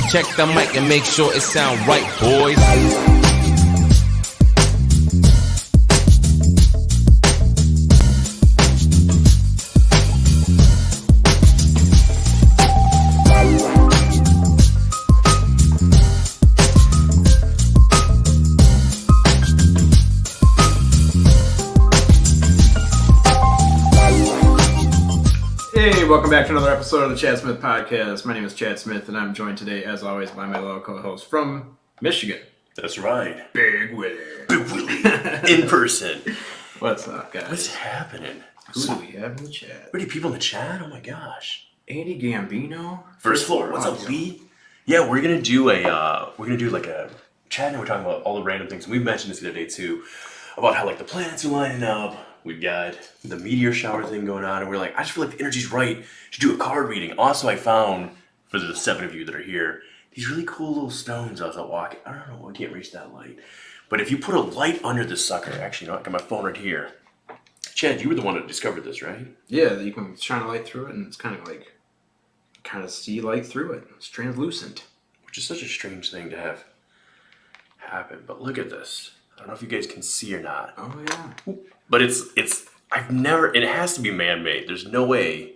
Check the mic and make sure it sound right, boys. Welcome back to another episode of the Chad Smith Podcast. My name is Chad Smith, and I'm joined today, as always, by my little co-host from Michigan. That's right. Bigwilly. In person. What's up, guys? What's happening? Who do we have in the chat? What are you people in the chat? Oh my gosh. Andy Gambino. First floor. What's up, Lee? Yeah, we're gonna do like a chat, and we're talking about all the random things. We've mentioned this the other day too, about how like the planets are lining up. We've got the meteor shower thing going on, and we're like, I just feel like the energy's right to do a card reading. Also, I found, for the 7 of you that are here, these really cool little stones as I was walking. I don't know, I can't reach that light. But if you put a light under this sucker, actually, you know, I got my phone right here. Chad, you were the one that discovered this, right? Yeah, you can shine a light through it, and it's kind of like, see light through it. It's translucent. Which is such a strange thing to have happen. But look at this. I don't know if you guys can see or not. Oh, yeah. But it has to be man-made. There's no way,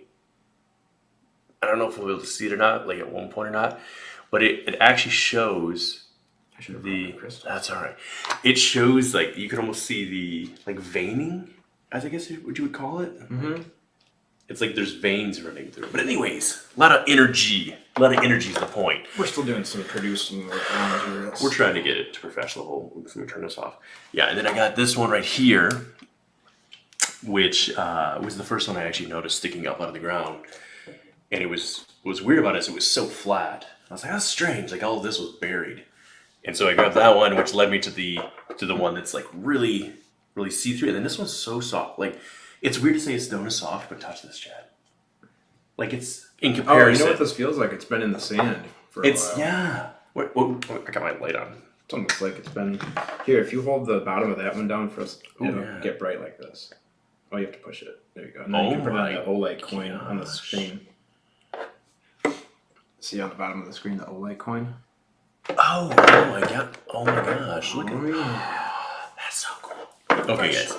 I don't know if we'll be able to see it or not, like at one point or not, but it actually shows that's all right. It shows, like, you can almost see the, like, veining, I guess what you would call it. Mm-hmm. It's like there's veins running through. But anyways, a lot of energy. A lot of energy is the point. We're still doing some producing work around here. We're trying to get it to professional level. I'm just going to turn this off. Yeah, and then I got this one right here, which was the first one I actually noticed sticking up out of the ground. And what was weird about it is it was so flat. I was like, that's strange. Like, all of this was buried. And so I grabbed that one, which led me to the one that's like really, really see-through. And then this one's so soft. Like, it's weird to say stone is soft, but touch this, Chad. Like, it's in comparison. Oh, you know what this feels like? It's been in the sand for a while. Yeah. What, I got my light on. It's almost like it's been... Here, if you hold the bottom of that one down for us, it'll get bright like this. Oh, you have to push it. There you go. And then you can put the OLED coin on the screen. See on the bottom of the screen, the OLED coin? Oh my god. Oh my gosh. Look at that. That's so cool. Okay, guys.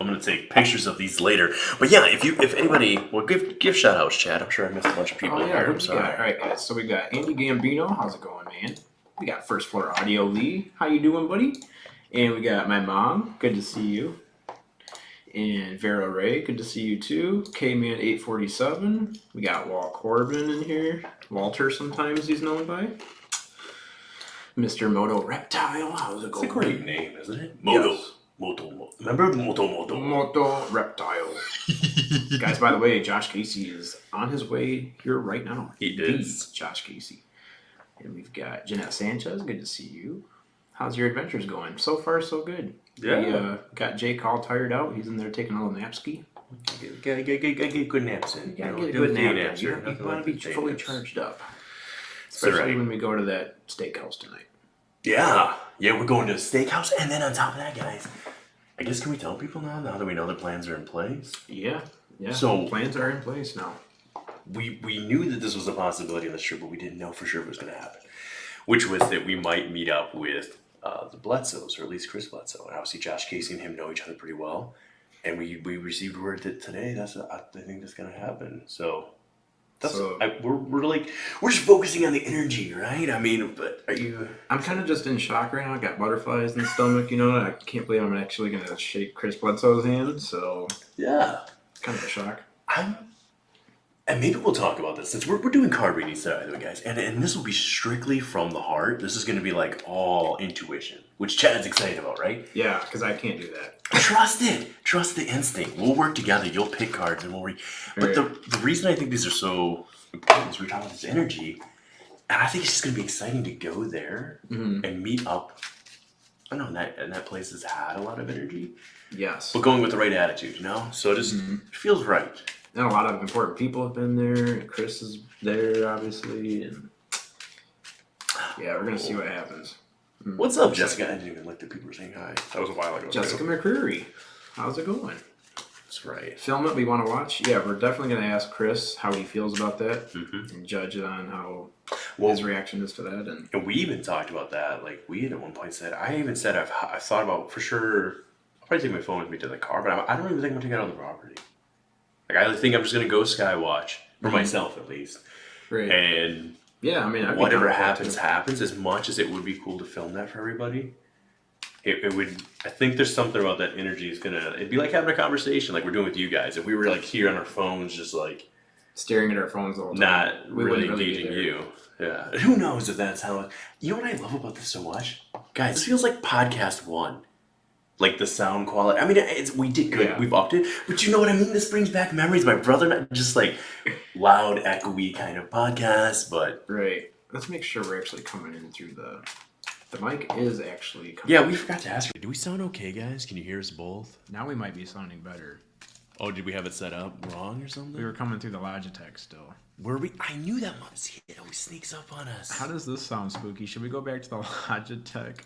I'm going to take pictures of these later. But yeah, if anybody... Well, give shout-outs, Chad. I'm sure I missed a bunch of people here. I'm sorry. All right, guys. So we got Andy Gambino. How's it going, man? We got First Floor Audio Lee. How you doing, buddy? And we got my mom. Good to see you. And Vera Ray. Good to see you, too. K-Man 847. We got Walt Corbin in here. Walter, sometimes he's known by. Mr. Moto Reptile. How's it going? It's a great name, isn't it? Moto. Yes. Moto. Remember the Moto? Moto Reptile. Guys, by the way, Josh Casey is on his way here right now. He is. Josh Casey. And we've got Jeanette Sanchez. Good to see you. How's your adventures going? So far, so good. Yeah. We got Jake all tired out. He's in there taking a little nap ski. Get good naps in. You gotta get a good nap. You want to be fully charged up. Especially when we go to that steakhouse tonight. Yeah. Yeah, we're going to a steakhouse. And then on top of that, guys, I guess can we tell people now that we know the plans are in place? Yeah. So plans are in place now. We knew that this was a possibility on this trip, but we didn't know for sure it was going to happen. Which was that we might meet up with the Bledsoes, or at least Chris Bledsoe. And obviously Josh Casey and him know each other pretty well. And we received word that today, I think that's going to happen. So... we're just focusing on the energy, right? I mean, but are you... I'm kind of just in shock right now. I got butterflies in the stomach, you know. I can't believe I'm actually going to shake Chris Bledsoe's hand, so... Yeah. It's kind of a shock. And maybe we'll talk about this, since we're doing card readings today, guys. And this will be strictly from the heart. This is going to be like all intuition, which Chad's excited about, right? Yeah, because I can't do that. Trust it. Trust the instinct. We'll work together. You'll pick cards and we'll read. But the reason I think these are so important is we're talking about this energy. And I think it's just going to be exciting to go there and meet up. I don't know, and that place has had a lot of energy. Yes. But going with the right attitude, you know? So it just feels right. And a lot of important people have been there. And Chris is there, obviously. And yeah, we're going to see what happens. What's up, Jessica? I didn't even look at people were saying hi. That was a while ago. Jessica McCreary. How's it going? That's right. Film it we want to watch. Yeah, we're definitely going to ask Chris how he feels about that and judge it on how his reaction is to that. And we even talked about that. Like, we had at one point said, I've thought about, for sure, I'll probably take my phone with me to the car, but I don't even think I'm going to take it on the property. Like, I think I'm just going to go skywatch, for myself at least. Right. And yeah, I mean, whatever happens, as much as it would be cool to film that for everybody. It would, I think there's something about that energy it'd be like having a conversation like we're doing with you guys. If we were like here on our phones, just like staring at our phones all the time, not really engaging you. Yeah. Who knows if that's how, you know what I love about this so much? Guys, this feels like podcast 1. Like the sound quality. I mean, we did good. Yeah. We've upped it. But you know what I mean? This brings back memories. My brother and I, just like loud, echoey kind of podcast, but. Right. Let's make sure we're actually coming in through the mic is actually coming. Yeah, we forgot to ask you. Do we sound okay, guys? Can you hear us both? Now we might be sounding better. Oh, did we have it set up wrong or something? We were coming through the Logitech still. Were we? I knew that was. It always sneaks up on us. How does this sound spooky? Should we go back to the Logitech?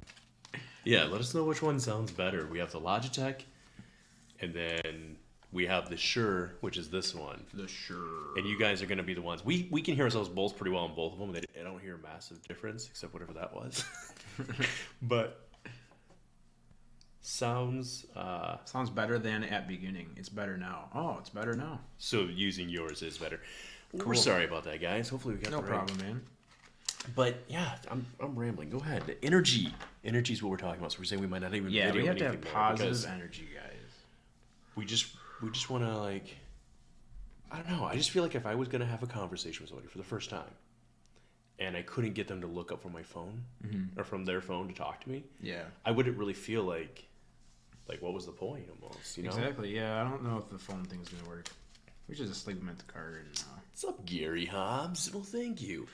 Yeah, let us know which one sounds better. We have the Logitech, and then we have the Shure, which is this one. The Shure. And you guys are going to be the ones. We can hear ourselves both pretty well in both of them. I don't hear a massive difference, except whatever that was. But sounds better than at beginning. It's better now. Oh, it's better now. So using yours is better. Cool. We're sorry about that, guys. Hopefully we got no problem, man. But yeah, I'm rambling. Go ahead. The energy is what we're talking about. So we're saying we might not even video we have to have more positive energy, guys. We just want to, like, I don't know. I just feel like if I was gonna have a conversation with somebody for the first time, and I couldn't get them to look up from my phone or from their phone to talk to me, I wouldn't really feel like what was the point almost, you know? Exactly. Yeah, I don't know if the phone thing's gonna work. We should just leave them at the car. What's up, Gary Hobbs? Well, thank you.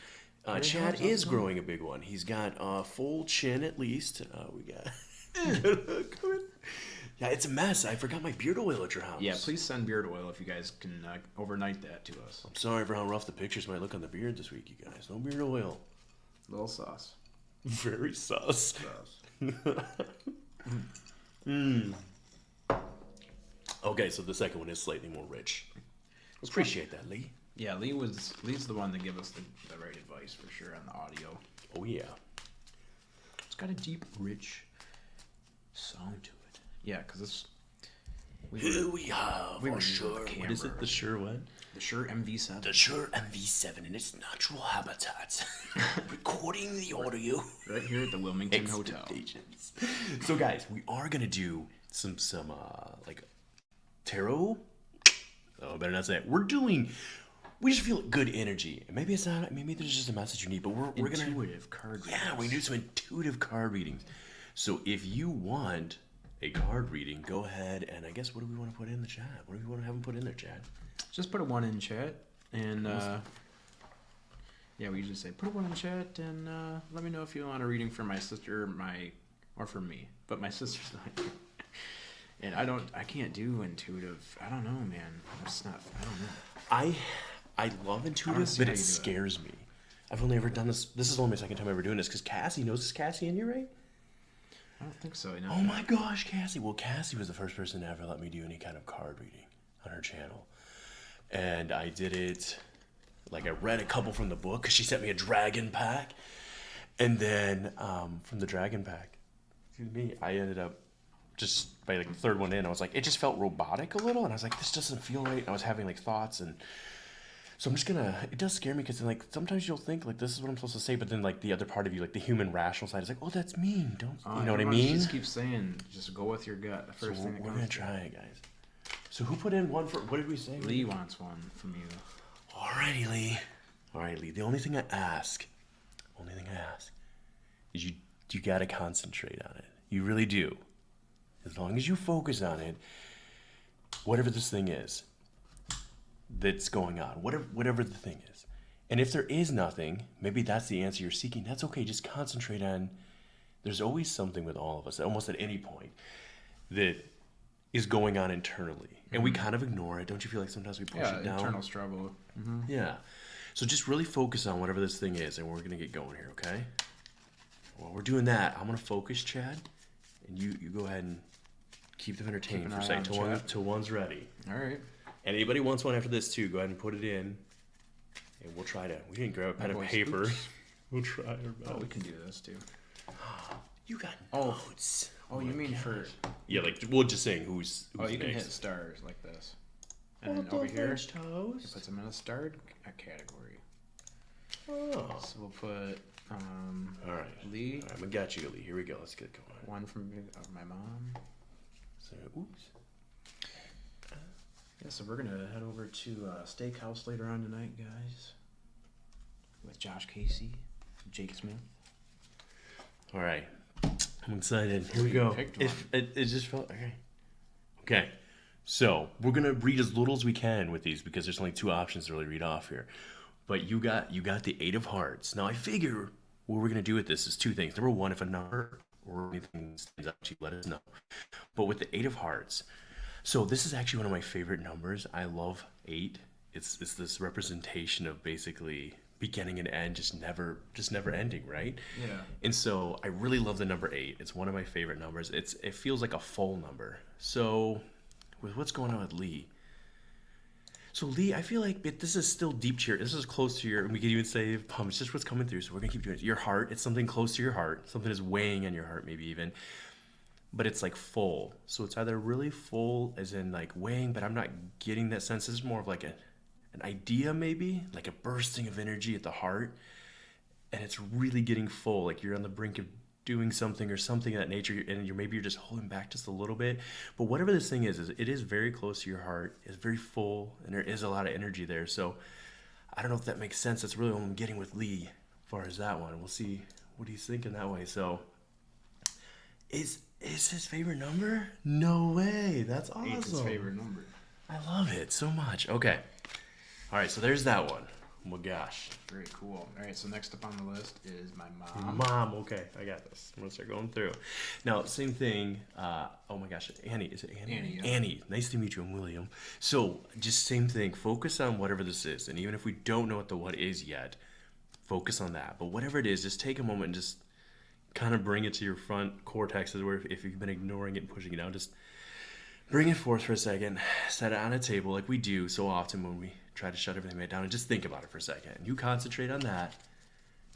Chad is growing a big one. He's got a full chin at least. We got. Yeah, it's a mess. I forgot my beard oil at your house. Yeah, please send beard oil if you guys can overnight that to us. I'm sorry for how rough the pictures might look on the beard this week, you guys. No beard oil. Little sauce. Very sus. Okay, so the second one is slightly more rich. Appreciate that, Lee. Yeah, Lee's the one that gave us the right advice for sure on the audio. Oh yeah. It's got a deep, rich sound to it. Yeah, because here we have our Shure. What is it? The Shure what? The Shure MV7. The Shure MV7 in its natural habitat. Recording the audio. Right here at the Wilmington Hotel. So guys, we are going to do some like tarot. Oh, I better not say it. We just feel good energy. Maybe it's not. Maybe there's just a message you need, but we're gonna intuitive card readings. Yeah, we do some intuitive card readings. So if you want a card reading, go ahead and I guess what do we want to put in the chat? What do we want to have them put in there, Chad? Just put a 1 in chat, and yeah, we usually say put a 1 in chat, and let me know if you want a reading for my sister, or for me. But my sister's not here. And I can't do intuitive. I don't know, man. It's not. I don't know. I love intuitive, but it scares me. I've only ever done this. This is only my second time ever doing this because Cassie knows this. Cassie in here, right? I don't think so. Oh my gosh, Cassie. Well, Cassie was the first person to ever let me do any kind of card reading on her channel. And I did it, like I read a couple from the book because she sent me a dragon pack. And then from the dragon pack, I ended up just by like the third one in, I was like, it just felt robotic a little. And I was like, this doesn't feel right. And I was having like thoughts. And so I'm just it does scare me because like sometimes you'll think like this is what I'm supposed to say. But then like the other part of you, like the human rational side is like, oh, that's mean. Don't, you know what I mean? Just keep saying, just go with your gut. The first thing that we're going to try it, guys. So who put in one for, what did we say? Lee wants one from you. Alrighty, Lee. Alright, Lee. The only thing I ask is you got to concentrate on it. You really do. As long as you focus on it, whatever this thing is that's going on, whatever the thing is. And if there is nothing, maybe that's the answer you're seeking. That's okay. Just concentrate on, there's always something with all of us, almost at any point, that is going on internally. And we kind of ignore it. Don't you feel like sometimes we push it down? Internal struggle. Mm-hmm. Yeah. So just really focus on whatever this thing is, and we're going to get going here, okay? While we're doing that, I'm going to focus, Chad, and you go ahead and keep them entertained for a second till one's ready. All right. And anybody wants one after this too, go ahead and put it in, and we'll try to. We didn't grab a pen and paper. We'll try our best. Oh, we can do this too. You got Oh. notes. Oh, you mean for? Yeah, like we're just saying who's Oh, you can hit next. stars like this, and then over here it toast. puts them in a starred category. Oh. So we'll put All right. Lee. All right, we got you, Lee. Here we go. Let's get going. One from my mom. So, oops. Yeah, so we're gonna head over to Steakhouse later on tonight, guys, with Josh Casey, Jake Smith. All right. I'm excited. Here we go. Picked It just felt okay. Okay. So we're gonna read as little as we can with these because there's only two options to really read off here. But you got the 8 of Hearts. Now I figure what we're gonna do with this is two things. Number one, if a number or anything stands out to you, let us know. But with the 8 of Hearts, so this is actually one of my favorite numbers. I love 8. It's this representation of basically beginning and end, just never ending, right? Yeah. And so I really love the number 8. It's one of my favorite numbers. It feels like a full number. So with what's going on with Lee. So Lee, I feel like this is still deep to your, this is close to your, we could even say, it's just what's coming through. So we're gonna keep doing it. Your heart, it's something close to your heart. Something is weighing on your heart, maybe even. But it's like full. So it's either really full as in like weighing, but I'm not getting that sense. This is more of like an idea maybe, like a bursting of energy at the heart. And it's really getting full, like you're on the brink of doing something or something of that nature, and you're just holding back just a little bit. But whatever this thing is it is very close to your heart. It's very full, and there is a lot of energy there. So I don't know if that makes sense. That's really what I'm getting with Lee as far as that one. We'll see what he's thinking that way. So is his favorite number? No way. That's awesome. 8's his favorite number. I love it so much. Okay. All right, so there's that one. Oh my gosh. Very cool. All right, so next up on the list is my mom. Mom, okay, I got this. I'm gonna start going through. Now, same thing. Oh my gosh, Annie. Is it Annie? Annie, yeah. Annie. Nice to meet you. I'm William. So, just same thing. Focus on whatever this is, and even if we don't know what the what is yet, focus on that. But whatever it is, just take a moment and just kind of bring it to your front cortexes, where if you've been ignoring it and pushing it down, just bring it forth for a second. Set it on a table like we do so often when we try to shut everything right down, and just think about it for a second. You concentrate on that.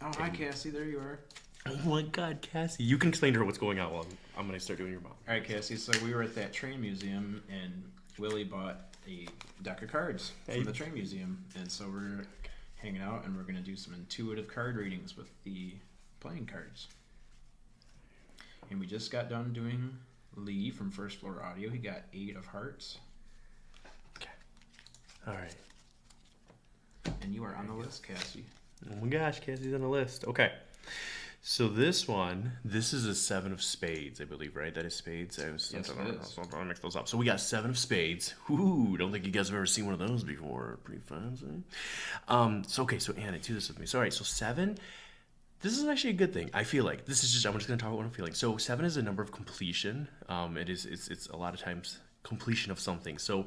Oh, hi, Cassie. There you are. Oh my God, Cassie. You can explain to her what's going on while I'm going to start doing your mom. All right, Cassie. So we were at that train museum, and Willie bought a deck of cards from the train museum. And so we're hanging out, and we're going to do some intuitive card readings with the playing cards. And we just got done doing Lee from First Floor Audio. He got 8 of Hearts. Okay. All right. And you are on the list, Cassie. Oh my gosh, Cassie's on the list. Okay. So this is a 7 of Spades, I believe, right? That is Spades. I was Yes, it is. I'll mix those up. So we got 7 of Spades. Ooh, don't think you guys have ever seen one of those before. Pretty fancy. So Anna, do this with me. So all right, so 7. This is actually a good thing. I feel like this is just. I'm just gonna talk about what I'm feeling. So 7 is a number of completion. It's a lot of times completion of something. So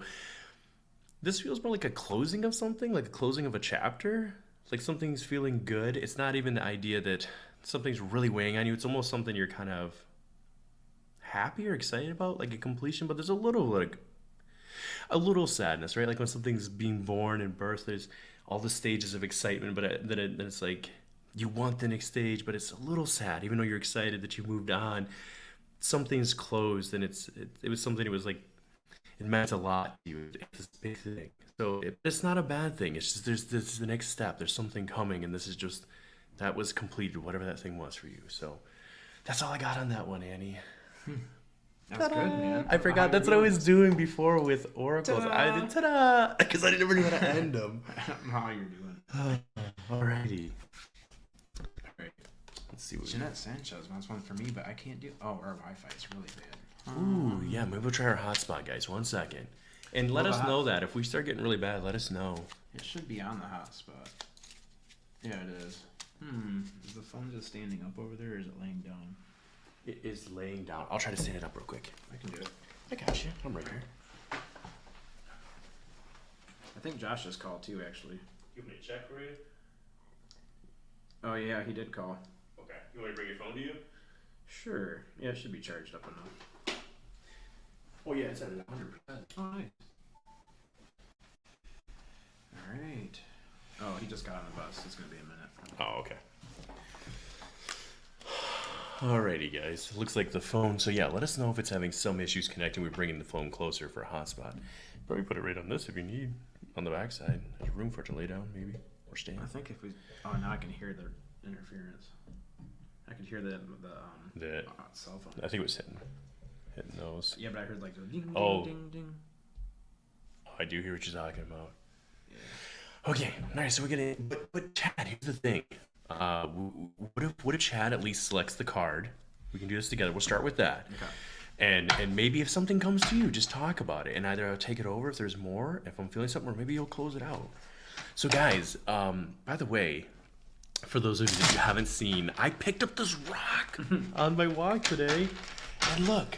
this feels more like a closing of something, like a closing of a chapter. Like something's feeling good. It's not even the idea that something's really weighing on you. It's almost something you're kind of happy or excited about, like a completion. But there's a little sadness, right? Like when something's being born and birthed, there's all the stages of excitement, but then it's like you want the next stage, but it's a little sad, even though you're excited that you moved on. Something's closed, and it was something that was like, it meant a lot to you. It's this big thing. So it's not a bad thing. It's just this is the next step. There's something coming, and this is just, that was completed, whatever that thing was for you. So that's all I got on that one, Annie. That's good, man. I forgot. That's what I was doing before with oracles. I did ta-da, because I never knew how to end them. How you're doing. Alrighty. Right. Let's see what Jeanette Sanchez wants one for me, but I can't do. Oh, our Wi-Fi is really bad. Ooh, yeah, maybe we'll try our hotspot, guys. 1 second. And let us know that. If we start getting really bad, let us know. It should be on the hotspot. Yeah, it is. Is the phone just standing up over there, or is it laying down? It is laying down. I'll try to stand it up real quick. I can do it. I got you. I'm right here. I think Josh just called too, actually. You want me to check for you? Oh yeah, he did call. Okay. You want me to bring your phone to you? Sure. Yeah, it should be charged up enough. Oh yeah, it's at 100%. Oh, nice. All right. Oh, he just got on the bus. It's gonna be a minute. Oh, okay. Alrighty, guys. Looks like the phone. So yeah, let us know if it's having some issues connecting. We're bringing the phone closer for a hotspot. Probably put it right on this if you need. On the backside, there's room for it to lay down, maybe, or stand. I think if we. Oh, now I can hear the interference. I could hear the cell phone. I think it was hitting those. Yeah, but I heard like the ding, Oh. ding, ding, ding. I do hear what you're talking about. Yeah. Okay, nice. So we're gonna. But Chad, here's the thing. What if Chad at least selects the card? We can do this together. We'll start with that. Okay. And maybe if something comes to you, just talk about it. And either I'll take it over if there's more, if I'm feeling something, or maybe you'll close it out. So guys, by the way, for those of you that you haven't seen, I picked up this rock on my walk today. And look.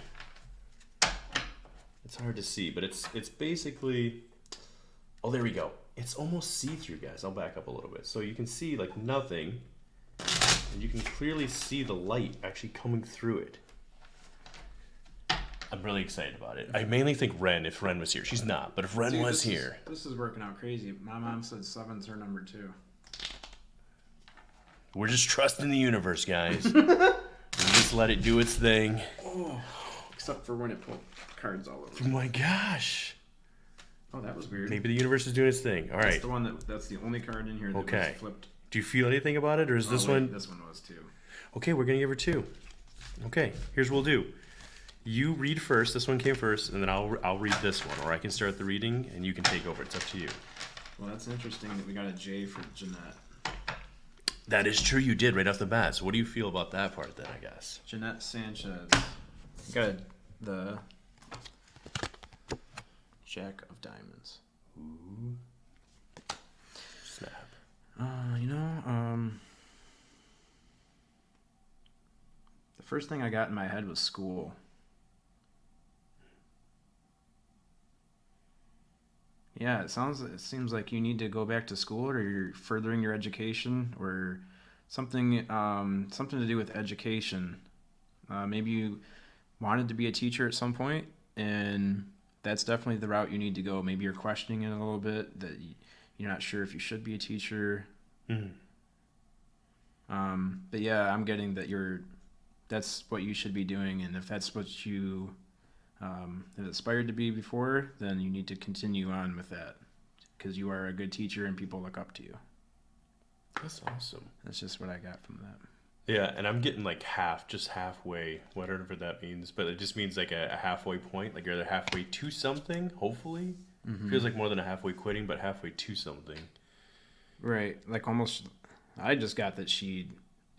It's hard to see, but it's basically, oh, there we go. It's almost see-through, guys. I'll back up a little bit. So you can see like nothing, and you can clearly see the light actually coming through it. I'm really excited about it. I mainly think Ren, if Ren was here. She's not, but if Ren was here. This is working out crazy. My mom said 7's her number 2. We're just trusting the universe, guys. We just let it do its thing. Oh, except for when it pulled cards all over. Oh my gosh. Oh, that was weird. Maybe the universe is doing its thing. All right. That's the one that's the only card in here that was flipped. Do you feel anything about it, or is this one? This one was too. Okay, we're gonna give her 2. Okay, here's what we'll do. You read first. This one came first, and then I'll read this one, or I can start the reading, and you can take over. It's up to you. Well, that's interesting that we got a J for Jeanette. That is true. You did right off the bat. So what do you feel about that part then? I guess. Jeanette Sanchez. Got the Jack of Diamonds. Ooh. Snap. The first thing I got in my head was school. Yeah, it seems like you need to go back to school, or you're furthering your education, or something to do with education. Maybe you wanted to be a teacher at some point, and that's definitely the route you need to go. Maybe you're questioning it a little bit, that you're not sure if you should be a teacher. Mm-hmm. But yeah, I'm getting that that's what you should be doing, and if that's what you have aspired to be before, then you need to continue on with that, because you are a good teacher and people look up to you. That's awesome. That's just what I got from that. Yeah, and I'm getting like halfway, whatever that means, but it just means like a halfway point, like you're either halfway to something, hopefully. Mm-hmm. Feels like more than a halfway quitting, but halfway to something. Right, like almost, I just got that it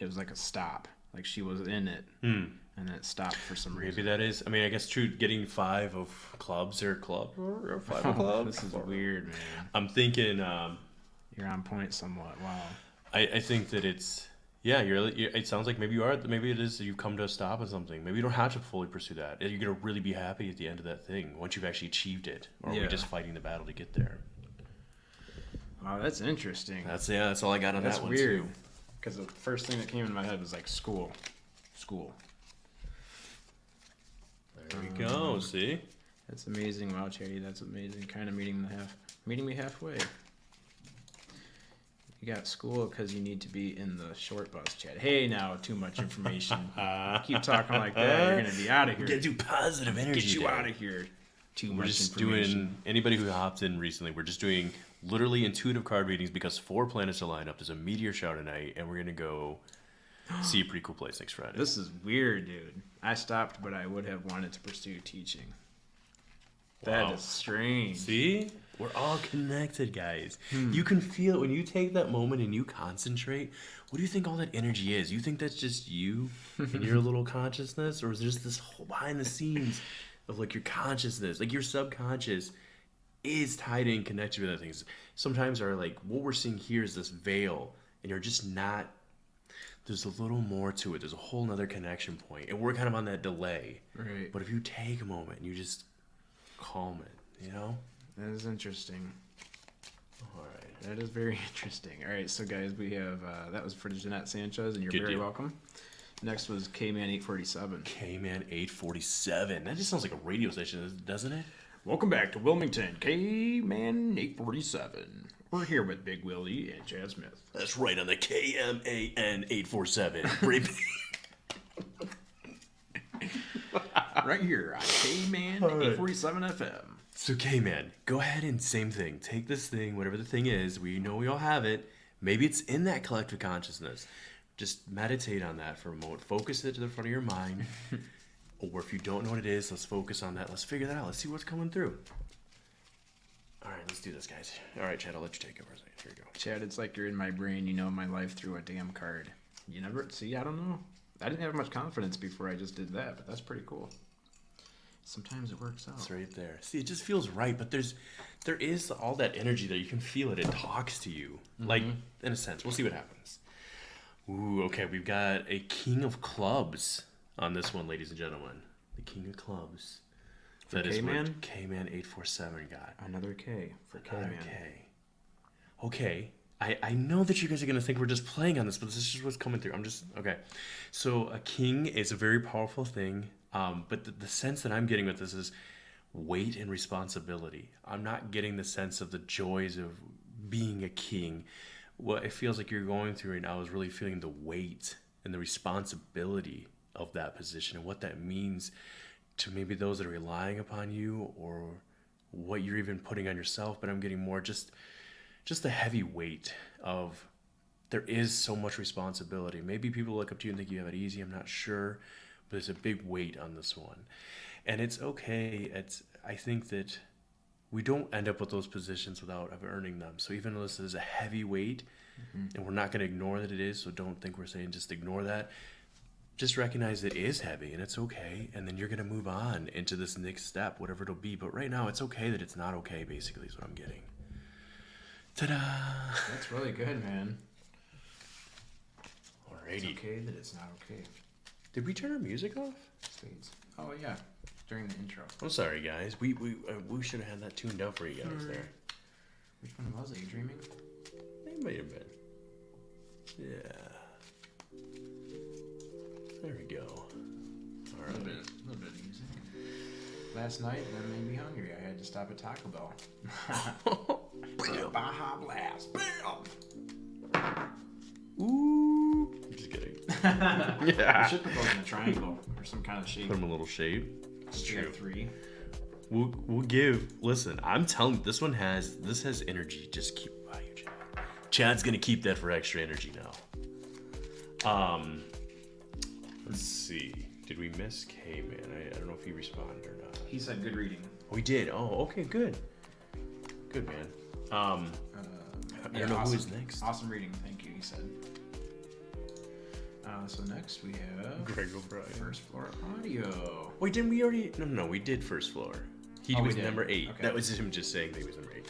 was like a stop, like she was in it, and then it stopped for some reason. Maybe that is, I mean, I guess true, getting 5 of clubs or 5 of clubs. This is weird, man. I'm thinking... you're on point somewhat, wow. I think that it's... Yeah, it sounds like maybe it is that you've come to a stop on something. Maybe you don't have to fully pursue that. You're going to really be happy at the end of that thing once you've actually achieved it. Or are we just fighting the battle to get there? Wow, that's interesting. That's all I got on that one. That's weird. Because the first thing that came in my head was like school. There we go, see? That's amazing. Wow, Chatty, that's amazing. Kind of meeting me halfway. You got school because you need to be in the short bus, Chad. Hey, now, too much information. Keep talking like that, you're going to be out of here. Get do positive energy. Get you out of here. We're just doing, anybody who hopped in recently, we're just doing literally intuitive card readings because 4 planets are lined up. There's a meteor shower tonight, and we're going to go see a pretty cool place next Friday. This is weird, dude. I stopped, but I would have wanted to pursue teaching. That is strange. See? We're all connected, guys. You can feel it when you take that moment and you concentrate. What do you think all that energy is? You think that's just you and your little consciousness? Or is there this whole behind the scenes of like your consciousness? Like your subconscious is tied in, connected with other things. Sometimes what we're seeing here is this veil, and you're just not, there's a little more to it. There's a whole nother connection point, and we're kind of on that delay. Right. But if you take a moment and you just calm it, you know? That is interesting. All right. That is very interesting. All right, so guys, we have, that was for Jeanette Sanchez, and you're very welcome. Next was K-Man 847. K-Man 847. That just sounds like a radio station, doesn't it? Welcome back to Wilmington, K-Man 847. We're here with Bigwilly and Chad Smith. That's right, on the KMAN 847. Right here on K-Man 847 FM. So, K-Man, go ahead and same thing. Take this thing, whatever the thing is. We know we all have it. Maybe it's in that collective consciousness. Just meditate on that for a moment. Focus it to the front of your mind. Or if you don't know what it is, let's focus on that. Let's figure that out. Let's see what's coming through. All right, let's do this, guys. All right, Chad, I'll let you take over. Here we go. Chad, it's like you're in my brain. You know my life through a damn card. You never see. I don't know. I didn't have much confidence before I just did that, but that's pretty cool. Sometimes it works out. It's right there. See, it just feels right, but there is all that energy there. You can feel it. It talks to you, like in a sense. We'll see what happens. Ooh, okay. We've got a King of Clubs on this one, ladies and gentlemen. The King of Clubs. That is what K-Man 847 got. Another K for K-Man. K. Okay. I know that you guys are going to think we're just playing on this, but this is just what's coming through. Okay. So a king is a very powerful thing, but the sense that I'm getting with this is weight and responsibility. I'm not getting the sense of the joys of being a king. What it feels like you're going through right now is really feeling the weight and the responsibility of that position and what that means to maybe those that are relying upon you or what you're even putting on yourself. But I'm getting more just the heavy weight of there is so much responsibility. Maybe people look up to you and think you have it easy. I'm not sure, but there's a big weight on this one. And it's okay. I think that we don't end up with those positions without earning them. So even though this is a heavy weight, and we're not going to ignore that it is, so don't think we're saying just ignore that. Just recognize it is heavy and it's okay. And then you're going to move on into this next step, whatever it'll be. But right now it's okay that it's not okay, basically, is what I'm getting. Ta-da! That's really good, man. Alrighty. It's okay that it's not okay. Did we turn our music off? Spades. Oh, yeah. During the intro. I'm sorry, guys. We should have had that tuned up for you guys there. Which one was it? Dreaming? It may have been. Yeah. There we go. All right. A little bit of music. Last night, that made me hungry. I had to stop at Taco Bell. Baja Blast. Bam! Ooh. I'm just kidding. Yeah. We should put those in a triangle or some kind of shape. Put them in a little shape. It's true. 3. We'll give. Listen, I'm telling you, this has energy. Just keep it by you, Chad. Chad's gonna keep that for extra energy now. Let's see. Did we miss K-Man? I don't know if he responded or not. He said good reading. We did. Oh, okay, good. Good, man. I don't know who is next. Awesome reading, thank you, he said. So next we have Greg O'Brien. First Floor Audio. Wait, didn't we already? No, we did First Floor. He was number 8. Okay. That was him just saying that he was number 8.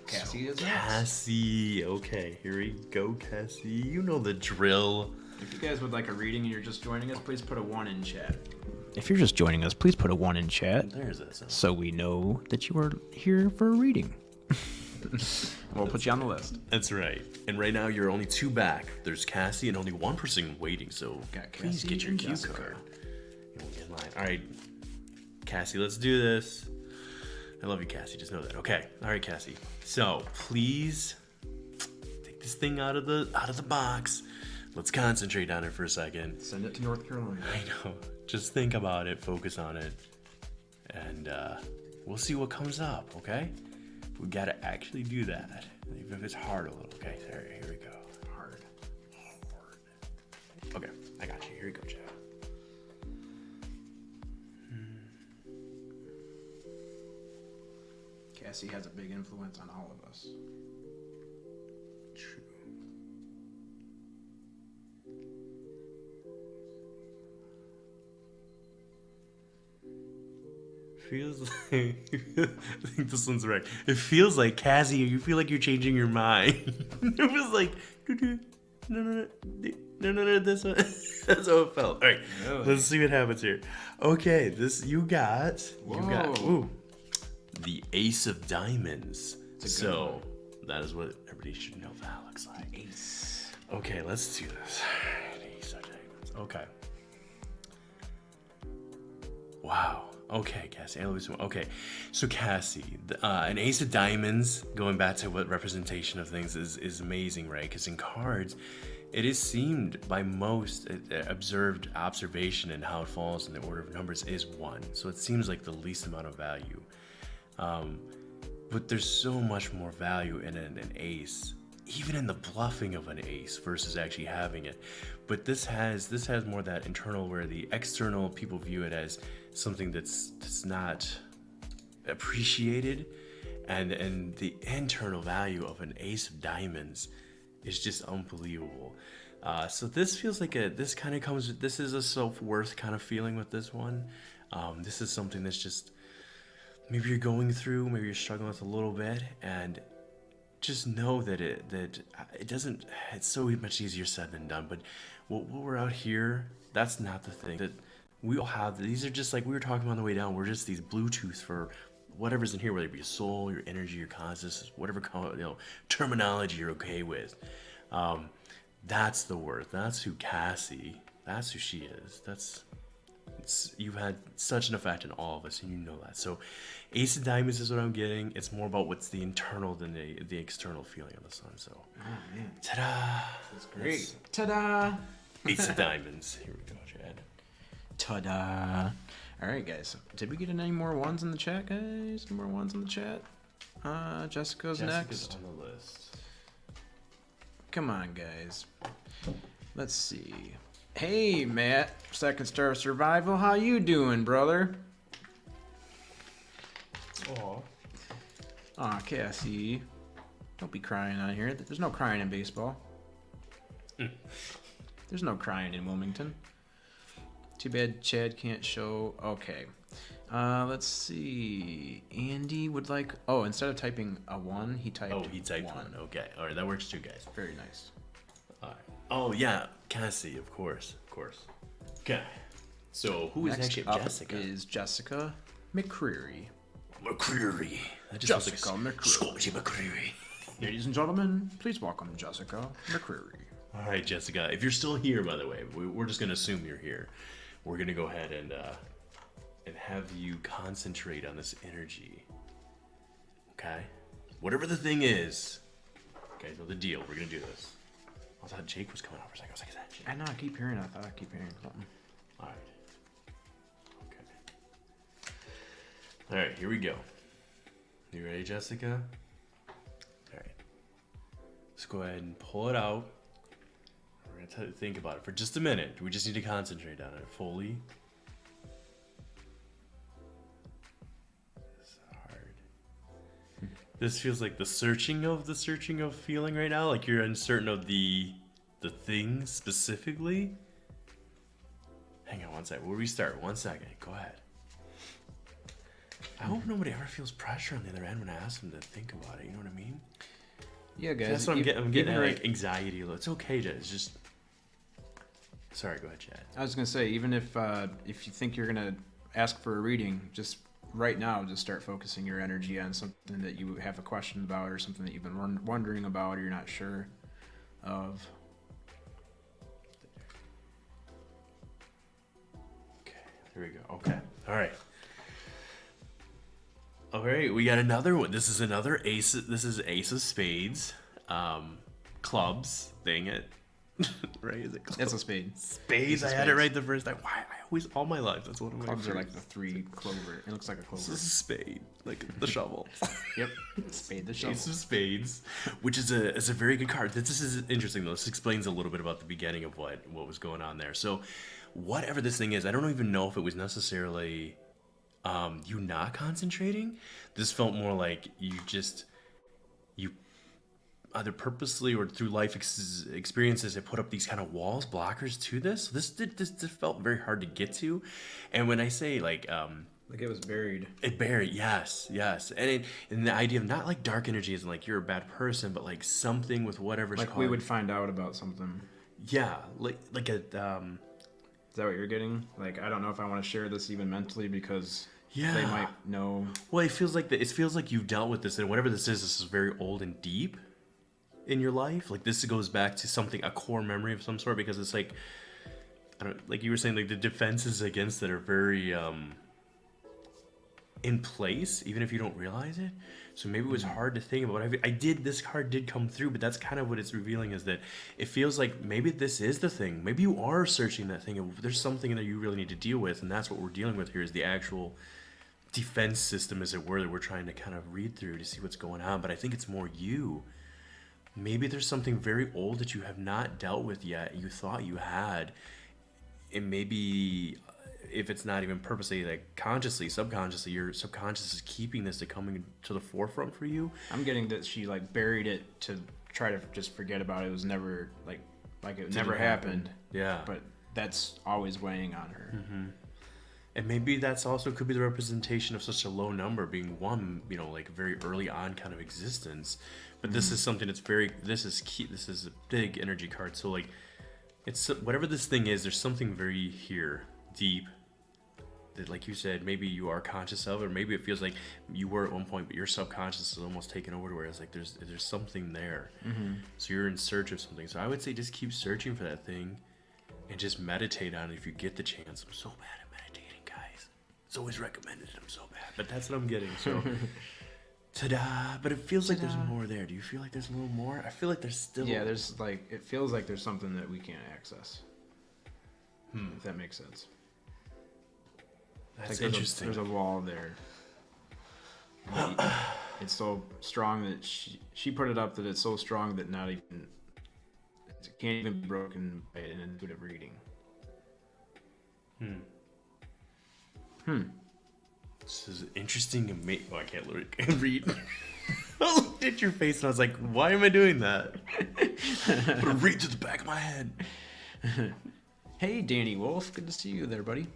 Cassie is next. Cassie. Okay, here we go, Cassie. You know the drill. If you guys would like a reading and you're just joining us, please put a 1 in chat. If you're just joining us, please put a 1 in chat. There's that sound. So we know that you are here for a reading. We'll put you on the list. That's right. And right now you're only 2 back. There's Cassie and only 1 person waiting, so Got please Cassie get your and cue Jessica. card. And we'll get in line. All right, Cassie, let's do this. I love you, Cassie. Just know that. Okay. All right, Cassie. So please take this thing out of the box. Let's concentrate on it for a second. Send it to North Carolina. I know. Just think about it. Focus on it. And we'll see what comes up, okay? We got to actually do that. Even if it's hard a little. Okay, here we go. Hard. Okay, I got you. Here we go, Chad. Cassie has a big influence on all of us. True. Feels like I think this one's right. It feels like Cassie, you feel like you're changing your mind. It was like no, this one. That's how it felt. All right, really? Let's see what happens here. Okay, you got the Ace of Diamonds. So that is what everybody should know that looks like. Ace. Okay, let's do this. Ace of Diamonds. Okay. Wow. Okay, Cassie. I love this one. Okay, so Cassie, an Ace of Diamonds, going back to what representation of things is amazing, right? Because in cards, it is seemed by most observed observation and how it falls in the order of numbers is 1. So it seems like the least amount of value. But there's so much more value in an ace, even in the bluffing of an ace versus actually having it. But this has more that internal, where the external people view it as something that's not appreciated, and the internal value of an ace of diamonds is just unbelievable. So this feels like this is a self-worth kind of feeling with this one. This is something that's just maybe you're going through, maybe you're struggling with a little bit, and just know that it doesn't. It's so much easier said than done. But what we're out here, that's not the thing. That we all have. These are just like we were talking about on the way down. We're just these Bluetooth for whatever's in here, whether it be your soul, your energy, your consciousness, whatever terminology you're okay with. That's the worth. That's who Cassie. That's who she is. You've had such an effect on all of us, and you know that. So Ace of Diamonds is what I'm getting. It's more about what's the internal than the external feeling of the sun. So ta-da! That's great. Ta-da! Ace of Diamonds. Here we go, Chad. Ta-da! All right, guys. Did we get any more ones in the chat, guys? Any more ones in the chat? Jessica's next. On the list. Come on, guys. Let's see. Hey, Matt, Second Star of Survival. How you doing, brother? Aw, Cassie. Don't be crying on here. There's no crying in baseball. There's no crying in Wilmington. Too bad Chad can't show. Okay. Let's see. Andy would like... Oh, instead of typing a 1, he typed 1. Okay. All right, that works too, guys. Very nice. All right. Oh, yeah. Cassie, of course. Okay. So, who is Next actually up Jessica? is Jessica McCreary. McCreary. That just Jessica sounds like McCreary. Scotty McCreary. Ladies and gentlemen, please welcome Jessica McCreary. All right, Jessica. If you're still here, by the way, we're just going to assume you're here. We're going to go ahead and have you concentrate on this energy. Okay? Whatever the thing is, you guys know the deal. We're going to do this. I thought Jake was coming over. I was like, is that Jake? I know, I thought I keep hearing something. All right. Okay. All right, here we go. You ready, Jessica? All right. Let's go ahead and pull it out. We're going to think about it for just a minute. We just need to concentrate on it fully. It's hard. This feels like the searching of feeling right now. Like you're uncertain of the thing specifically. Hang on one second. We'll restart. 1 second. Go ahead. I hope nobody ever feels pressure on the other end when I ask them to think about it. You know what I mean? Yeah, guys. That's what I'm getting. I'm getting like anxiety. It's okay to. It's just. Sorry. Go ahead, Chad. I was gonna say, even if you think you're gonna ask for a reading, just right now, just start focusing your energy on something that you have a question about, or something that you've been wondering about, or you're not sure of. Okay. Here we go. Okay. All right. All right, we got another one. This is another ace. This is Ace of Spades, clubs. Dang it, right? Is it clubs? It's a spade. Spades. I had it right the first time. Why? I always all my life. That's one of my Clubs are like favorites. the 3 clover. It looks like a clover. This is spade, like the shovel. Yep. Spade the shovel. Ace of Spades, which is a very good card. This is interesting though. This explains a little bit about the beginning of what was going on there. So, whatever this thing is, I don't even know if it was necessarily. You not concentrating. This felt more like you either purposely or through life experiences have put up these kind of walls, blockers to this. This felt very hard to get to, and when I say like it was buried. It buried, yes, and the idea of not like dark energy isn't like you're a bad person, but like something with whatever's Like we would find out about something. Yeah, like a. Is that what you're getting? Like, I don't know if I want to share this even mentally because they might know. Well, it feels like you've dealt with this, and whatever this is very old and deep in your life. Like this goes back to something, a core memory of some sort, because it's like, like you were saying, like the defenses against it are very in place, even if you don't realize it. So maybe it was hard to think about. This card did come through, but that's kind of what it's revealing, is that it feels like maybe this is the thing. Maybe you are searching that thing. There's something that you really need to deal with, and that's what we're dealing with here, is the actual defense system, as it were, that we're trying to kind of read through to see what's going on. But I think it's more you. Maybe there's something very old that you have not dealt with yet. You thought you had. And maybe if it's not even purposely, like consciously, subconsciously, your subconscious is keeping this to coming to the forefront for you. I'm getting that she like buried it to try to just forget about it. It was never like it never happened. Yeah. But that's always weighing on her. Mm-hmm. And maybe that's also could be the representation of such a low number being one, like very early on kind of existence. But this is something that's this is key. This is a big energy card. So like, it's whatever this thing is, there's something very here, deep, that, like you said, maybe you are conscious of, or maybe it feels like you were at one point, but your subconscious is almost taken over to where it's like there's something there. Mm-hmm. So you're in search of something. So I would say just keep searching for that thing and just meditate on it if you get the chance. I'm so bad at meditating, guys. It's always recommended. I'm so bad, but that's what I'm getting. So ta-da! But it feels like there's more there. Do you feel like there's a little more? I feel like there's still... Yeah, there's like... It feels like there's something that we can't access. If that makes sense. That's like interesting. There's a wall there. It's so strong that she put it up that it's so strong that not even... It can't even be broken by an intuitive reading. This is interesting and I can't read. I looked at your face and I was like, why am I doing that? I'm gonna read to the back of my head. Hey, Danny Wolf. Good to see you there, buddy.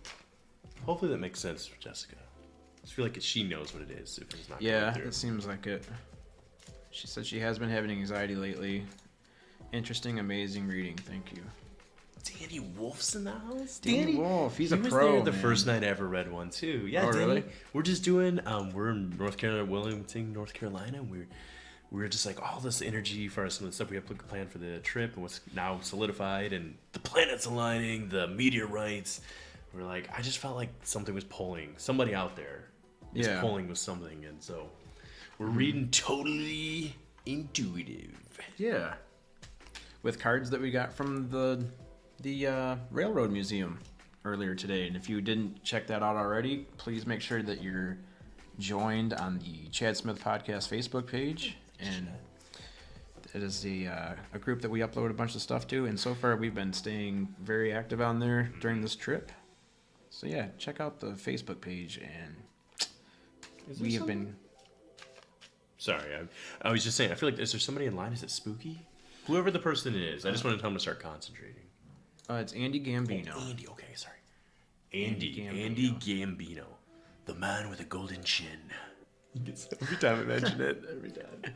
Hopefully that makes sense for Jessica. I just feel like she knows what it is if it's not Yeah, coming through. it seems like it. She said she has been having anxiety lately. Interesting, amazing reading. Thank you. Danny Wolf's in the house? Danny Wolf, he's a was pro, there the man. first night I ever read one too. Yeah, Oh, Danny. really? We're just doing we're in North Carolina, Wilmington, North Carolina, and we're just like all this energy for some of the stuff we have planned for the trip and what's now solidified and the planets aligning, the meteorites. We're like, I just felt like something was pulling. Somebody out there is pulling with something, and so we're reading totally intuitive. Yeah. With cards that we got from the Railroad Museum earlier today. And if you didn't check that out already, please make sure that you're joined on the Chad Smith Podcast Facebook page. And it is a group that we upload a bunch of stuff to. And so far, we've been staying very active on there during this trip. So yeah, check out the Facebook page. And we have been... Sorry, I was just saying, I feel like, is there somebody in line? Is it spooky? Whoever the person is, I just want to tell them to start concentrating. It's Andy Gambino. Oh, Andy, okay, sorry. Andy Gambino. The man with a golden chin. Every time I mention it, every time.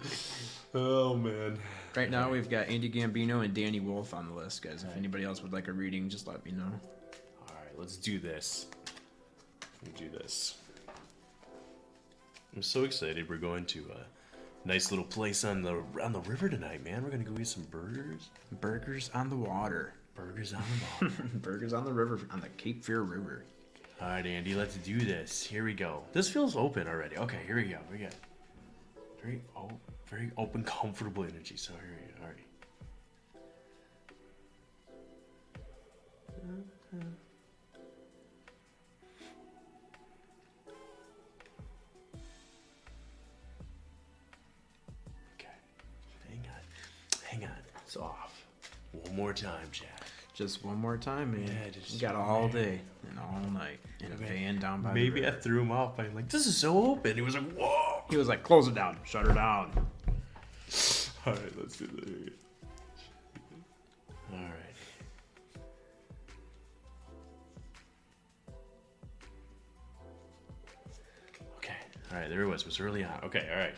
Oh, man. Right now, we've got Andy Gambino and Danny Wolf on the list, guys. If anybody else would like a reading, just let me know. All right, let's do this. I'm so excited. We're going to a nice little place on the river tonight, man. We're gonna go eat some burgers. Burgers on the water. Burgers on the water. Burgers on the river, on the Cape Fear River. All right, Andy, let's do this. Here we go. This feels open already. Okay, here we go. We got very open, comfortable energy. So here we go. All right. Hang on. It's off. One more time, Jack. Just one more time, man. Yeah, just you got all day and all night in a van down by the Maybe I river. threw him off by like, this is so open. He was like, whoa. He was like, close it down. Shut her down. All right, let's do this. All right. Okay. All right, there it was. It was early on. Okay, all right.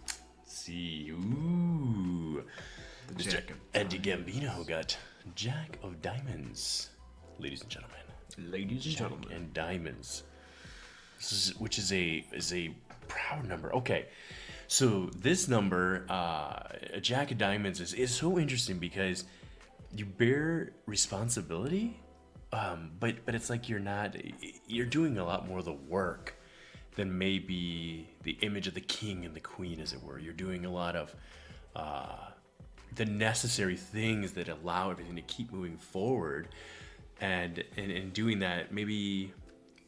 Let's see. Ooh. The Jack of Andy Gambino got Jack of Diamonds, ladies and gentlemen. Ladies and Jack gentlemen. and Diamonds. Which is a proud number. Okay. So this number, a Jack of Diamonds, is so interesting because you bear responsibility, but it's like you're doing a lot more of the work. then maybe the image of the king and the queen, as it were. You're doing a lot of the necessary things that allow everything to keep moving forward, and in doing that, maybe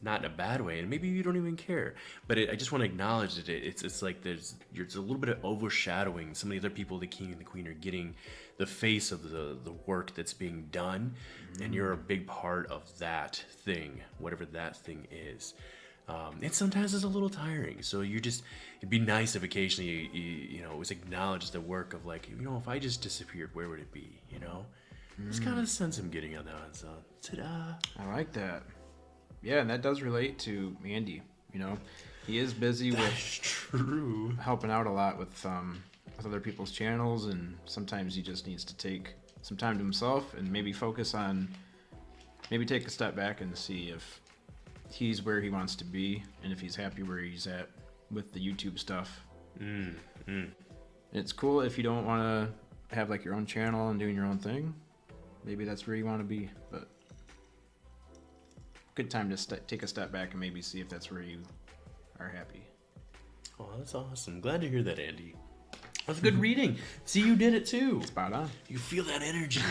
not in a bad way, and maybe you don't even care. But I just want to acknowledge that it's like there's a little bit of overshadowing. Some of the other people, the king and the queen, are getting the face of the work that's being done, and you're a big part of that thing, whatever that thing is. And sometimes it's a little tiring, so it'd be nice if occasionally it was acknowledged the work of, like, if I just disappeared, where would it be, Just kind of sense I'm getting on that one, so ta-da. I like that. Yeah, and that does relate to Andy. He is busy with helping out a lot with other people's channels, and sometimes he just needs to take some time to himself and maybe take a step back and see if he's where he wants to be and if he's happy where he's at with the YouTube stuff. It's cool if you don't want to have like your own channel and doing your own thing. Maybe that's where you want to be, but good time to take a step back and maybe see if that's where you are happy. Oh, that's awesome. Glad to hear that, Andy. That's good reading. See, you did it too. Spot on. You feel that energy.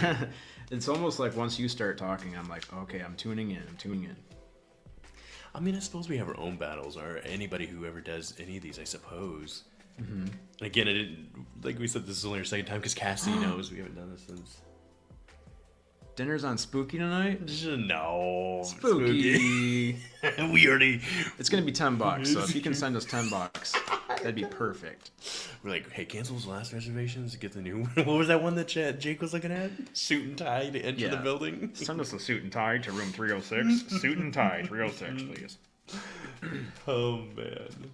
It's almost like once you start talking, I'm like, okay, I'm tuning in. I mean, I suppose we have our own battles, or anybody who ever does any of these, I suppose. And again, I didn't, like we said, this is only our second time because Cassie knows we haven't done this since. Dinner's on Spooky tonight? No. Spooky. We already... It's going to be $10, so if you can send us $10, that'd be perfect. We're like, hey, cancel those last reservations, get the new one. What was that one that Jake was looking at? Suit and tie to enter the building? Send us a suit and tie to room 306. Suit and tie, 306, please. Oh, man.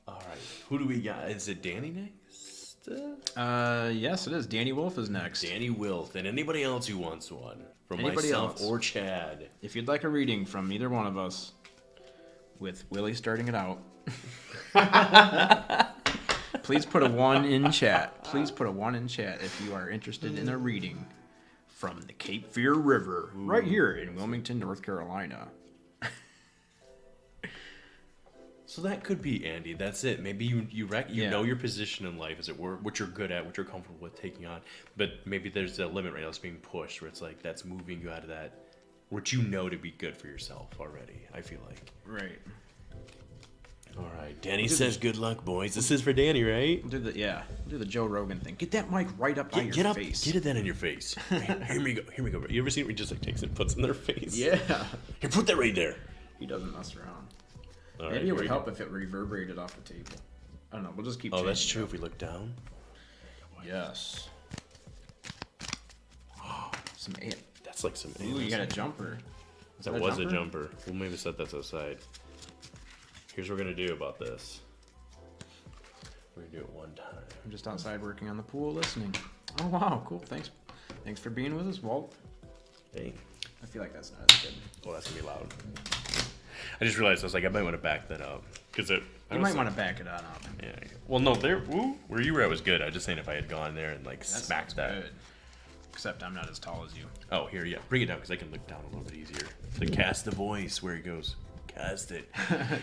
All right. Who do we got? Is it Danny next? Yes, it is. Danny Wolf is next. Danny Wolf, and anybody else who wants one from Anybody myself else? or Chad. If you'd like a reading from either one of us, with Willie starting it out, please put a 1 in chat. Please put a 1 in chat if you are interested in a reading from the Cape Fear River, right here in Wilmington, North Carolina. So that could be Andy. That's it. Maybe you know your position in life, as it were, what you're good at, what you're comfortable with taking on. But maybe there's a limit right now that's being pushed, where it's like that's moving you out of that, what you know to be good for yourself already. I feel like. Right. All right. Danny says, "Good luck, boys." This is for Danny, right? Do the Joe Rogan thing. Get that mic right up by your face. Get it then in your face. Here we go. You ever seen it? He just like takes it and puts it in their face. Yeah. Here, put that right there. He doesn't mess around. All Maybe right, it would help if it reverberated off the table. I don't know. We'll just keep. Oh, that's true. If we look down. Yes. Some ale. That's like some. Ooh, you got a jumper. That was a jumper. We'll maybe set that aside. Here's what we're gonna do about this. We're gonna do it one time. I'm just outside working on the pool, listening. Oh wow, cool. Thanks for being with us, Walt. Hey. I feel like that's not as good. Oh, that's gonna be loud. I just realized I was like, I might want to back that up because You might want to back it on up. Yeah. Well, no, where you were at was good. I was just saying if I had gone there and like smacked that. Good. Except I'm not as tall as you. Oh, here, yeah. Bring it down because I can look down a little bit easier. To cast the voice where he goes. Cast it.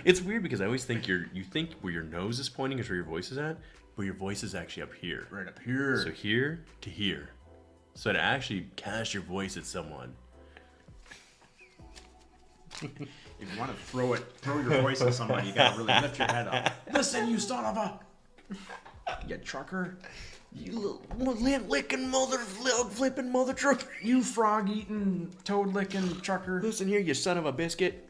It's weird because I always think you think where your nose is pointing is where your voice is at, but your voice is actually up here. Right up here. So here to here. So to actually cast your voice at someone. If you want to throw your voice at somebody, you gotta really lift your head up. Listen, you son of a... You trucker. You little licking flipping mother trucker. You frog-eating, toad-licking trucker. Listen here, you son of a biscuit.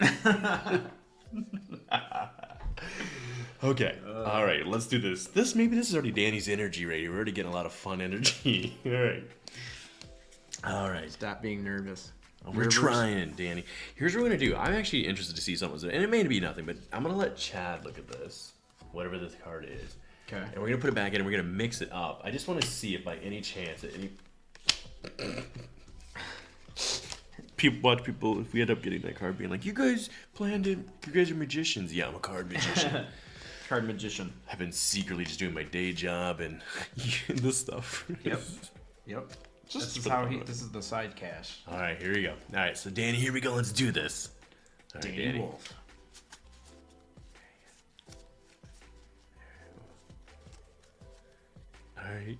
Okay. All right, let's do this. Maybe this is already Danny's energy rating. We're already getting a lot of fun energy. All right. Stop being nervous. We're trying, Danny. Here's what we're going to do. I'm actually interested to see something. And it may be nothing, but I'm going to let Chad look at this. Whatever this card is. Okay. And we're going to put it back in and we're going to mix it up. I just want to see if by any chance at any... people, if we end up getting that card being like, you guys are magicians. Yeah, I'm a card magician. Card magician. I've been secretly just doing my day job and this stuff. Yep. This is the side cash. All right, here we go. All right, so Danny, here we go. Let's do this. All right, Danny Wolf. right.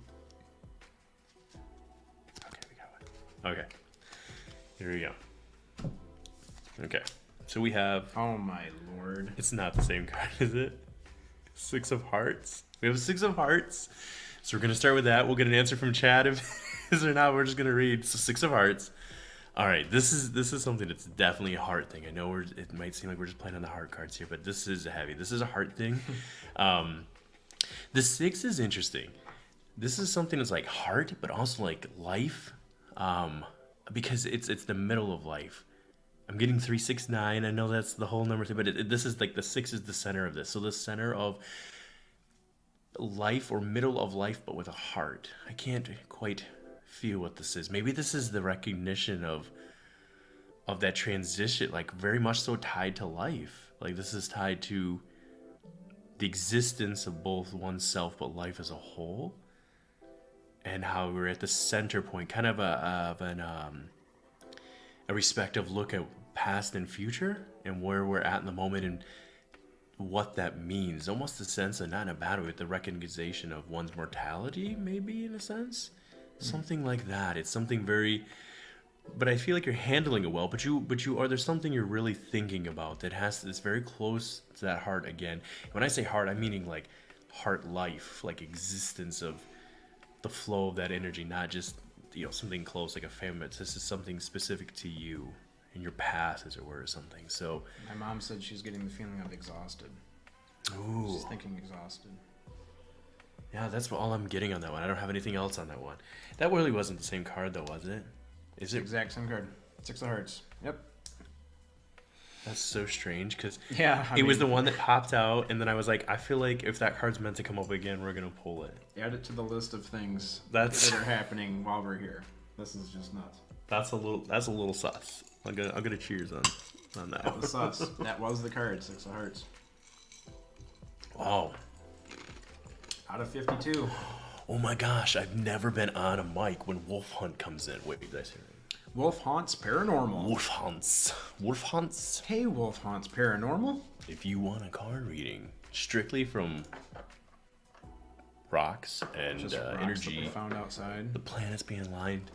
Okay, we got one. Okay. Here we go. Okay. So we have... Oh my lord. It's not the same card, is it? 6 of Hearts. We have a 6 of Hearts. So we're going to start with that. We'll get an answer from Chad if it is or not. We're just going to read. So 6 of Hearts. All right. This is something that's definitely a heart thing. I know it might seem like we're just playing on the heart cards here, but this is heavy. This is a heart thing. The 6 is interesting. This is something that's like heart, but also like life, because it's the middle of life. I'm getting 369. I know that's the whole number thing, but this is like the 6 is the center of this. So the center of life or middle of life, but with a heart. I can't quite feel what this is. Maybe this is the recognition of that transition, like very much so tied to life. Like this is tied to the existence of both oneself but life as a whole, and how we're at the center point, kind of a respective look at past and future and where we're at in the moment and what that means. Almost a sense of, not in a bad way, the recognition of one's mortality, maybe, in a sense. Something like that. It's something very... But I feel like you're handling it well, but you are, there's something you're really thinking about that it's very close to that heart again. When I say heart, I'm meaning like heart life, like existence of the flow of that energy, not just, something close like a family. This is something specific to you in your past, as it were, or something. So My mom said she's getting the feeling of exhausted. ooh, She's thinking exhausted. yeah, that's all I'm getting on that one. I don't have anything else on that one. That really wasn't the same card, though, was it? Is it? Exact same card. 6 of Hearts. Yep. That's so strange, because Yeah. it was the one that popped out, and then I was like, I feel like if that card's meant to come up again, we're gonna pull it. Add it to the list of things that are happening while we're here. This is just nuts. That's a little sus. I'm gonna cheers on that. That was sus. That was the card. 6 of Hearts. Wow. Out of 52. Oh my gosh, I've never been on a mic when Wolf Hunt comes in. Wait, did I say it? Wolf Haunts Paranormal. Wolf Hunts. Wolf Hunts. Hey, Wolf Haunts Paranormal. If you want a card reading strictly from rocks and Just rocks energy, that we found outside. the planets being lined.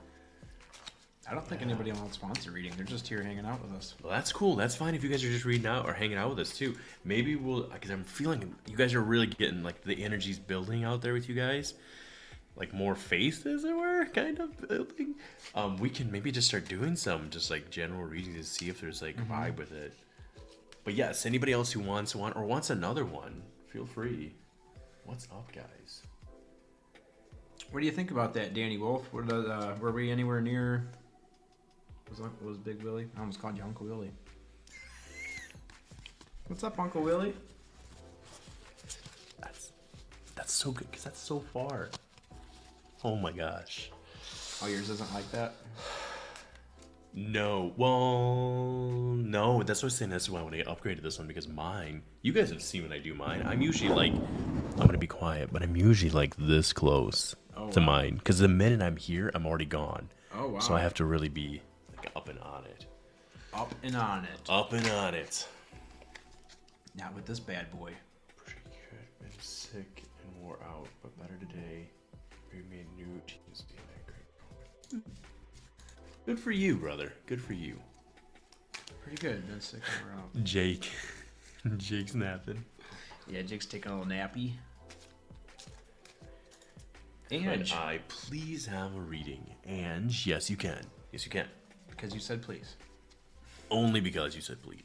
I don't think anybody else wants a reading. They're just here hanging out with us. Well, that's cool. That's fine if you guys are just reading out or hanging out with us too. Maybe we'll, because I'm feeling you guys are really getting like the energy's building out there with you guys. Like more faith, as it were, kind of building. We can maybe just start doing some just like general readings to see if there's like vibe with it. But yes, anybody else who wants one or wants another one, feel free. What's up, guys? What do you think about that, Danny Wolf? Were we anywhere near? Was Big Willie? I almost called you Uncle Willie. What's up, Uncle Willie? That's so good because that's so far. Oh my gosh. Oh, yours isn't like that? No. Well, no. That's what I was saying. That's why I want to get upgraded to this one, because mine, you guys have seen when I do mine. I'm usually like, I'm going to be quiet, but I'm usually like this close to mine. Because the minute I'm here, I'm already gone. Oh, wow. So I have to really be like up and on it. Up and on it. Up and on it. Not with this bad boy. Pretty good. Been sick and wore out, but better today. We made new teams being that great. Good for you, brother. Good for you. Pretty good. Been sick and we're out. Jake's napping. Yeah, Jake's taking a little nappy. Could And I please have a reading? And yes, you can. Yes, you can. because you said please. Only because you said please.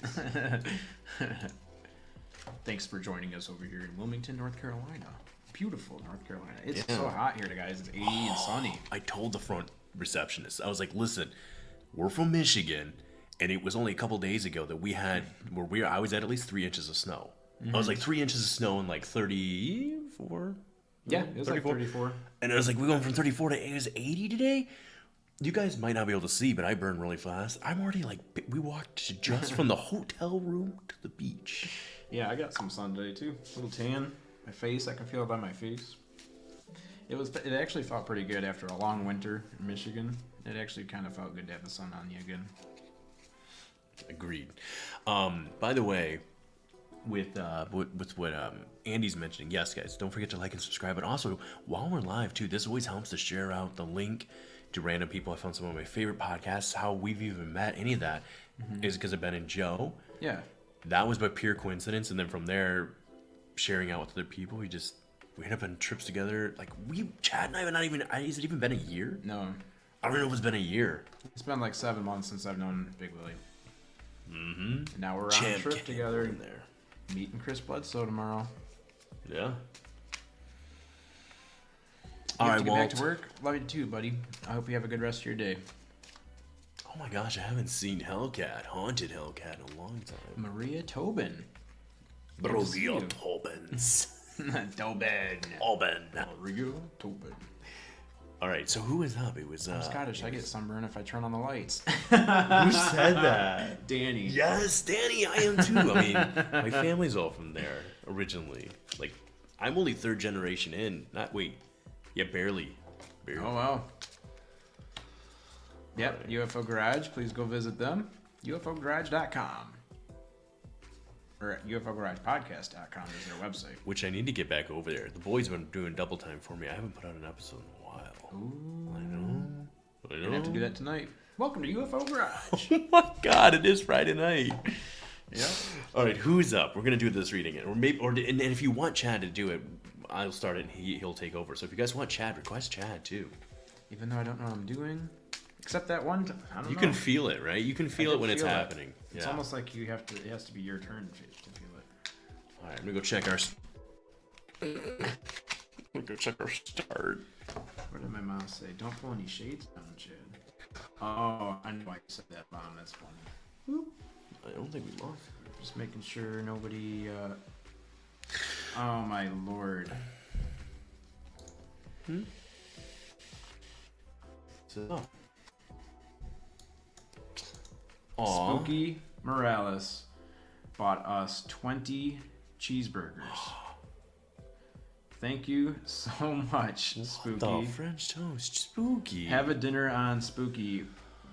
Thanks for joining us over here in Wilmington, North Carolina. Beautiful North Carolina. It's Yeah. so hot here, guys. It's 80 and sunny. I told the front receptionist, I was like, listen, we're from Michigan, and it was only a couple days ago that I was at least 3 inches of snow. I was like 3 inches of snow in like 34. Yeah, it was 34. like 34. And it was like, we're going from 34 to it was 80 today. You guys might not be able to see, but I burn really fast. I'm already like, we walked just from the hotel room to the beach. Yeah, I got some sun today too. A little tan. My face, I can feel it on my face. It actually felt pretty good after a long winter in Michigan. It actually kind of felt good to have the sun on you again. Agreed. By the way, with what Andy's mentioning. Yes, guys, don't forget to like and subscribe. But also, while we're live too, this always helps to share out the link to random people. I found some of my favorite podcasts. How we've even met any of that is because of Ben and Joe. Yeah. That was by pure coincidence, and then from there, sharing out with other people, we end up on trips together. Like Chad and I have not even. Has it even been a year? No. I don't know if it's been a year. It's been like 7 months since I've known Bigwilly. Mm-hmm. And now we're on a trip together. In there. Meeting Chris Bledsoe tomorrow. Yeah. All right, Walt. Get back to work. Love you too, buddy. I hope you have a good rest of your day. Oh my gosh, I haven't seen Haunted Hellcat in a long time. Maria Tobin. Maria Tobins. Tobin. Maria Tobin. All right, so who was up? It was. I'm Scottish. I get sunburn if I turn on the lights. Who said that? Danny. Yes, Danny. I am too. I mean, my family's all from there originally. Like, I'm only third generation in. Barely. Oh wow. Yep. Right. UFO Garage. Please go visit them. UFOgarage.com. Or UFOGaragePodcast.com is their website. Which I need to get back over there. The boys have been doing double time for me. I haven't put out an episode in a while. Ooh. I know. You're gonna have to do that tonight. Welcome to UFO Garage. Oh my God! It is Friday night. Yeah. All right, who's up? We're gonna do this reading, and if you want Chad to do it, I'll start it. And he'll take over. So if you guys want Chad, request Chad too. Even though I don't know what I'm doing, except that one. I don't know. You can feel it, right? You can feel it when it's happening. It's almost like you have to. It has to be your turn to feel it. All right, I'm gonna go check our. Start. What did my mom say? Don't pull any shades down, Chad. Oh, I know why you said that, Mom. That's funny. Whoop. I don't think we lost. Just making sure nobody. Oh my lord. So. Spooky Morales bought us 20 cheeseburgers. Thank you so much, Spooky. What the French toast, Spooky. Have a dinner on Spooky,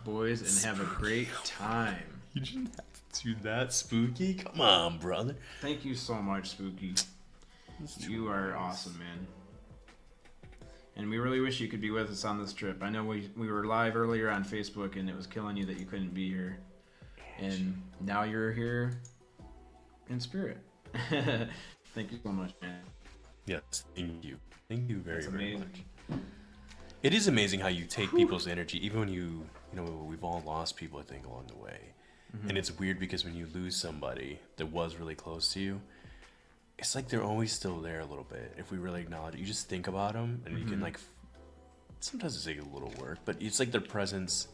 boys, and have a great time. You didn't have to do that, Spooky. Come on, brother. Thank you so much, Spooky. You are awesome, man. And we really wish you could be with us on this trip. I know we were live earlier on Facebook, and it was killing you that you couldn't be here. And now you're here in spirit. Thank you so much, man. Yes, thank you. Thank you very, That's very amazing. much. It is amazing how you take people's energy, even when we've all lost people, I think, along the way. Mm-hmm. And it's weird because when you lose somebody that was really close to you, it's like they're always still there a little bit. If we really acknowledge it, you just think about them, and you can, like, sometimes it's like a little work, but it's like their presence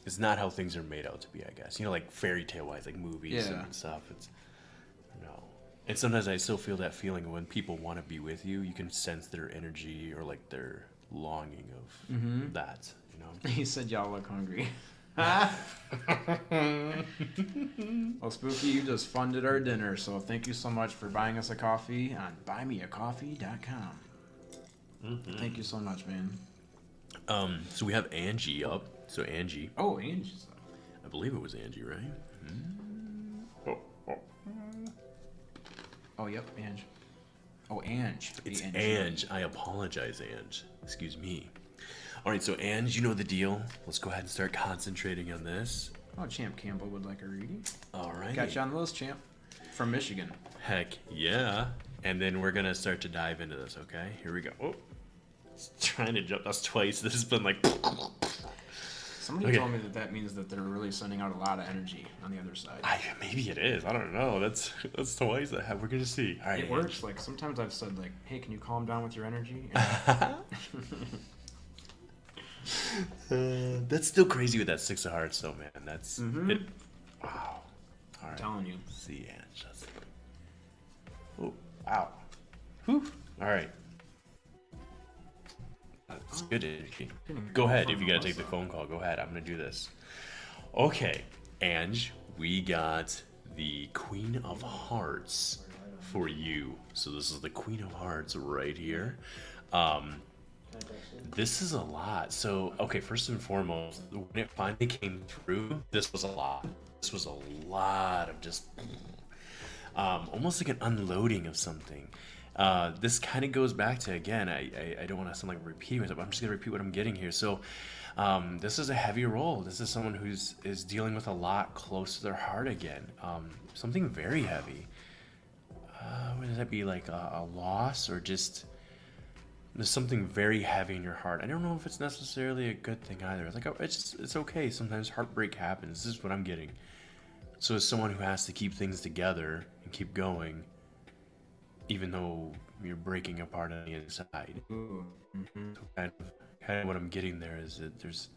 is not how things are made out to be, I guess. Like fairy tale wise, like movies and stuff. And sometimes I still feel that feeling when people want to be with you. You can sense their energy or like their longing of that. He said y'all look hungry. Well, Spooky, you just funded our dinner, so thank you so much for buying us a coffee on buymeacoffee.com. Thank you so much, man. So we have Angie up. So Angie. Oh, Angie's up. I believe it was Angie, right? Oh, yep, Ange. Oh, Ange. It's Ange. I apologize, Ange. Excuse me. All right, so Ange, you know the deal. Let's go ahead and start concentrating on this. Oh, Champ Campbell would like a reading. All right. Got you on the list, Champ. From Michigan. Heck yeah. And then we're going to start to dive into this, okay? Here we go. Oh, it's trying to jump us twice. This has been like... Somebody told me that means that they're really sending out a lot of energy on the other side. Maybe it is. I don't know. That's twice that. We're going to see. All right, it works. Like, sometimes I've said, like, hey, can you calm down with your energy? That's still crazy with that Six of Hearts, though, man. That's it. Wow. All right. I'm telling you. See, Ange. Oh, wow. Whew. All right. That's good energy. Go ahead. If you got to take the phone call, go ahead. I'm going to do this. Okay, Ange, we got the Queen of Hearts for you. So this is the Queen of Hearts right here. This is a lot. So, okay, first and foremost, when it finally came through, this was a lot. This was a lot of just... almost like an unloading of something. This kind of goes back to, again, I don't want to sound like I'm repeating myself, but I'm just going to repeat what I'm getting here. So this is a heavy role. This is someone is dealing with a lot close to their heart again. Something very heavy. Would that be like a loss, or just there's something very heavy in your heart? I don't know if it's necessarily a good thing either. Like, it's okay. Sometimes heartbreak happens. This is what I'm getting. So as someone who has to keep things together and keep going, even though you're breaking apart on the inside. Ooh. Mm-hmm. So kind of what I'm getting there is that there's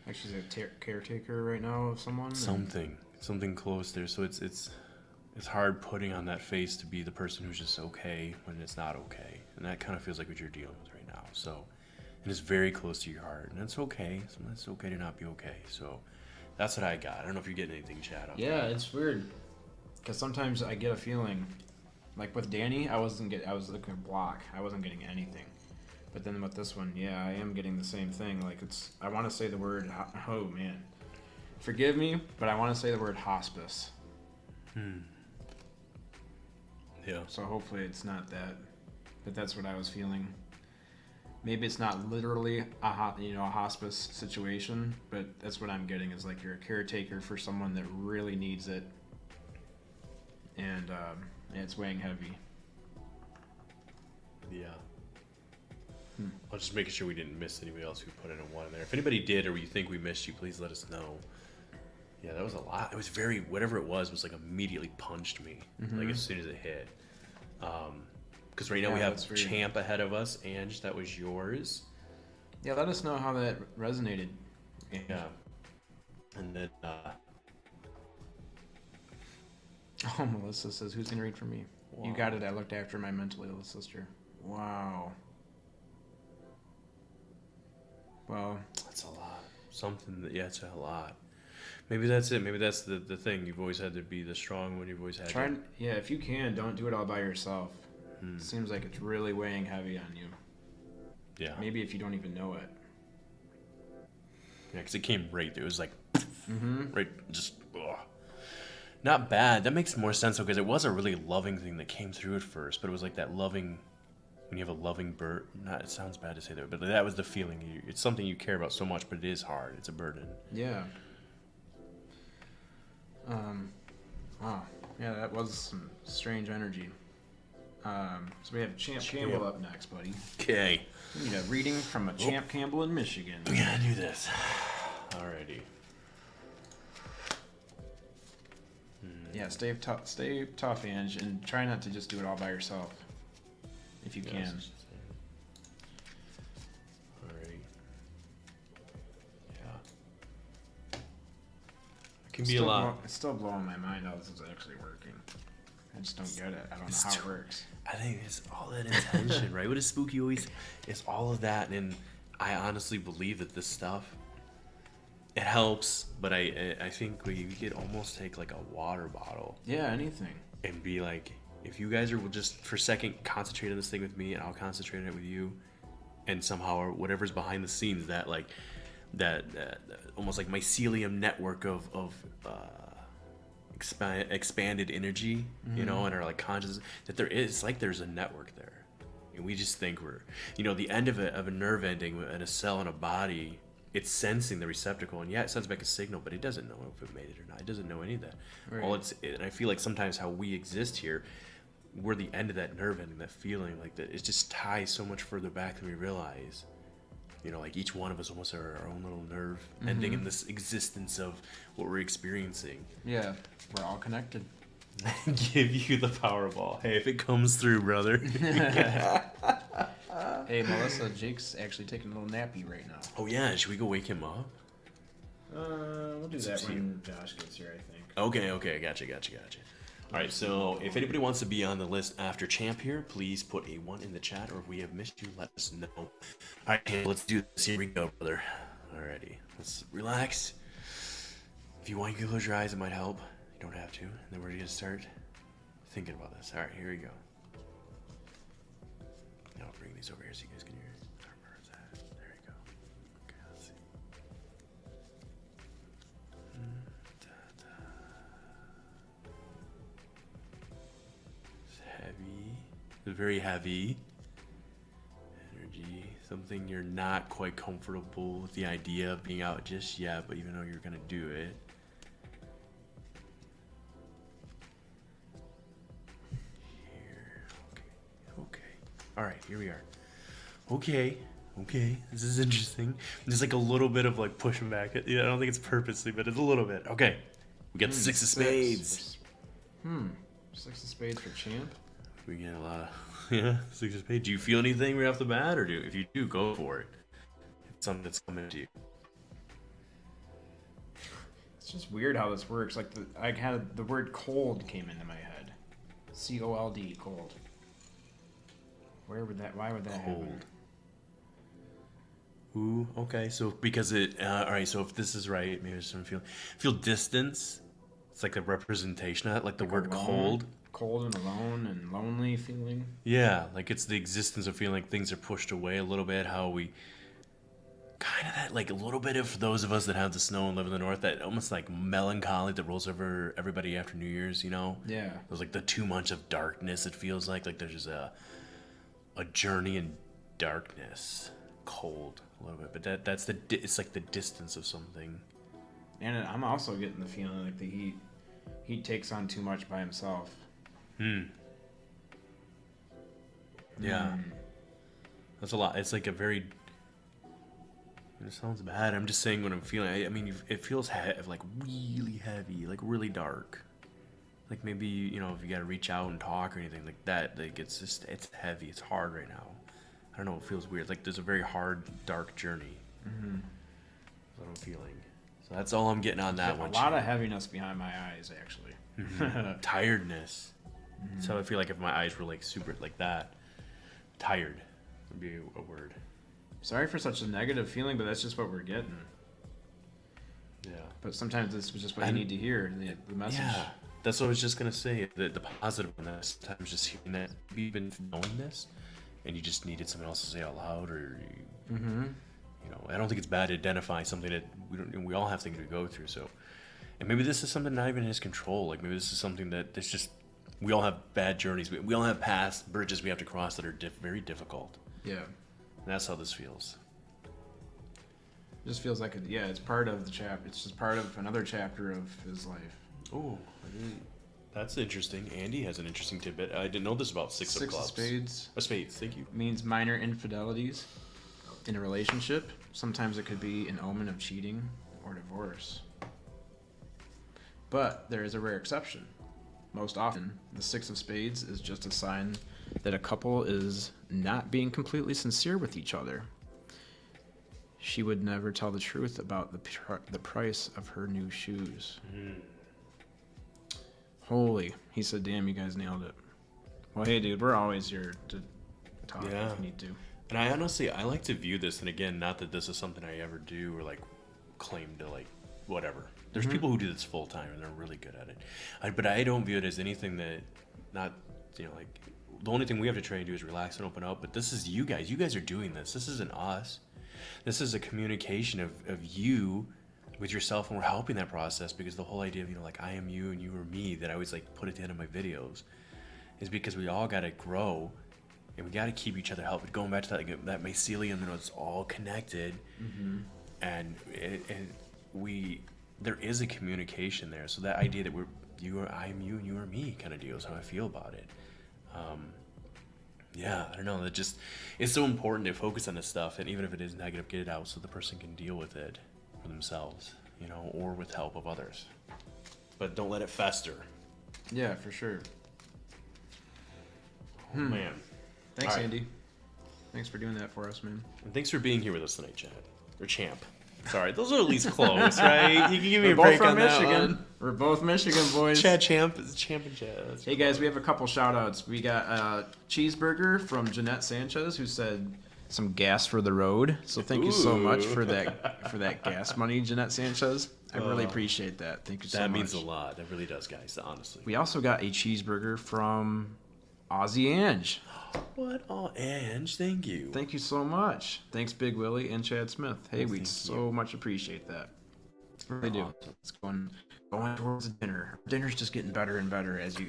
actually a caretaker right now of someone. Something close there. So it's hard putting on that face to be the person who's just okay when it's not okay, and that kind of feels like what you're dealing with right now. So, and it's very close to your heart, and it's okay. Sometimes it's okay to not be okay. So, that's what I got. I don't know if you're getting anything, Chad. Yeah, it's weird because sometimes I get a feeling, like with Danny, I was looking at block. I wasn't getting anything, but then with this one, yeah, I am getting the same thing. Like I want to say the word. Oh man, forgive me, but I want to say the word hospice. Yeah. So hopefully it's not that, but that's what I was feeling. Maybe it's not literally a hospice situation, but that's what I'm getting, is like you're a caretaker for someone that really needs it, and it's weighing heavy. Yeah. I'll just making sure we didn't miss anybody else who put in a 1 in there. If anybody did, or you think we missed you, please let us know. Yeah, that was a lot. It was whatever it was like immediately punched me, like as soon as it hit. Because right now we have Champ ahead of us. Ange, that was yours. Yeah, let us know how that resonated. Yeah. And then, oh, Melissa says, who's going to read for me? Wow. You got it. I looked after my mentally ill sister. Wow. Well, that's a lot. It's a lot. Maybe that's it. Maybe that's the thing. You've always had to be the strong one. You've always had to. Yeah, if you can, don't do it all by yourself. It seems like it's really weighing heavy on you. Yeah. Maybe if you don't even know it. Yeah, because it came right there. It was like, right, just, ugh. Not bad. That makes more sense, though, because it was a really loving thing that came through at first, but it was like that loving, when you have a loving bird, it sounds bad to say that, but that was the feeling. It's something you care about so much, but it is hard. It's a burden. Yeah. Wow. Yeah, that was some strange energy. So we have Champ Campbell up next, buddy. Okay. We need a reading from a Champ Campbell in Michigan. We gotta do this. Alrighty. Yeah, stay tough, Ange, and try not to just do it all by yourself, if you can. Alrighty. Yeah. It can be a lot. It's still blowing my mind how this is actually working. I just don't get it. I don't know how it works. I think it's all that intention, right? What is spooky always? It's all of that, and I honestly believe that this stuff, it helps, but I think we could almost take like a water bottle. Yeah, anything. And be like, if you guys will just for a second concentrate on this thing with me, and I'll concentrate on it with you, and somehow or whatever's behind the scenes, that like that almost like mycelium network of expanded energy, you know, and our like consciousness, that there's a network there, and we just think we're, the end of a nerve ending in a cell in a body, it's sensing the receptacle, and it sends back a signal, but it doesn't know if it made it or not. It doesn't know any of that. Right. And I feel like sometimes how we exist here, we're the end of that nerve ending, that feeling like that. It just ties so much further back than we realize. Like each one of us almost are our own little nerve ending in this existence of what we're experiencing. Yeah, we're all connected. Give you the Powerball. Hey, if it comes through, brother. Hey, Melissa, Jake's actually taking a little nappy right now. Oh, yeah. Should we go wake him up? We'll do that when Josh gets here, I think. Okay. Gotcha. All right, so if anybody wants to be on the list after Champ here, please put a 1 in the chat, or if we have missed you, let us know. All right, let's do this. Here we go, brother. Alrighty, let's relax. If you want, you can close your eyes. It might help. You don't have to. And then we're going to start thinking about this. All right, here we go. Now I'll bring these over here so you guys can hear. Where's that? There we go. Okay, let's see. very heavy. Energy, something you're not quite comfortable with the idea of being out just yet, but even though you're gonna do it. Here, okay. All right, here we are. Okay, this is interesting. There's like a little bit of like pushing back. Yeah, I don't think it's purposely, but it's a little bit. Okay, we got the six of spades. Six of spades for champ. We get a lot of six of spades. Do you feel anything right off the bat, or if you do, go for it? It's something that's coming to you. It's just weird how this works. Like I had the word cold came into my head. COLD, cold. Why would that happen? Ooh, okay. So because it, all right. So if this is right, maybe there's some feel distance. It's like a representation of that, like the word alone, cold and alone and lonely feeling. Yeah, like it's the existence of feeling like things are pushed away a little bit. How we kind of that, like a little bit of those of us that have the snow and live in the north, that almost like melancholy that rolls over everybody after New Year's. You know? Yeah. There's like the too much of darkness. It feels like there's just a journey in darkness, cold a little bit, but that's it's like the distance of something. And I'm also getting the feeling like the he takes on too much by himself. Yeah. That's a lot. It's like a very. It sounds bad. I'm just saying what I'm feeling. I mean, it feels like really heavy, like really dark. Like maybe, if you got to reach out and talk or anything like that, like it's heavy. It's hard right now. I don't know. It feels weird. Like there's a very hard, dark journey. That's what I'm feeling. So that's all I'm getting on that one. A lot of heaviness behind my eyes, actually. Tiredness. So I feel like if my eyes were like super like that, tired would be a word. Sorry for such a negative feeling, but that's just what we're getting. Yeah. But sometimes this was just what you need to hear, the message. Yeah. That's what I was just going to say. The positive in that, sometimes just hearing that, you've been knowing this, and you just needed someone else to say out loud, or I don't think it's bad to identify something that we all have things to go through. So, and maybe this is something not even in his control. Like maybe this is something that it's just, we all have bad journeys. We all have past bridges we have to cross that are very difficult. Yeah. And that's how this feels. It just feels like it's part of the chapter. It's just part of another chapter of his life. Oh, that's interesting. Andy has an interesting tidbit. I didn't know this about six of clubs. Spades. Spades, thank you. Means minor infidelities in a relationship. Sometimes it could be an omen of cheating or divorce. But there is a rare exception. Most often, the six of spades is just a sign that a couple is not being completely sincere with each other. She would never tell the truth about the price of her new shoes. Holy, he said, damn, you guys nailed it. Well, hey, dude, we're always here to talk if you need to. And I like to view this, and again, not that this is something I ever do or like claim to like whatever. There's people who do this full time and they're really good at it. But I don't view it as anything that, not, like, the only thing we have to try and do is relax and open up. But this is you guys. You guys are doing this. This isn't us. This is a communication of you with yourself, and we're helping that process, because the whole idea of, like, I am you and you are me, that I always like put at the end of my videos, is because we all got to grow, and we got to keep each other helping. Going back to that, like, that mycelium, it's all connected, and there is a communication there. So that idea that I am you and you are me kind of deal is how I feel about it. I don't know. It's so important to focus on this stuff, and even if it is negative, get it out so the person can deal with it for themselves, or with help of others. But don't let it fester. Yeah, for sure. Oh, man. Thanks, All right. Andy. Thanks for doing that for us, man. And thanks for being here with us tonight, Chad. Or Champ. Sorry, those are at least close, right? You can give me a break on that one. We're both Michigan boys. Champ and Chad. Hey guys, we have a couple shout outs. We got a cheeseburger from Jeanette Sanchez, who said some gas for the road. So thank you so much for that gas money, Jeanette Sanchez. I really appreciate that. Thank you so much. That means a lot. That really does, guys, honestly. We also got a cheeseburger from Aussie Ange. What? Oh, Ange, thank you. Thank you so much. Thanks, Bigwilly and Chad Smith. Hey, we so much appreciate that. They do. It's going towards dinner. Dinner's just getting better and better as you.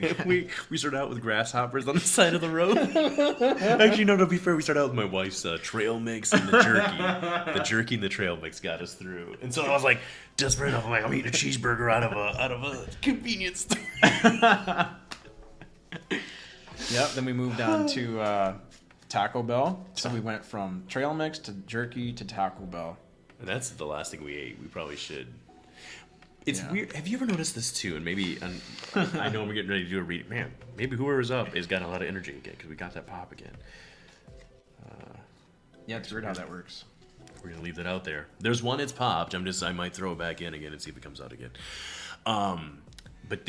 We started out with grasshoppers on the side of the road. Actually, no, to be fair, we started out with my wife's trail mix and the jerky. The jerky and the trail mix got us through. And so I was like, desperate enough, I'm like, I'm eating a cheeseburger out of a convenience store. Yep. Then we moved on to Taco Bell. So we went from trail mix to jerky to Taco Bell. And that's the last thing we ate. We probably should. It's weird. Have you ever noticed this too? And maybe I know we're getting ready to do a read. Man, maybe whoever's up has got a lot of energy again because we got that pop again. Yeah, it's weird how that works. We're gonna leave that out there. There's one that's popped. I might throw it back in again and see if it comes out again. But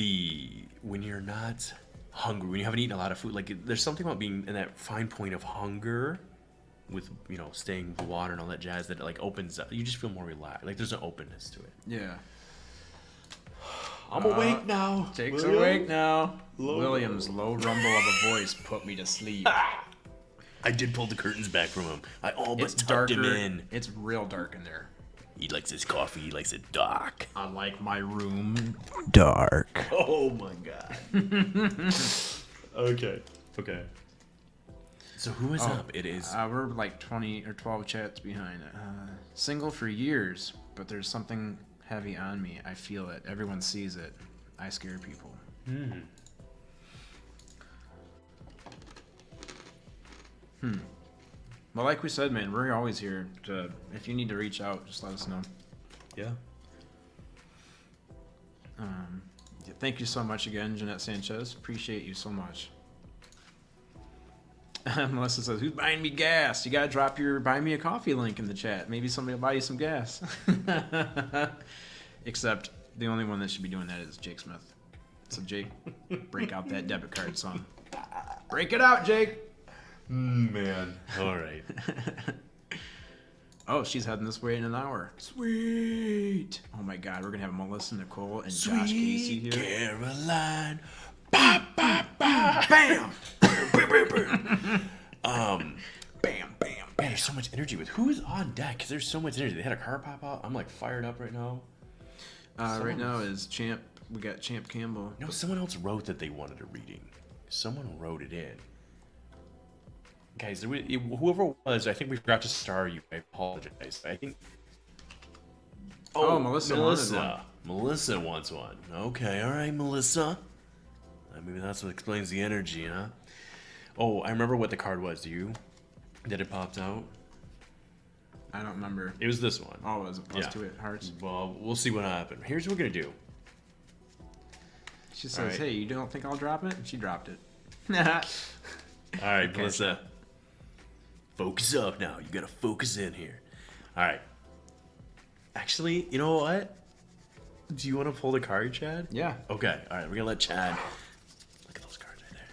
when you're not hungry, when you haven't eaten a lot of food, like there's something about being in that fine point of hunger. With staying with water and all that jazz that like opens up, you just feel more relaxed. Like there's an openness to it. Yeah. I'm awake now. Jake's awake now. William's low rumble of a voice put me to sleep. I did pull the curtains back from him. I all but It's tucked darker. him in. It's real dark in there. He likes his coffee. He likes it dark. I like my room dark. Oh my god. Okay. So who is up? It is. We're like 20 or 12 chats behind. Single for years, but there's something heavy on me. I feel it. Everyone sees it. I scare people. Well, like we said, man, we're always here. If you need to reach out, just let us know. Yeah. Thank you so much again, Jeanette Sanchez. Appreciate you so much. Melissa says, who's buying me gas? You gotta drop your buy me a coffee link in the chat. Maybe somebody will buy you some gas. Except the only one that should be doing that is Jake Smith. So Jake, break out that debit card song. Break it out, Jake. Man. All right. Oh, she's heading this way in an hour. Sweet. Oh my God, we're gonna have Melissa, Nicole, and Josh Casey here. Caroline. Ba, ba, ba. Bam. Bam, bam. Man, there's so much energy with who's on deck because there's so much energy. They had a car pop out. I'm like fired up right now. Right now is Champ. We got Champ Campbell. No, someone else wrote that they wanted a reading. Someone wrote it in. Guys, whoever it was, I think we forgot to star you. I apologize. I think. Oh, Melissa wanted one. Melissa wants one. Okay, all right, Melissa. Maybe that's what explains the energy, huh? Oh, I remember what the card was. Do you? That it popped out? I don't remember. It was this one. Oh, it was a plus 2 at hearts. Well, we'll see what happened. Here's what we're going to do. She says, hey, you don't think I'll drop it? And she dropped it. All right, okay, Melissa. Focus up now. You got to focus in here. All right. Actually, you know what? Do you want to pull the card, Chad? Yeah. Okay. All right. We're going to let Chad. Look at those cards right there.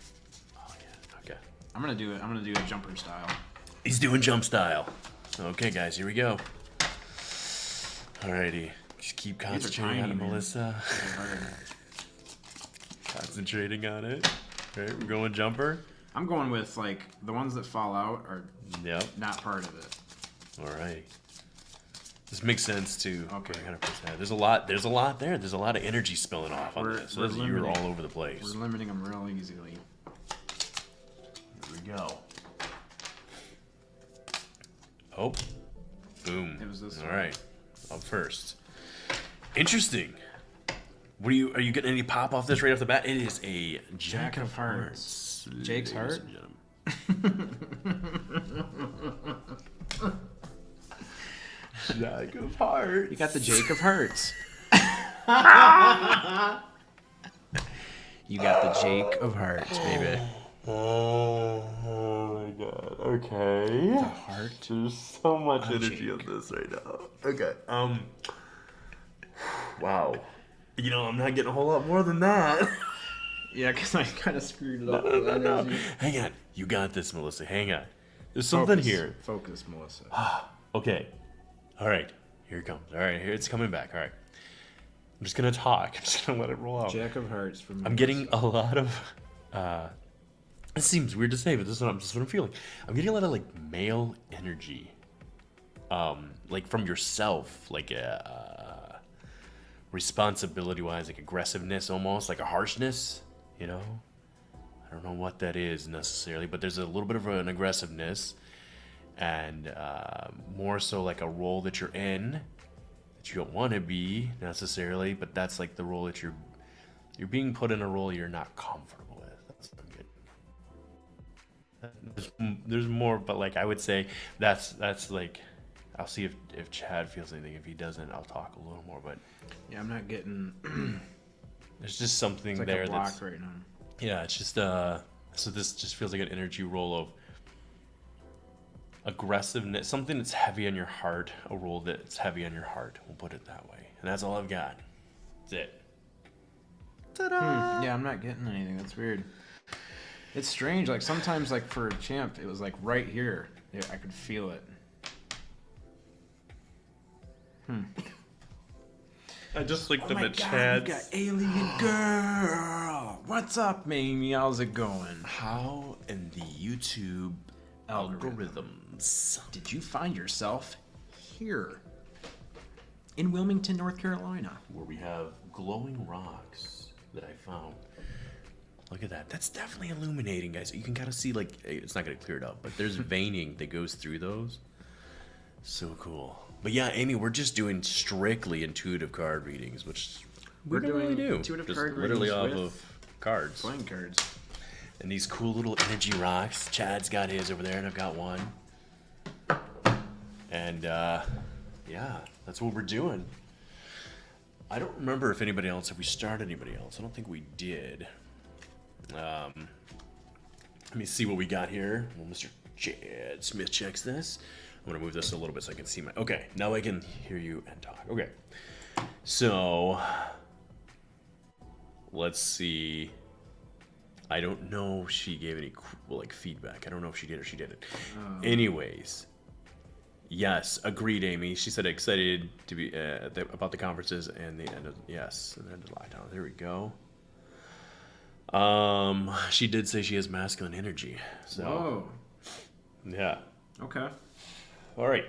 Oh, yeah. Okay. I'm going to do a jumper style. He's doing jump style. Okay, guys. Here we go. Alrighty. Just keep concentrating on it, Melissa. Concentrating on it. All right. We're going jumper. I'm going with, like, the ones that fall out are not part of it. All right. This makes sense too. Okay. 100%. There's a lot there. There's a lot of energy spilling off on this. So you're all over the place. We're limiting them real easily. Here we go. Oh. Boom. It was this all one. right. Up first. Interesting. Are you getting any pop off this right off the bat? It is a Jack of Hearts. Jake's heart? Jack of Hearts. You got the Jake of Hearts. You got the Jake of Hearts, baby. Oh my god. Okay. The heart. There's so much energy Jake. on this right now. Okay. Wow. You know, I'm not getting a whole lot more than that. Yeah, because I kind of screwed it up with energy. Hang on. You got this, Melissa. Hang on. There's something here. Focus, Melissa. Okay. All right. Here it comes. All right. Here it's coming back. All right. I'm just going to talk. I'm just going to let it roll out. Jack of Hearts from Melissa. I'm getting a lot of... it seems weird to say, but this is what I'm feeling. I'm getting a lot of, like, male energy. Like, from yourself. Like, responsibility-wise, like aggressiveness almost, like a harshness, you know? I don't know what that is necessarily, but there's a little bit of an aggressiveness and more so like a role that you're in that you don't want to be necessarily, but that's like the role that you're being put in a role you're not comfortable with. That's what I'm getting. There's more, but like I would say that's like, I'll see if Chad feels anything. If he doesn't, I'll talk a little more. But yeah, I'm not getting. there's just something It's like there a block that's right now. yeah. It's just so this just feels like an energy role of aggressiveness, something that's heavy on your heart, a role that's heavy on your heart. We'll put it that way, and that's all I've got. That's it. Ta-da! Yeah, I'm not getting anything. That's weird. It's strange. Like sometimes, like for Champ, it was like right here. Yeah, I could feel it. I just looked Oh my God, we got Alien Girl. What's up, Amy? How's it going? How in the YouTube algorithms Did you find yourself here in Wilmington, North Carolina? where we have glowing rocks that I found? Look at that. That's definitely illuminating, guys. You can kind of see, like, it's not going to clear it up, but there's veining that goes through those. So cool. But yeah, Amy, we're just doing strictly intuitive card readings, which We're don't really doing do. intuitive Just card literally off readings of cards. Playing cards. And these cool little energy rocks. Chad's got his over there, and I've got one. And yeah, that's what we're doing. I don't remember if anybody else, if we started anybody else. I don't think we did. Let me see what we got here. Well, Mr. Chad Smith checks this. I'm gonna move this a little bit so I can see my. Okay, now I can hear you and talk. Okay, so let's see. I don't know if she gave any like feedback. I don't know if she did or she didn't. Anyways, yes, agreed, Amy. She said excited to be about the conferences and the end of yes, and the end of lockdown. There we go. She did say she has masculine energy. So Whoa. yeah. Okay. All right.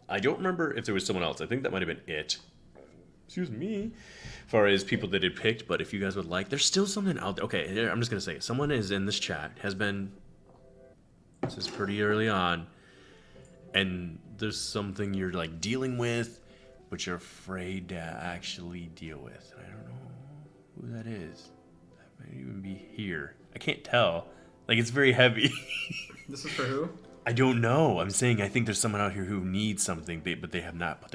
I don't remember if there was someone else. I think that might have been it. Excuse me. As far as people that had picked, but if you guys would like, there's still something out there. Okay, here, I'm just going to say it. Someone is in this chat, has been, this is pretty early on, and there's something you're like dealing with, but you're afraid to actually deal with. I don't know who that is. That might even be here. I can't tell. Like, it's very heavy. This is for who? I don't know. I'm saying I think there's someone out here who needs something, but they have not put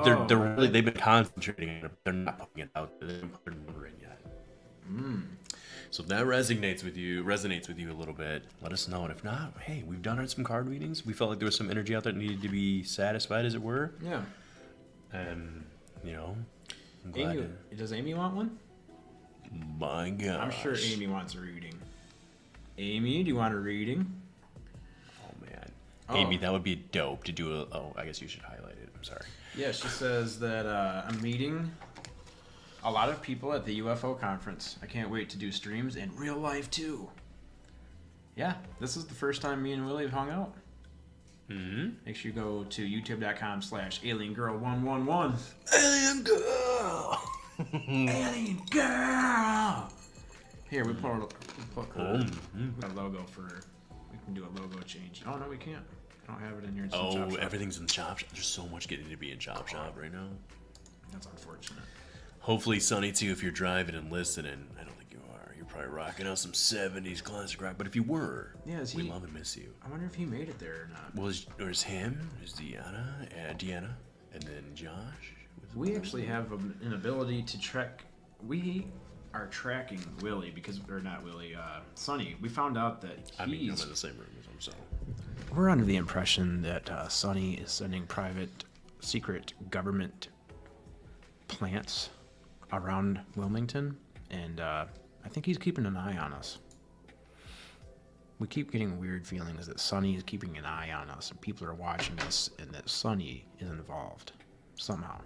they're really, they've been concentrating on it, but they're not putting it out. They haven't put a number in yet. So if that resonates with you a little bit, let us know. And if not, hey, we've done some card readings. We felt like there was some energy out there that needed to be satisfied, as it were. Yeah. And you know, I'm glad. Amy, does Amy want one? My God. I'm sure Amy wants a reading. Amy, do you want a reading? Oh man, Oh. Amy, that would be dope to do a. Oh, I guess you should highlight it. I'm sorry. Yeah, she says that I'm meeting a lot of people at the UFO conference. I can't wait to do streams in real life too. Yeah, this is the first time me and Willie have hung out. Mm-hmm. Make sure you go to youtube.com/aliengirl111. Alien girl. Alien girl. Here we put her a logo for her. We can do a logo change. Oh no, we can't. I don't have it in here. It's in Chop Shop. Everything's in Chop Shop. There's so much getting to be in Chop Shop right now. That's unfortunate. Hopefully, Sonny, too, if you're driving and listening, I don't think you are. You're probably rocking out some 70s classic rock. But if you were, we love and miss you. I wonder if he made it there or not. Well, there's him, there's Deanna, and then Josh. We actually have an ability to track. We are tracking Willie because, or not Willie, Sonny. We found out that I'm in the same room as him, so. We're under the impression that Sonny is sending private, secret government plants around Wilmington, and I think he's keeping an eye on us. We keep getting weird feelings that Sonny is keeping an eye on us, and people are watching us, and that Sonny is involved somehow.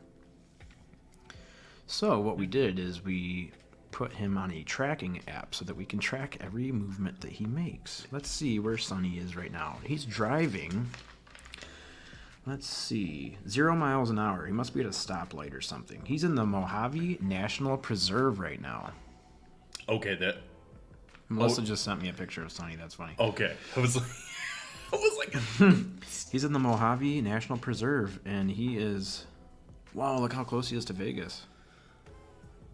So what we did is we put him on a tracking app so that we can track every movement that he makes. Let's see where Sonny is right now. He's driving Let's see. 0 miles an hour. He must be at a stoplight or something. He's in the Mojave National Preserve right now. Okay, that. Melissa just sent me a picture of Sonny. That's funny. Okay, I was like, He's in the Mojave National Preserve, and he is... Wow, look how close he is to Vegas.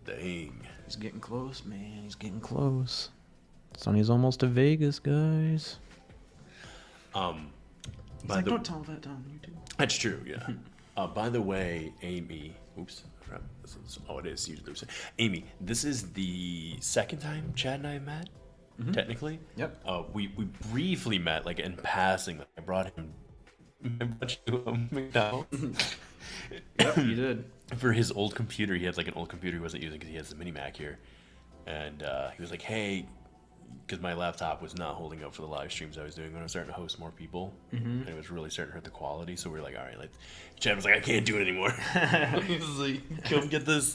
dang. He's getting close, man. He's getting close. Sonny's almost to Vegas, guys. He's like, don't tell that on YouTube. That's true, yeah. By the way, Amy, oops, oh, it is usually. Amy, this is the second time Chad and I have met, technically. Yep. We briefly met, like, in passing. I brought him to McDonald's. Yep, you did. For his old computer, he had, like, an old computer he wasn't using because he has the mini Mac here. And he was like, hey, because my laptop was not holding up for the live streams I was doing when I was starting to host more people, and it was really starting to hurt the quality. So we were like, all right, Chad was like, I can't do it anymore. He was like, come get this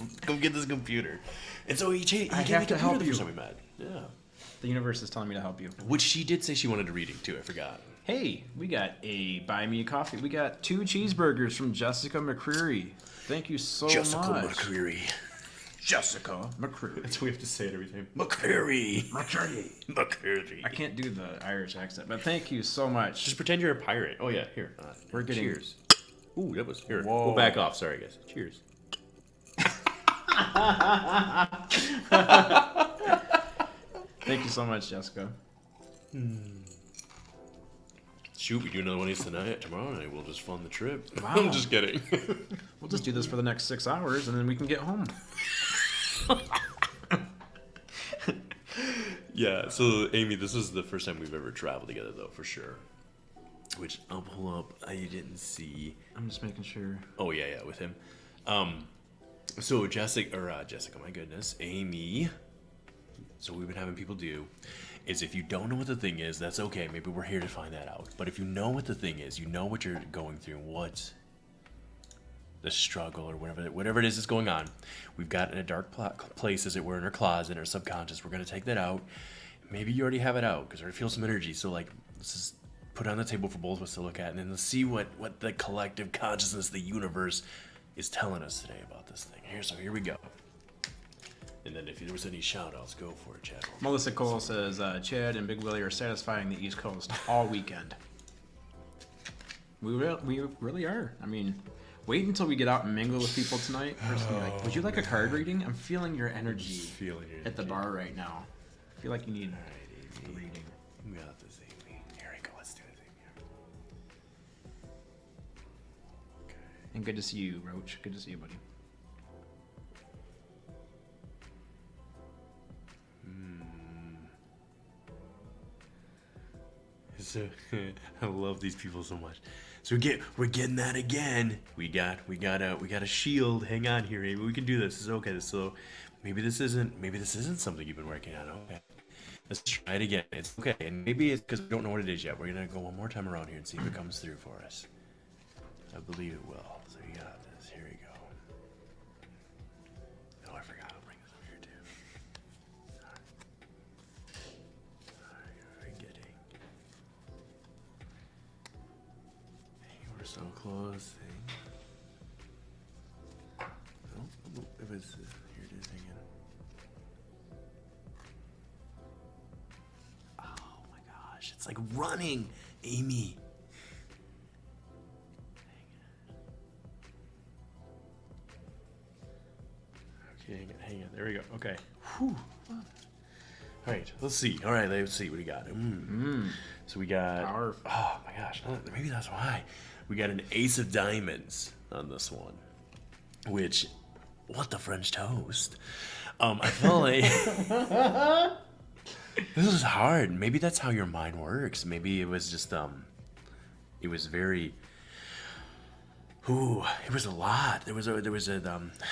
computer. And so he gave me a computer the first time we met. Yeah. The universe is telling me to help you. Which she did say she wanted a reading too. I forgot. Hey, we got a buy me a coffee. We got 2 cheeseburgers from Jessica McCreary. Thank you so much. Jessica McCreary. That's what we have to say it every time. McCreary. I can't do the Irish accent, but thank you so much. Just pretend you're a pirate. Oh yeah, here. We're getting... Cheers. Ooh, that was here. Whoa. We'll back off. Sorry, guys. Cheers. Thank you so much, Jessica. Shoot, we do another one of these tonight. Tomorrow night, we'll just fund the trip. Wow. I'm just kidding. We'll just do this for the next 6 hours, and then we can get home. Yeah, so Amy, this is the first time we've ever traveled together, though, for sure. Which I'll pull up. I didn't see. I'm just making sure. Oh yeah, with him. So Jessica, my goodness, Amy. So we've been having people do is if you don't know what the thing is, that's okay. Maybe we're here to find that out. But if you know what the thing is, you know what you're going through, what the struggle or whatever it is that's going on. We've got in a dark place, as it were, in our closet, in our subconscious. We're going to take that out. Maybe you already have it out because I already feel some energy. So let's just put it on the table for both of us to look at, and then let's see what the collective consciousness, the universe, is telling us today about this thing. Here we go. And then if there was any shout-outs, go for it, Chad. Melissa Cole says, Chad and Bigwilly are satisfying the East Coast all weekend. We really are. I mean, wait until we get out and mingle with people tonight. Personally, would you like a card reading? I'm feeling your energy at the bar right now. I feel like you need a reading. We got this, Amy. Here we go. Let's do it, Amy. Okay. And good to see you, Roach. Good to see you, buddy. So I love these people so much. So we're getting that again. We got a shield. Hang on here, Amy. We can do this. It's okay. So maybe this isn't something you've been working on. Okay. Let's try it again. It's okay. And maybe it's because we don't know what it is yet. We're gonna go one more time around here and see if it comes through for us. I believe it will. So you got this. Here we go. Oh, I forgot. I'll bring this up here too. We're so close. Oh, it was here it is. Hang on. Oh my gosh, it's like running, Amy. Okay, hang on. There we go. Okay. Whew. All right, let's see. All right, let's see what we got. So we got. Oh my gosh, maybe that's why. We got an ace of diamonds on this one, which, what the French toast? I feel like this is hard. Maybe that's how your mind works. Maybe it was just it was very. Ooh, it was a lot. There was a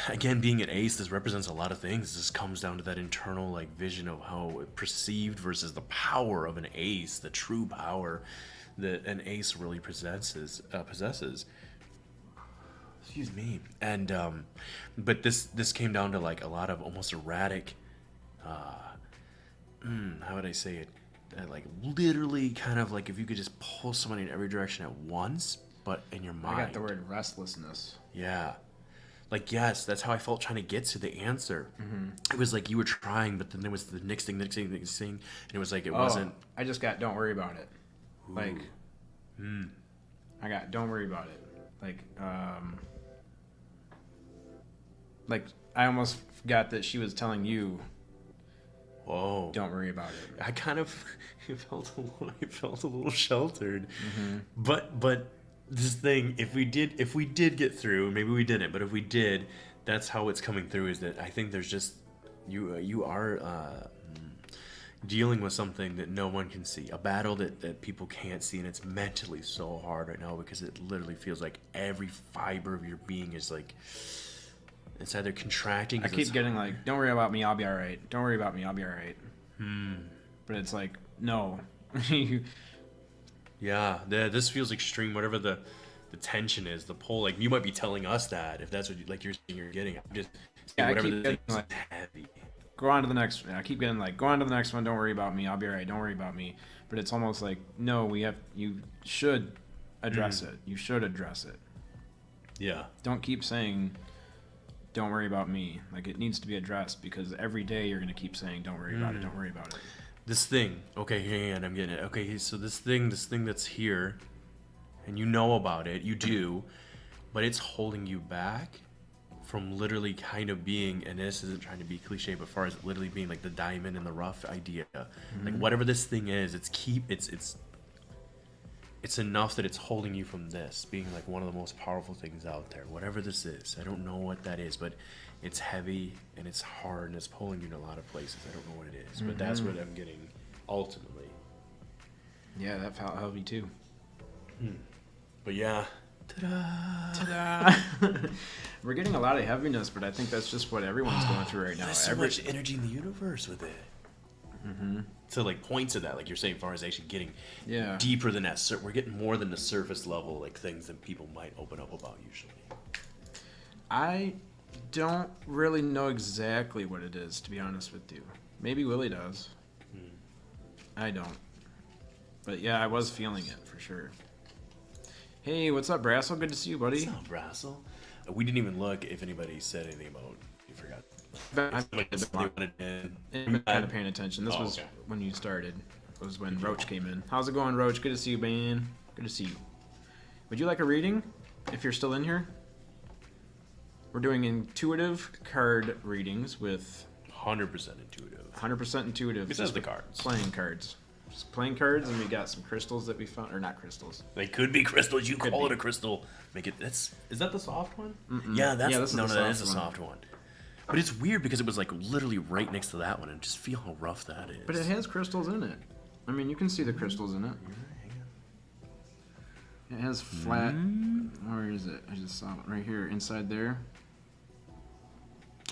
again, being an ace, this represents a lot of things. This comes down to that internal like vision of how it perceived versus the power of an ace, the true power that an ace really possesses. Excuse me. And but this came down to like a lot of almost erratic. How would I say it? Like literally, kind of like if you could just pull somebody in every direction at once. but in your I mind. got the word restlessness. Yeah. Like, yes, that's how I felt trying to get to the answer. It was like you were trying, but then there was the next thing, and it was like it wasn't. I just got don't worry about it. Like, I got don't worry about it. Like I almost forgot that she was telling you. Whoa! Don't worry about it. I kind of it felt a little sheltered, but this thing, if we did get through, maybe we didn't, but if we did, that's how it's coming through. Is that I think there's just you are dealing with something that no one can see, a battle that people can't see, and it's mentally so hard right now because it literally feels like every fiber of your being is like it's either contracting. I keep getting like, don't worry about me, I'll be all right. Don't worry about me, I'll be all right. But it's like, no. Yeah, this feels extreme. Whatever the tension is, the pull. Like you might be telling us that if that's what you're getting. I'm just whatever the thing is heavy. Go on to the next one. I keep getting like, go on to the next one. Don't worry about me. I'll be all right. Don't worry about me. But it's almost like, no, you should address it. You should address it. Yeah. Don't keep saying, don't worry about me. Like it needs to be addressed because every day you're going to keep saying, don't worry about it. Don't worry about it. This thing. Okay, hang on. I'm getting it. Okay, so this thing that's here, and you know about it. You do, but it's holding you back from literally kind of being, and this isn't trying to be cliche, but as far as literally being like the diamond in the rough idea, like whatever this thing is, it's enough that it's holding you from this being like one of the most powerful things out there. Whatever this is, I don't know what that is, but it's heavy and it's hard and it's pulling you in a lot of places. I don't know what it is, but that's what I'm getting ultimately. Yeah, that felt heavy too. But yeah. Ta-da! We're getting a lot of heaviness, but I think that's just what everyone's going through right now. There's so much energy in the universe with it. So like points of that, like you're saying, as far as actually getting deeper than that. We're getting more than the surface level, like things that people might open up about usually. I don't really know exactly what it is, to be honest with you. Maybe Willie does. I don't. But yeah, I was feeling it for sure. Hey, what's up, Brassel? Good to see you, buddy. What's up, Brassel? We didn't even look if anybody said anything about. You forgot. I've been kind of paying attention. This was when you started. It was when Roach came in. How's it going, Roach? Good to see you, man. Good to see you. Would you like a reading? If you're still in here, we're doing intuitive card readings with 100% intuitive. 100% intuitive. Besides the cards. Playing cards. Just playing cards, and we got some crystals that we found, or not crystals. They could be crystals. You call it a crystal. Make it. Is that the soft one? Yeah, that is a soft one. But it's weird because it was like literally right next to that one, and just feel how rough that is. But it has crystals in it. I mean, you can see the crystals in it. It has flat. Where is it? I just saw it right here, inside there.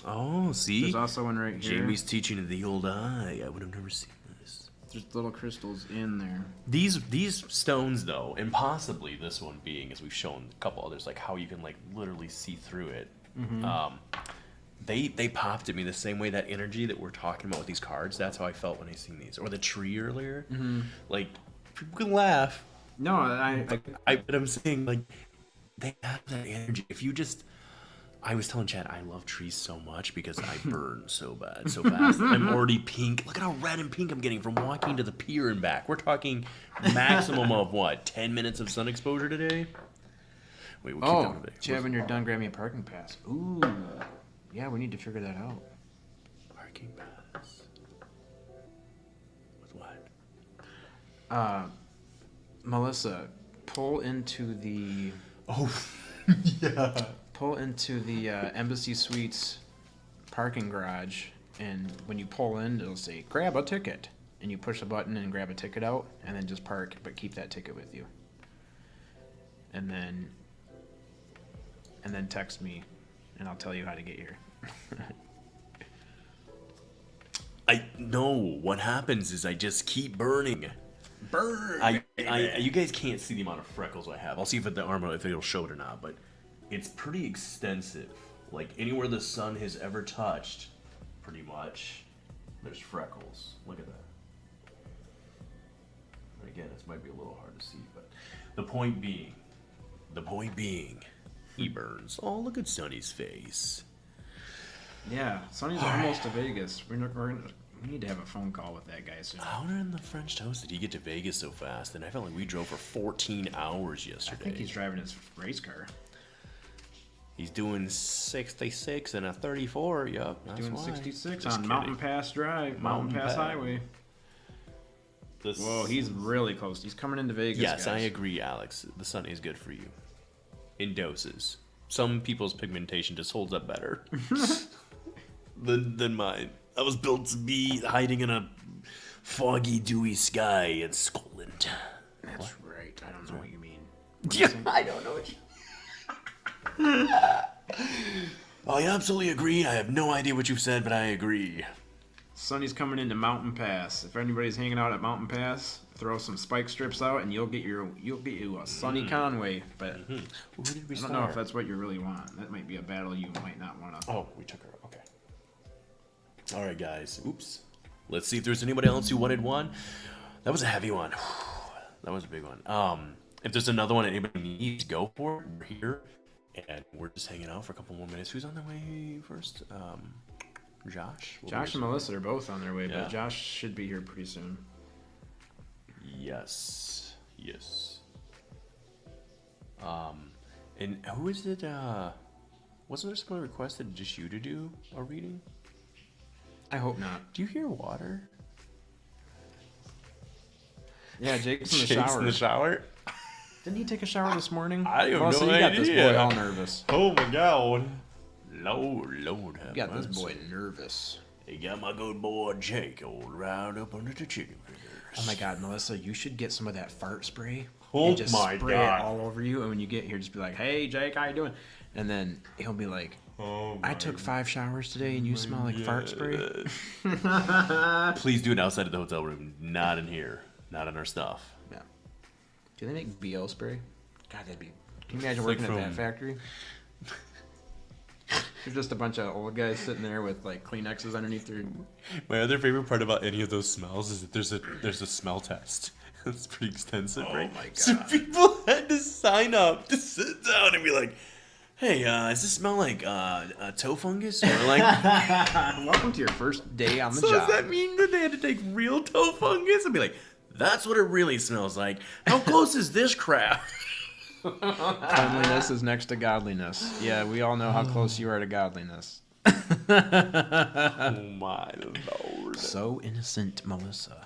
Oh, see? There's also one right here. Jamie's teaching of the old eye. I would have never seen this. There's little crystals in there. These stones, though, and possibly this one being, as we've shown a couple others, like how you can like literally see through it. They popped at me the same way that energy that we're talking about with these cards. That's how I felt when I seen these, or the tree earlier. Like people can laugh. No, but I'm saying like they have that energy. If you just, I was telling Chad, I love trees so much because I burn so bad, so fast. I'm already pink. Look at how red and pink I'm getting from walking to the pier and back. We're talking maximum of what, 10 minutes of sun exposure today? Wait, we'll keep going over there. Chad, when you're done, grab me a parking pass. Ooh, yeah, we need to figure that out. Parking pass. With what? Melissa, pull into the. Oh, yeah. Pull into the Embassy Suites parking garage, and when you pull in, it'll say "grab a ticket," and you push a button and grab a ticket out, and then just park, but keep that ticket with you. And then text me, and I'll tell you how to get here. I know what happens is I just keep burning. Burn. You guys can't see the amount of freckles I have. I'll see if the armor if it'll show it or not, but it's pretty extensive. Like anywhere the sun has ever touched, pretty much, there's freckles. Look at that. Again, this might be a little hard to see, but the point being, The point being, he burns. Oh, look at Sonny's face. Yeah, Sonny's almost to Vegas. We need to have a phone call with that guy soon. How in the French toast did he get to Vegas so fast? And I felt like we drove for 14 hours yesterday. I think he's driving his race car. He's doing 66 and a 34. Yup, that's Doing why. 66 Just on kidding. Mountain Pass Drive, Mountain Pass Highway. Whoa, he's really close. He's coming into Vegas. Yes, guys. I agree, Alex. The sun is good for you. In doses. Some people's pigmentation just holds up better than mine. I was built to be hiding in a foggy, dewy sky in Scotland. That's right. I don't know what you mean. Yeah, I don't know what you I absolutely agree. I have no idea what you've said, but I agree. Sonny's coming into Mountain Pass. If anybody's hanging out at Mountain Pass, throw some spike strips out, and you'll get you a Sonny Conway. But Who did we I don't know if that's what you really want. That might be a battle you might not want to. Oh, we took her. Okay. All right, guys. Oops. Let's see if there's anybody else who wanted one. That was a heavy one. That was a big one. If there's another one anybody needs, go for it. We're here, and we're just hanging out for a couple more minutes. Who's on their way first? Josh? Josh and Melissa are both on their way, Yeah. but Josh should be here pretty soon. Yes. And who is it? Wasn't there someone requested just you to do a reading? I hope not. Do you hear water? Yeah, Jake's in the Jake's shower. in the shower? Didn't he take a shower this morning? I have Melissa, no you got this idea. boy all nervous. Oh my god. Lord have You got this mercy. boy nervous. He got my good boy Jake all riled up under the chicken fingers. Oh my god, Melissa, you should get some of that fart spray. Oh and just my spray God. it all over you, and when you get here, just be like, "Hey, Jake, how you doing?" And then he'll be like, "I took 5 showers today, and you smell like fart spray." Please do it outside of the hotel room, not in here, not in our stuff. Yeah. Do they make BO spray? God, that'd be. Can you imagine Like working at that from- factory? There's just a bunch of old guys sitting there with like Kleenexes underneath their. My other favorite part about any of those smells is that there's a smell test. It's pretty extensive, right? my So God. people had to sign up to sit down and be like, "Hey, does this smell like toe fungus?" Or like, Welcome to your first day on the so job. does that mean that they had to take real toe fungus and be like, "That's what it really smells like"? How close is this crap? Cleanliness is next to godliness. Yeah, we all know how close you are to godliness. Oh my lord! So innocent, Melissa.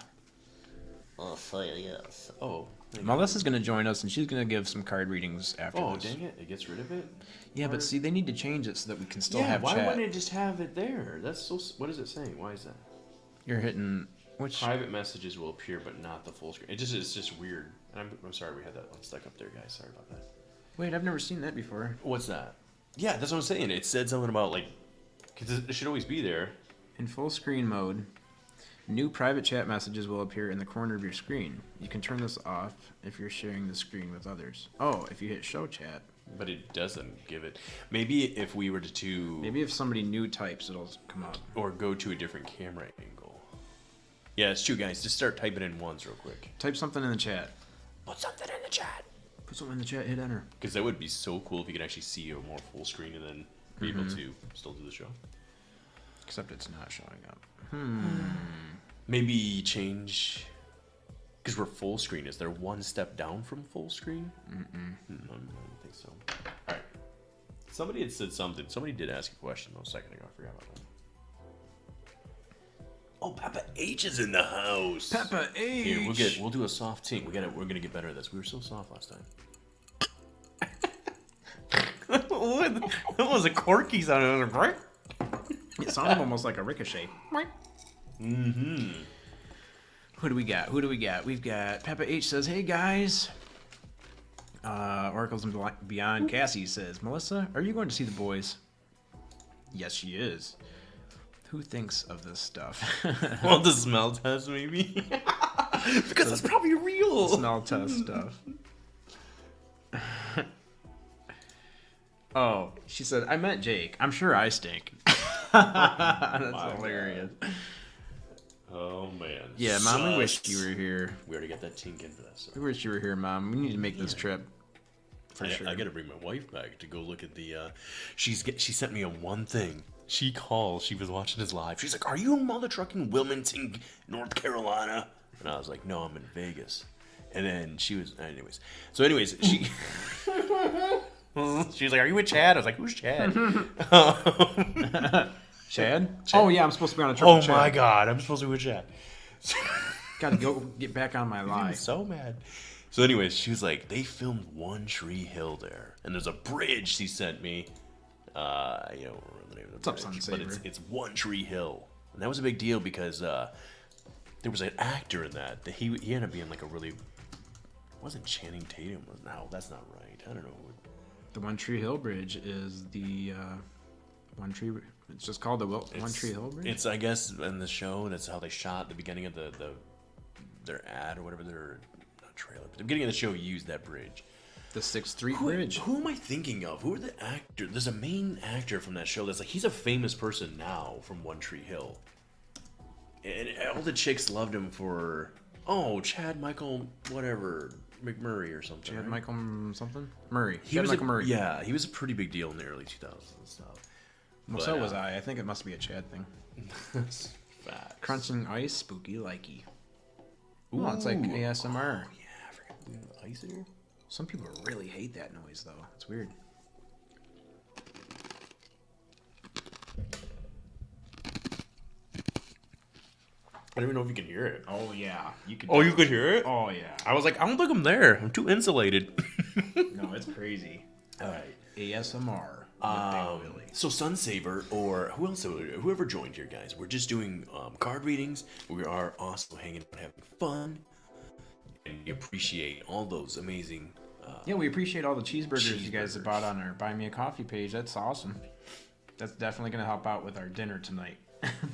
Oh, yes. Oh. Melissa's going to join us, and she's going to give some card readings after Oh, this. dang it! It gets rid of it. Yeah, but see, they need to change it so that we can still Yeah, have why chat. wouldn't it just have it there? That's so. What is it saying? Why is that? You're hitting which? Private messages will appear, but not the full screen. It's just weird. And I'm sorry we had that one stuck up there, guys. Sorry about that. Wait, I've never seen that before. What's that? Yeah, that's what I'm saying. It said something about like, because it should always be there. In full screen mode, new private chat messages will appear in the corner of your screen. You can turn this off if you're sharing the screen with others. Oh, if you hit show chat. But it doesn't give it. Maybe if we were to Maybe if somebody new types, it'll come up. or go to a different camera angle. Yeah, it's true, guys. Just start typing in ones real quick. Type something in the chat. Put something in the chat. Put something in the chat, hit enter. Because that would be so cool if you could actually see a more full screen and then be able to still do the show. Except it's not showing up. Maybe change. Because we're full screen. Is there one step down from full screen? No, I don't think so. Alright. Somebody had said something. Somebody did ask a question though a second ago. I forgot about that. Oh, Papa H is in the house. Peppa H. Here, we'll do a soft tink. We're gonna get better at this. We were so soft last time. That was a quirky sound. It sounded almost like a ricochet. Mm-hmm. Who do we got? We've got Peppa H says, "Hey guys." Oracles and Beyond. Cassie says, "Melissa, are you going to see the boys?" Yes, she is. Who thinks of this stuff? Well, the smell test, maybe. Because it's probably real. Smell test stuff. Oh, she said, "I met Jake. I'm sure I stink." That's hilarious. Oh man. Yeah, Mom, we Sus. wished you were here. We already got that tink in for that. So. We wish you were here, Mom. We need to make this trip. For sure. I gotta bring my wife back to go look at the. She sent me a one thing. She called. She was watching his live. She's like, "Are you in mother trucking Wilmington, North Carolina?" And I was like, "No, I'm in Vegas." And then she was, anyways, she. She was like, "Are you with Chad?" I was like, "Who's Chad?" Chad? Oh yeah, I'm supposed to be on a trip. Oh with Chad. my God, I'm supposed to be with Chad. Gotta go get back on my I lie. was so mad. So anyways, she was like, they filmed One Tree Hill there, and there's a bridge she sent me. You don't remember the name of the What's up, bridge, Sun but Saver? it's One Tree Hill, and that was a big deal because there was an actor in that he ended up being like a really. Wasn't Channing Tatum? No, that's not right. I don't know. The One Tree Hill Bridge is the One Tree. It's just called the One Tree Hill Bridge. It's I guess in the show that's how they shot the beginning of their ad or whatever their not trailer. But the beginning of the show used that bridge. The 6th Street Bridge. Who am I thinking of? Who are the actors? There's a main actor from that show that's like he's a famous person now from One Tree Hill, and all the chicks loved him for Chad Michael whatever McMurray or something. Chad right? Michael something? Murray. He Chad was Michael Murray. Yeah, he was a pretty big deal in the early 2000s and stuff. Well, so was I. I think it must be a Chad thing. That's facts. Crunching ice, spooky likey. Ooh, it's like ASMR. Yeah, I forgot we have ice here. Some people really hate that noise, though. It's weird. I don't even know if you can hear it. Oh, yeah. You can. Oh, you could hear it? Oh, yeah. I was like, I don't think I'm there. I'm too insulated. No, it's crazy. All right. ASMR. With Bigwilly. So Sunsaver or whoever joined here, guys, we're just doing card readings. We are also hanging out, having fun, and we appreciate all those amazing. Yeah, we appreciate all the cheeseburgers you guys have bought on our Buy Me a Coffee page. That's awesome. That's definitely going to help out with our dinner tonight.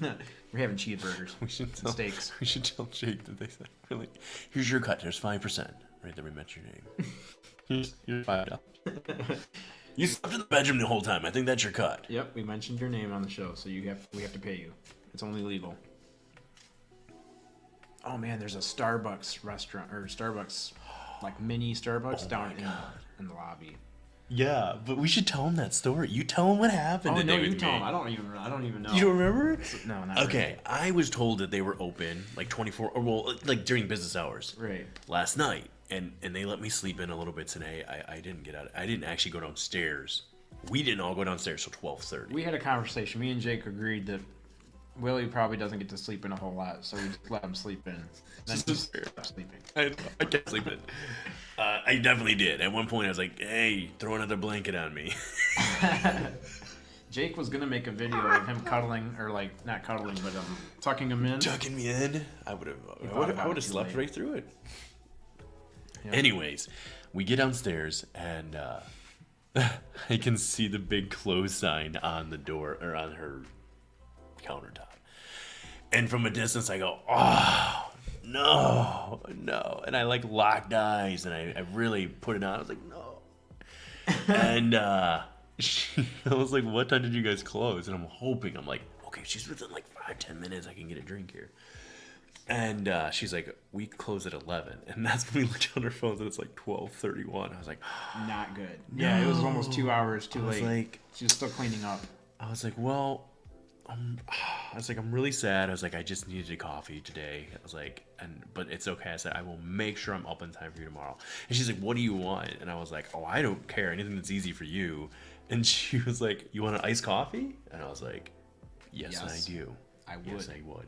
We're having cheeseburgers. We should tell steaks. We should tell Jake that they said, really, here's your cut. There's 5%. Right there, we mentioned your name. Here's $5. You slept in the bedroom the whole time. I think that's your cut. Yep, we mentioned your name on the show, so we have to pay you. It's only legal. Oh man, there's a Starbucks restaurant or Starbucks, like mini Starbucks down in the lobby. Yeah, but we should tell him that story. You tell him what happened. Oh today no, you with tell me. him. I don't even know. You don't remember? No, not Okay, I was told that they were open like 24, or well, like during business hours. Right. Last night, and they let me sleep in a little bit today. I didn't get out. I didn't actually go downstairs. We didn't all go downstairs till 12:30. We had a conversation. Me and Jake agreed that Willie probably doesn't get to sleep in a whole lot, so we just let him sleep in. Then he stopped sleeping. I kept sleeping. I definitely did. At one point, I was like, "Hey, throw another blanket on me." Jake was gonna make a video of him cuddling, or like not cuddling, but tucking him in. Tucking me in. I would have slept right through it. Yeah. Anyways, we get downstairs and I can see the big close sign on the door or on her countertop. And from a distance I go, "Oh, no." And I like locked eyes and I really put it on. I was like, "No." And I was like, "What time did you guys close?" And I'm like, okay, she's within like 5-10 minutes. I can get a drink here. And she's like, "We close at 11." And that's when we looked on our phones and it's like 12:31. I was like, Not good. Yeah, it was almost 2 hours too late. like, She was still cleaning up. I was like, well, I'm really sad. I was like, I just needed a coffee today. I was like, but it's okay. I said, I will make sure I'm up in time for you tomorrow. And she's like, what do you want? And I was like, oh, I don't care. Anything that's easy for you. And she was like, you want an iced coffee? And I was like, yes. I do. I would. Yes, I would.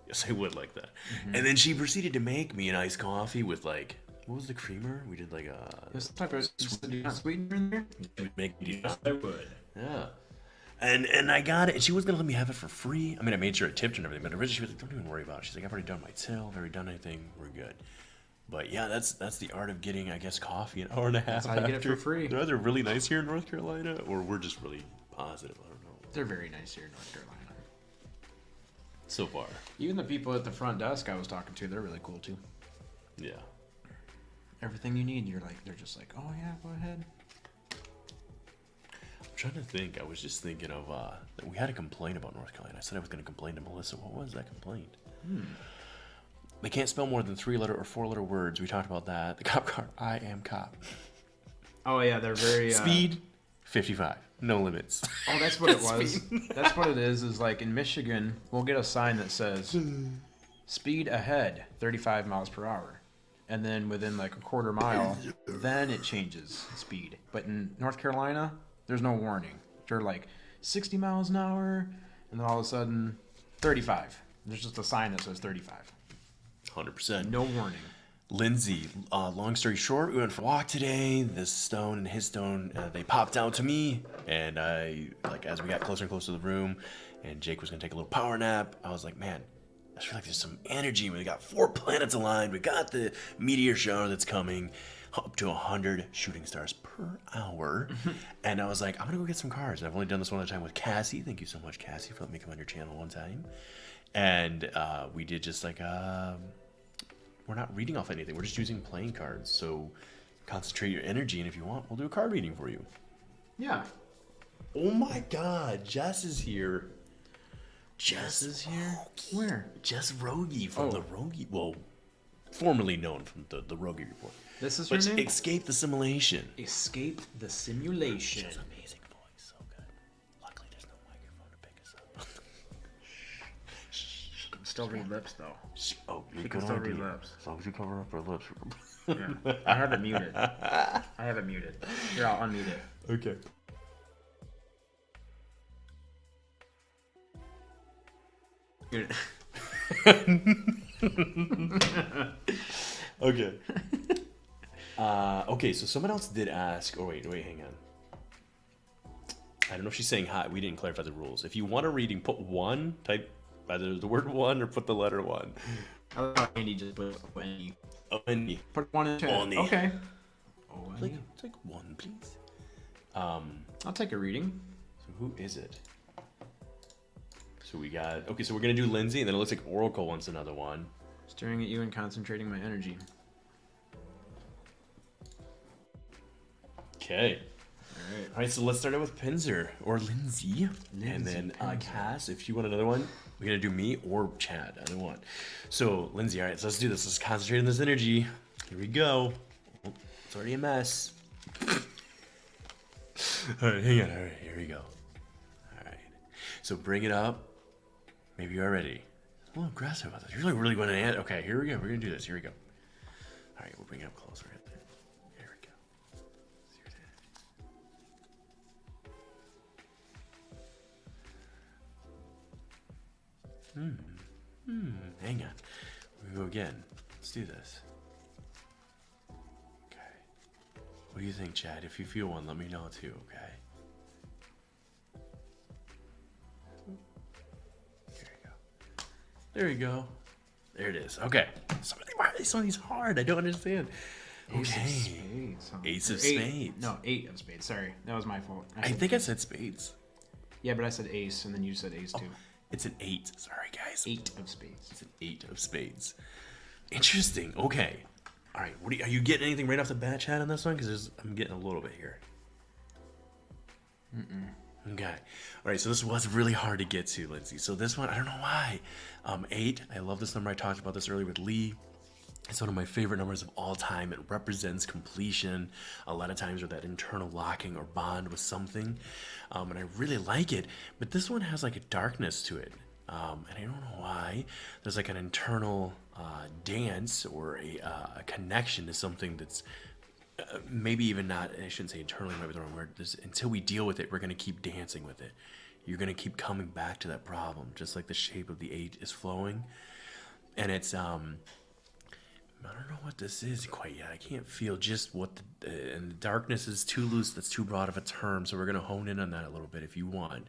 Yes, I would like that. Mm-hmm. And then she proceeded to make me an iced coffee with like, what was the creamer? We did like a... There's some type of sweetener in there? She would make me... I would. Yeah. And I got it, and she was gonna let me have it for free. I mean, I made sure I tipped and everything, but originally she was like, "Don't even worry about it." She's like, "I've already done my till, I've already done anything, we're good." But yeah, that's the art of getting, I guess, coffee an hour and a half. That's how you get it for free. They're either really nice here in North Carolina, or we're just really positive. I don't know. They're very nice here in North Carolina. So far. Even the people at the front desk I was talking to, they're really cool too. Yeah. Everything you need, they're just like, "Oh yeah, go ahead." I'm trying to think. I was just thinking of that we had a complaint about North Carolina. I said I was going to complain to Melissa. What was that complaint? They can't spell more than 3-letter or 4-letter words. We talked about that. The cop car. I am cop. Oh yeah, they're very Speed 55, no limits. Oh, that's what it was. That's what it is like in Michigan, we'll get a sign that says speed ahead 35 miles per hour. And then within like a quarter mile, then it changes speed. But in North Carolina, there's no warning. They're like 60 miles an hour, and then all of a sudden 35. There's just a sign that says 35. 100%. No warning. Lindsay, long story short, we went for a walk today. This stone and his stone, they popped out to me. And as we got closer and closer to the room, and Jake was going to take a little power nap, I was like, man, I feel like there's some energy. We got 4 planets aligned. We got the meteor shower that's coming up to 100 shooting stars per hour. And I was like, I'm going to go get some cards. I've only done this one other time with Cassie. Thank you so much, Cassie, for letting me come on your channel one time. And we did just like... we're not reading off anything. We're just using playing cards. So concentrate your energy, and if you want, we'll do a card reading for you. Yeah. Oh my God, Jess is here. Jess is here? Where? Jess Rogie from the Rogie, well, formerly known from the Rogie Report. This is her name? Escape the Simulation. Escape the Simulation. She has an amazing voice, so good. Luckily, there's no microphone to pick us up. She can still read lips, though. Oh, She can still read lips. As long as you cover up her lips. Yeah. I have it muted. Here, I'll unmute it. Okay. Okay. Okay, so someone else did ask. Oh, wait, hang on. I don't know if she's saying hi. We didn't clarify the rules. If you want a reading, put 1, type either the word 1 or put the letter 1. I love how Andy just put Andy. Only. Put 1 in chat. Only. Okay. Take 1, please. I'll take a reading. So who is it? So we got... Okay, so we're going to do Lindsay, and then it looks like Oracle wants another one. Staring at you and concentrating my energy. Okay. All right, so let's start out with Pinzer, or Lindsay. And then Cass, if you want another one, we're going to do me or Chad, either one. So, Lindsay, all right, so let's do this. Let's concentrate on this energy. Here we go. Oh, it's already a mess. All right, hang on. All right, here we go. All right. So bring it up. Maybe you are ready. A little aggressive about this. You're really going to add. Okay, here we go. We're going to do this. Here we go. All right, we'll bring it up closer. Right there. Here we go. Hang on. We go again. Let's do this. Okay. What do you think, Chad? If you feel one, let me know too, okay? There you go. There it is. Okay. Why are some of these hard? I don't understand. Okay. Ace of spades. Huh? Ace of Or spades. No, 8 of spades. Sorry. That was my fault. I think I said spades. Yeah, but I said ace, and then you said ace too. It's an 8. Sorry, guys. 8 of spades. It's an 8 of spades. Interesting. Okay. All right. Are you getting anything right off the bat, Chad, on this one? Because I'm getting a little bit here. Okay. All right. So this was really hard to get to, Lindsay. So this one, I don't know why. 8. I love this number. I talked about this earlier with Lee. It's one of my favorite numbers of all time. It represents completion. A lot of times with that internal locking or bond with something. And I really like it. But this one has like a darkness to it. And I don't know why. There's like an internal dance or a connection to something that's maybe even not, I shouldn't say internally, might be the wrong word. Until we deal with it, we're going to keep dancing with it. You're going to keep coming back to that problem, just like the shape of the 8 is flowing. And it's, I don't know what this is quite yet. I can't feel just what and the darkness is too loose. That's too broad of a term. So we're going to hone in on that a little bit if you want.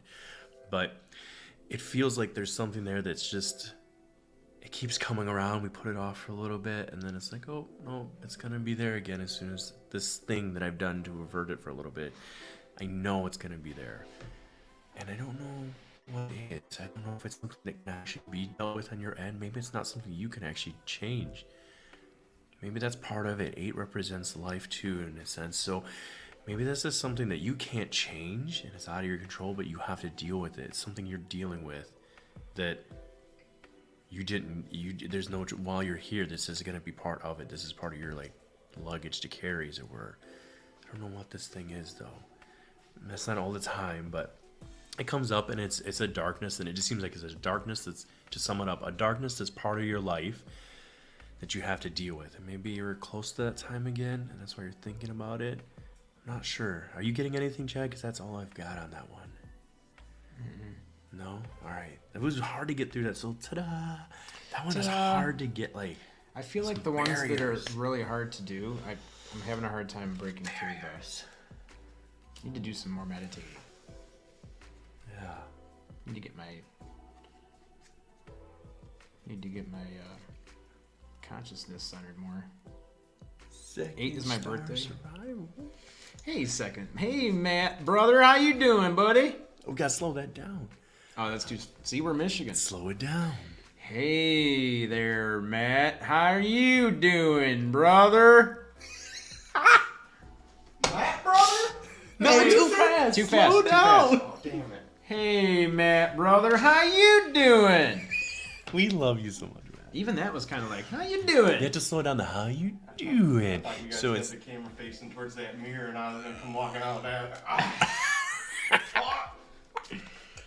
But it feels like there's something there that's just, it keeps coming around. We put it off for a little bit, and then it's like, oh, no, it's going to be there again as soon as this thing that I've done to avert it for a little bit. I know it's going to be there. And I don't know what it is. I don't know if it's something that can actually be dealt with on your end. Maybe it's not something you can actually change. Maybe that's part of it. 8 represents life too, in a sense. So maybe this is something that you can't change and it's out of your control, but you have to deal with it. It's something you're dealing with that there's no, while you're here, this is going to be part of it. This is part of your like luggage to carry, as it were. I don't know what this thing is though. That's not all the time, but it comes up and it's a darkness, and it just seems like it's a darkness that's, to sum it up, a darkness that's part of your life that you have to deal with. And maybe you're close to that time again, and that's why you're thinking about it. I'm not sure. Are you getting anything, Chad? Because that's all I've got on that one. No? Alright. It was hard to get through that, so ta-da! That one is hard to get, like... I feel like the ones that are really hard to do, I'm having a hard time breaking through those. Need to do some more meditating. Yeah. Need to get my consciousness centered more. 8 is my birthday. Survival. Hey, Matt, brother, how you doing, buddy? We gotta slow that down. Oh, that's too... See, we're Michigan. Slow it down. Hey there, Matt. How are you doing, brother? Matt, brother? No, too fast. Too fast. Slow Too down. fast. Oh, damn it. Hey, Matt, brother. How you doing? We love you so much, man. Even that was kind of like, how you doing? You have to slow down the how you doing. I thought you guys So had it's the camera facing towards that mirror, and I was gonna come walking out that.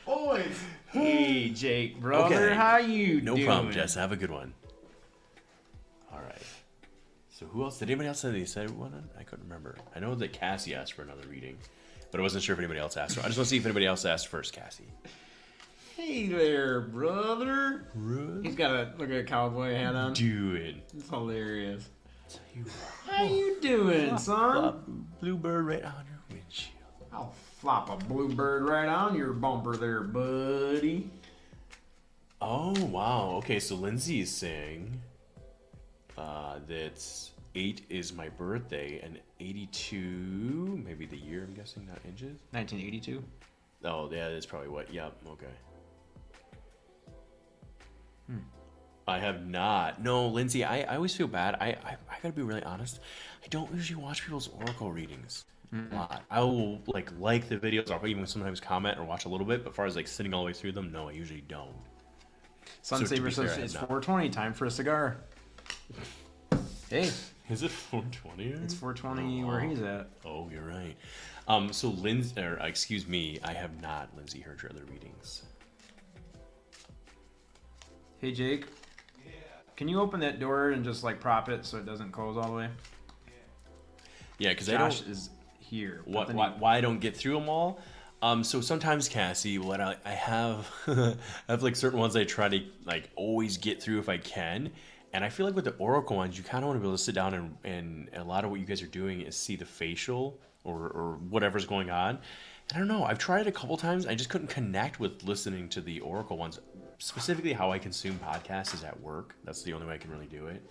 Boys. Hey, Jake, brother. Okay. How you no doing? problem, Jess. Have a good one. All right. So who else? Did anybody else say they said one? I couldn't remember. I know that Cassie asked for another reading, but I wasn't sure if anybody else asked. So I just want to see if anybody else asked first, Cassie. Hey there, brother. He's got a look at a cowboy hat on. Doing. It's hilarious. You How you doing, son? Bluebird right on your windshield. I'll flop a bluebird right on your bumper there, buddy. Oh, wow. Okay, so Lindsay is saying that 8 is my birthday, and 82, maybe the year, I'm guessing, not inches? 1982. Oh, yeah, that's probably what. Yep, okay. I have not. No, Lindsay, I always feel bad. I gotta be really honest. I don't usually watch people's oracle readings a lot. I will like the videos. I'll even sometimes comment or watch a little bit. But as far as like sitting all the way through them, no, I usually don't. Sunsaver says it's 4:20. Time for a cigar. Hey, Is it 420? it's 4:20 where he's at. Oh, you're right. So Lindsay, or excuse me, I have not, Lindsay, heard your other readings. Hey, Jake. Yeah. Can you open that door and just like prop it so it doesn't close all the way? Yeah, because I Josh don't. is here. Why I don't get through them all? So sometimes, Cassie, what I have, I have like certain ones I try to like always get through if I can. And I feel like with the oracle ones, you kind of want to be able to sit down and a lot of what you guys are doing is see the facial or whatever's going on. And I don't know, I've tried it a couple times. I just couldn't connect with listening to the oracle ones. Specifically, how I consume podcasts is at work. That's the only way I can really do it.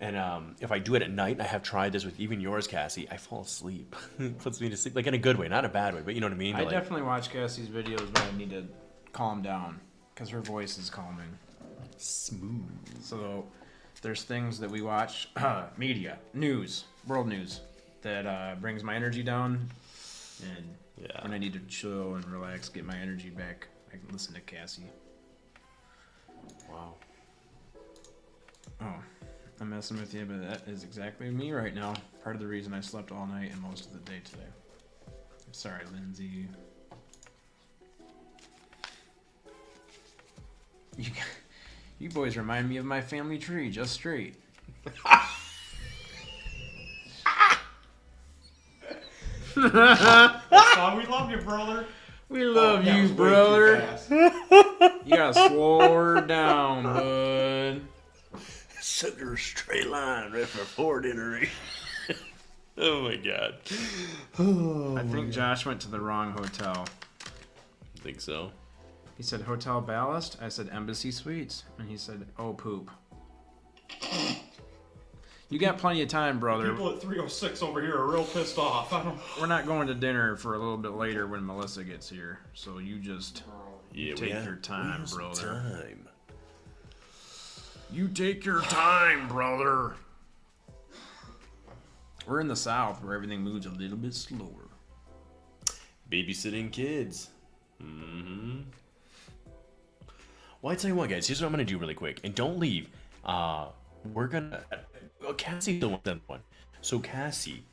And if I do it at night, and I have tried this with even yours, Cassie, I fall asleep. It puts me to sleep, like in a good way, not a bad way, but you know what I mean? I Like, definitely watch Cassie's videos, but I need to calm down because her voice is calming. smooth. So there's things that we watch, media, news, world news, that brings my energy down. And Yeah. when I need to chill and relax, get my energy back, I can listen to Cassie. Wow. Oh, I'm messing with you, but that is exactly me right now. Part of the reason I slept all night and most of the day today. I'm sorry, Lindsay. You boys remind me of my family tree, just straight. Oh, we love you, brother. We love That you, was way too brother. fast. You gotta slow her down, bud. Sugar straight line right for Ford iteration. Oh my god. I think Josh went to the wrong hotel. I think so. He said Hotel Ballast. I said Embassy Suites. And he said, oh, poop. You got plenty of time, brother. People at 306 over here are real pissed off. I don't. We're not going to dinner for a little bit later when Melissa gets here. So you just Yeah, take your time, brother. Time. You take your time, brother. We're in the South where everything moves a little bit slower. Babysitting kids. Mm-hmm. Well, I tell you what, guys. Here's what I'm gonna do really quick, and don't leave. We're gonna. Cassie still wants that one. So Cassie,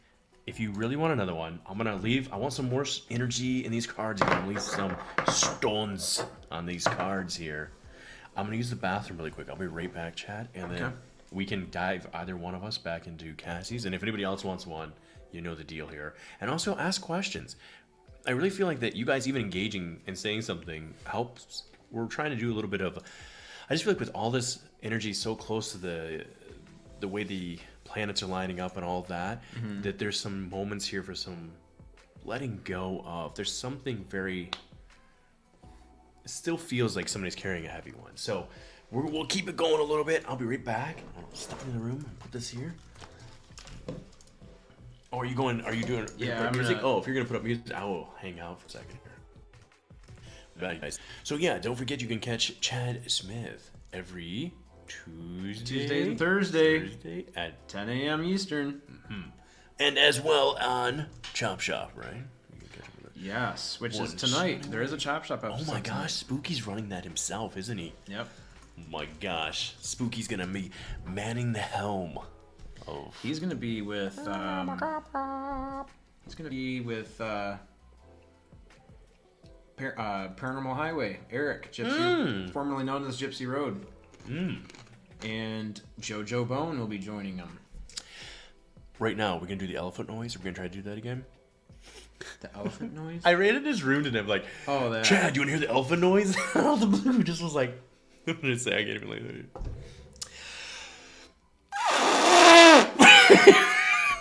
if you really want another one, I'm gonna leave. I want some more energy in these cards. I'm gonna leave some stones on these cards here. I'm gonna use the bathroom really quick. I'll be right back, chat, and then we can dive either one of us back into Cassie's. And if anybody else wants one, you know the deal here. And also ask questions. I really feel like that you guys even engaging and saying something helps. We're trying to do a little bit of. I just feel like with all this energy so close to the way the planets are lining up and all of that, that there's some moments here for some letting go of. There's something very. It still feels like somebody's carrying a heavy one. So we'll keep it going a little bit. I'll be right back. I'll step into the room and put this here. Oh, are you going? Are you doing music? Oh, if you're gonna put up music, I will hang out for a second here. Nice. So yeah, don't forget you can catch Chad Smith every Tuesday and Thursday at 10 a.m. Eastern. And as well on Chop Shop, right? You can catch him with Yes, which is tonight. There is a Chop Shop episode. Oh my gosh, Spooky's running that himself, isn't he? Yep. Oh my gosh, Spooky's gonna be manning the helm. Oh. He's gonna be with. Paranormal Highway. Eric, Gypsy, formerly known as Gypsy Road. And JoJo Bone will be joining him. Right now, we're gonna do the elephant noise. We're gonna try to do that again. The elephant noise? I ran in his room today. I'm like, oh, that. Chad, do you want to hear the elephant noise? Out of the blue, just was like, I'm gonna say, I can't even like that.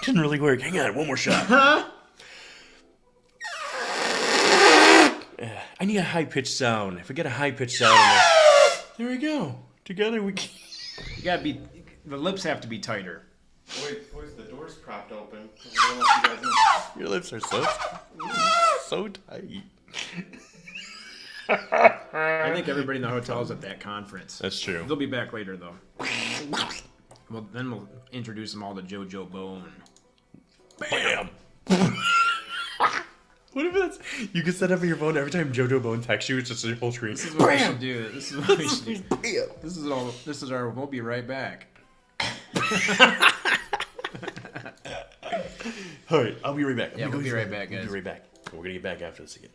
Didn't really work. Hang on, one more shot. I need a high pitched sound. If we get a high pitched sound, there we go. Together we can. You gotta be. The lips have to be tighter. Wait, boys, the door's propped open. I don't know if you guys know. Your lips are so tight. I think everybody in the hotel is at that conference. That's true. They'll be back later, though. Well, then we'll introduce them all to JoJo Bone. Bam! What if that's... You can set up on your phone every time JoJo Bone texts you, it's just your whole screen. This is what we should do. This is what we should do. This is our... We'll be right back. Alright, I'll be right back. Yeah, we'll be right back, guys. We'll be right back. We're gonna get back after this again.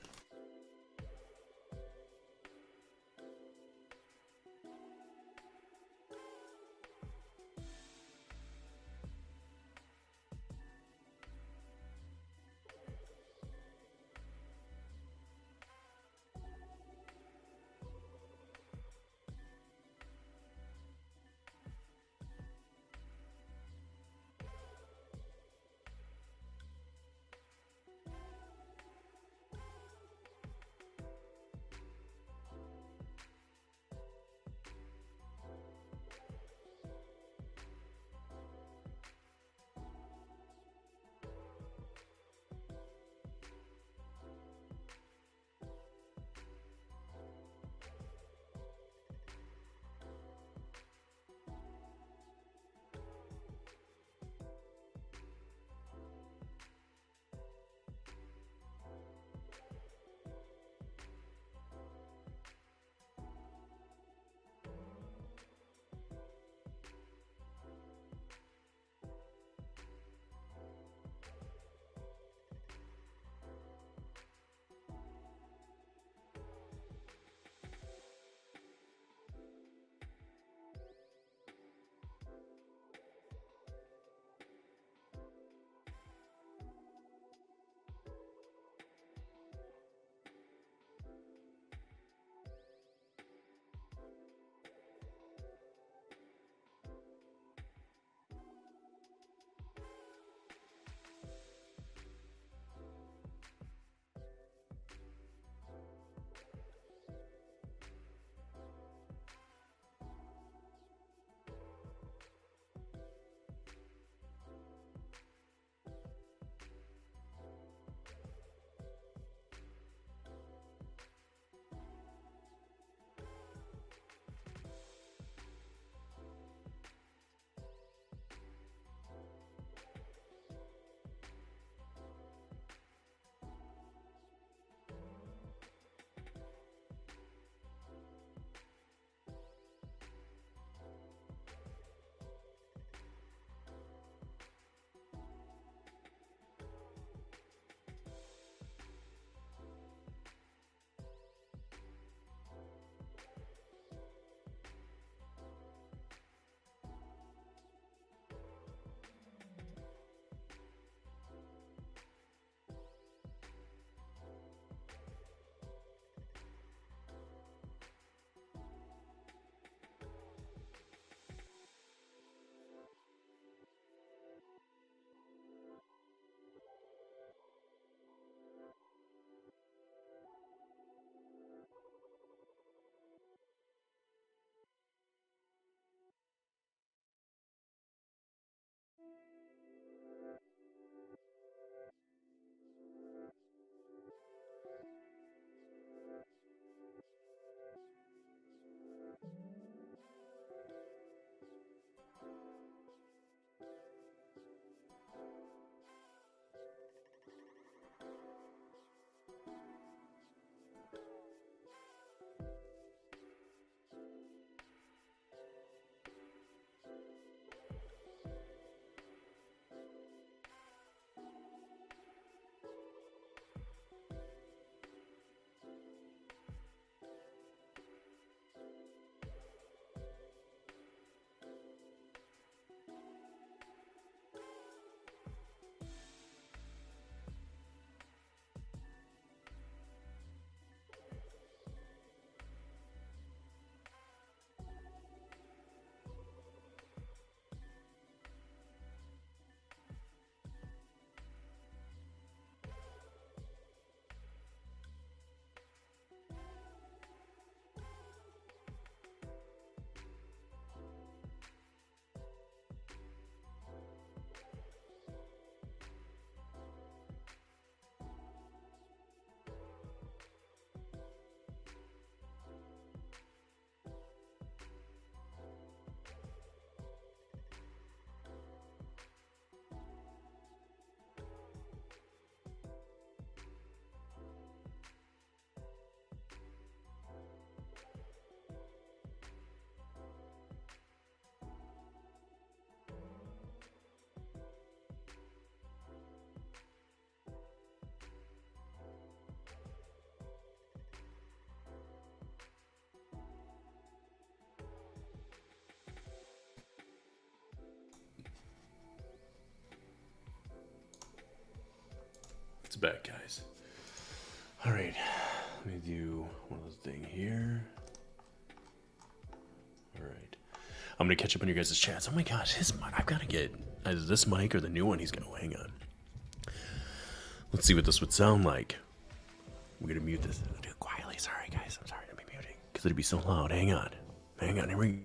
back, guys. All right, let me do one of those things here. All right, I'm gonna catch up on your guys' chats. Oh my gosh, his mic, I've got to get either this mic or the new one he's gonna hang on. Let's see what this would sound like. We're gonna mute this. I'll do it quietly. Sorry, guys. I'm sorry to be muting because it'd be so loud. Hang on. Here we go.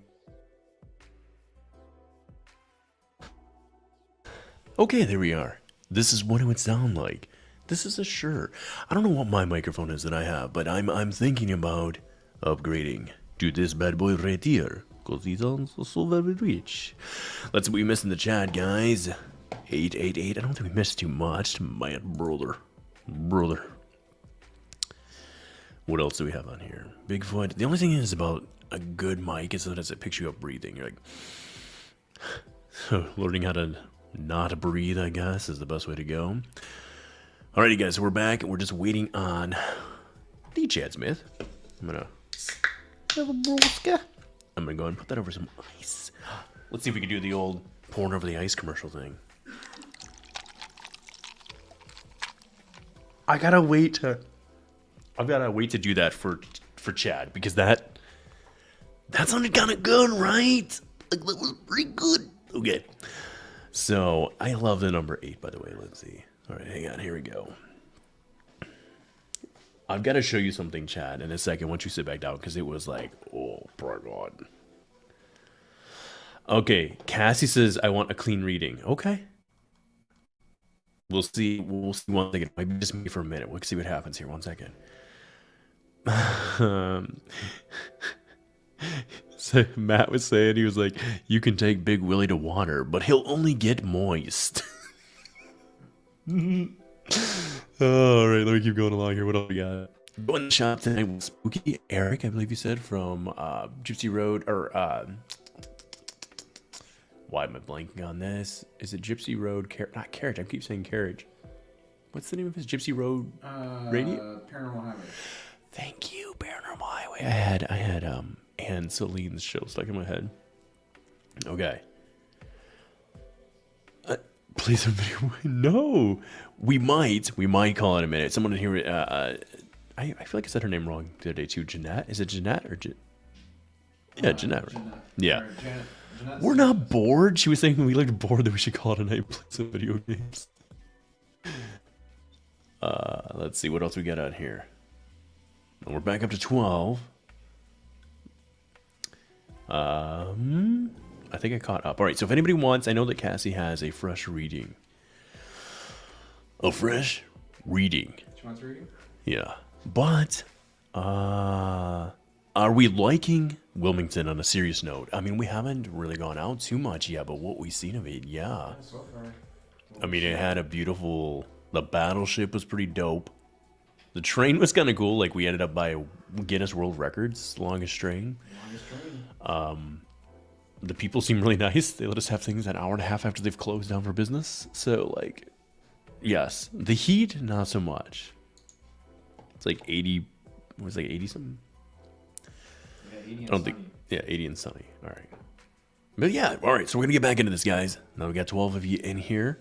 Okay, there we are. This is what it would sound like. This is a Shure. I don't know what my microphone is that I have, but I'm thinking about upgrading to this bad boy right here, because he's also so very rich. Let's see what we missed in the chat, guys. 888. I don't think we missed too much. My brother. What else do we have on here? Bigfoot. The only thing is about a good mic is that it picks you up breathing. You're like, so learning how to not breathe, I guess, is the best way to go. Alrighty, guys, so we're back and we're just waiting on the Chad Smith. I'm gonna go ahead and put that over some ice. Let's see if we can do the old pouring over the ice commercial thing. I've gotta wait to do that for Chad, because that sounded kind of good, right? Like, that was pretty good. Okay. So, I love the number 8, by the way, Lindsay. All right, hang on. Here we go. I've got to show you something, Chad, in a second once you sit back down, because it was like, oh, my God. Okay, Cassie says, I want a clean reading. Okay. We'll see 1 second. Might be just me for a minute. We'll see what happens here. 1 second. So Matt was saying, he was like, you can take Big Willie to water, but he'll only get moist. All right, let me keep going along here. What else we got? Going to the shop tonight with Spooky Eric, I believe you said, from Gypsy Road, or why am I blanking on this? Is it Gypsy Road? Not Carriage. I keep saying Carriage. What's the name of his Gypsy Road Radio? Paranormal Highway. Thank you, Paranormal Highway. I had Anne Celine's show stuck in my head. Okay. Please, video. No, we might call it a minute. Someone in here. I feel like I said her name wrong the other day too. Jeanette. Is it Jeanette or Yeah, Jeanette. Right? Yeah. We're not bored. She was saying when we looked bored that we should call it a night and play some video games. Let's see what else we got out here. We're back up to 12. I think I caught up. All right, so if anybody wants, I know that Cassie has a fresh reading. A fresh reading. She wants reading? Yeah. But, are we liking Wilmington on a serious note? I mean, we haven't really gone out too much yet, but what we've seen of it, yeah. So far. I mean, it had a beautiful, the battleship was pretty dope. The train was kind of cool. Like, we ended up by Guinness World Records, longest train. The people seem really nice. They let us have things an hour and a half after they've closed down for business. So, like, yes. The heat, not so much. It's like 80, what was it, like 80 something? Yeah, 80 and sunny. Yeah, 80 and sunny. All right. But yeah, all right. So we're going to get back into this, guys. Now we got 12 of you in here.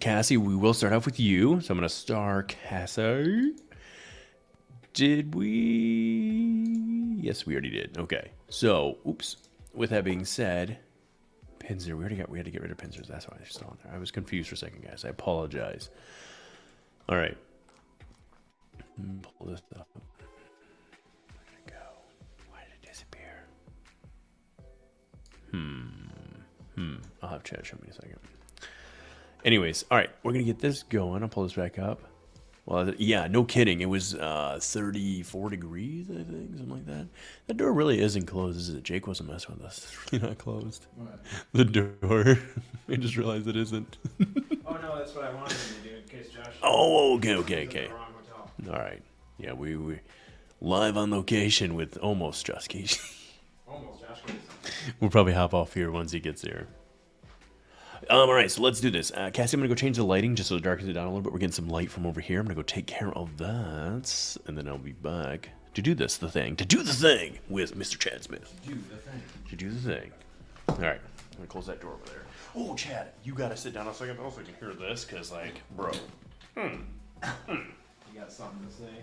Cassie, we will start off with you. So I'm going to star Cassie. Did we? Yes, we already did. Okay. So, oops. With that being said, Pinzer, we had to get rid of Pinzers. That's why they're still on there. I was confused for a second, guys. I apologize. All right. Pull this up. Where did it go? Why did it disappear? I'll have Chad show me in a second. Anyways, all right. We're going to get this going. I'll pull this back up. Well, yeah, no kidding. It was 34 degrees, I think, something like that. That door really isn't closed, is it? Jake wasn't messing with us. It's really not closed. What? The door. I just realized it isn't. Oh, no, that's what I wanted to do in case Josh... Oh, okay. All right. Yeah, we live on location with almost Josh Casey. Almost Josh Casey. We'll probably hop off here once he gets here. All right, so let's do this. Cassie, I'm going to go change the lighting just so it darkens it down a little bit. We're getting some light from over here. I'm going to go take care of that, and then I'll be back to do the thing with Mr. Chad Smith. To do the thing. All right, I'm going to close that door over there. Oh, Chad, you got to sit down a second. I don't know if I can hear this, because, like, bro, You got something to say?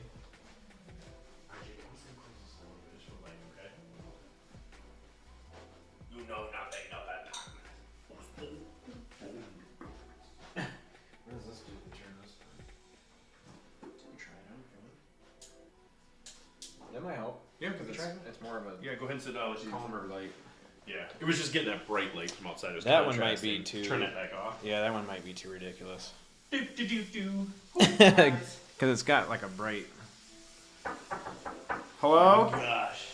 You know nothing of it. What does this do to turn this? Try it out. That might help. Yeah, because It's more of a yeah. Go ahead and sit down. calmer light. Yeah, it was just getting that bright light from outside. It was That one might be contrasting. too- Turn that back off. Yeah, that one might be too ridiculous. Do do do do. Because it's got like a bright. Hello? Gosh.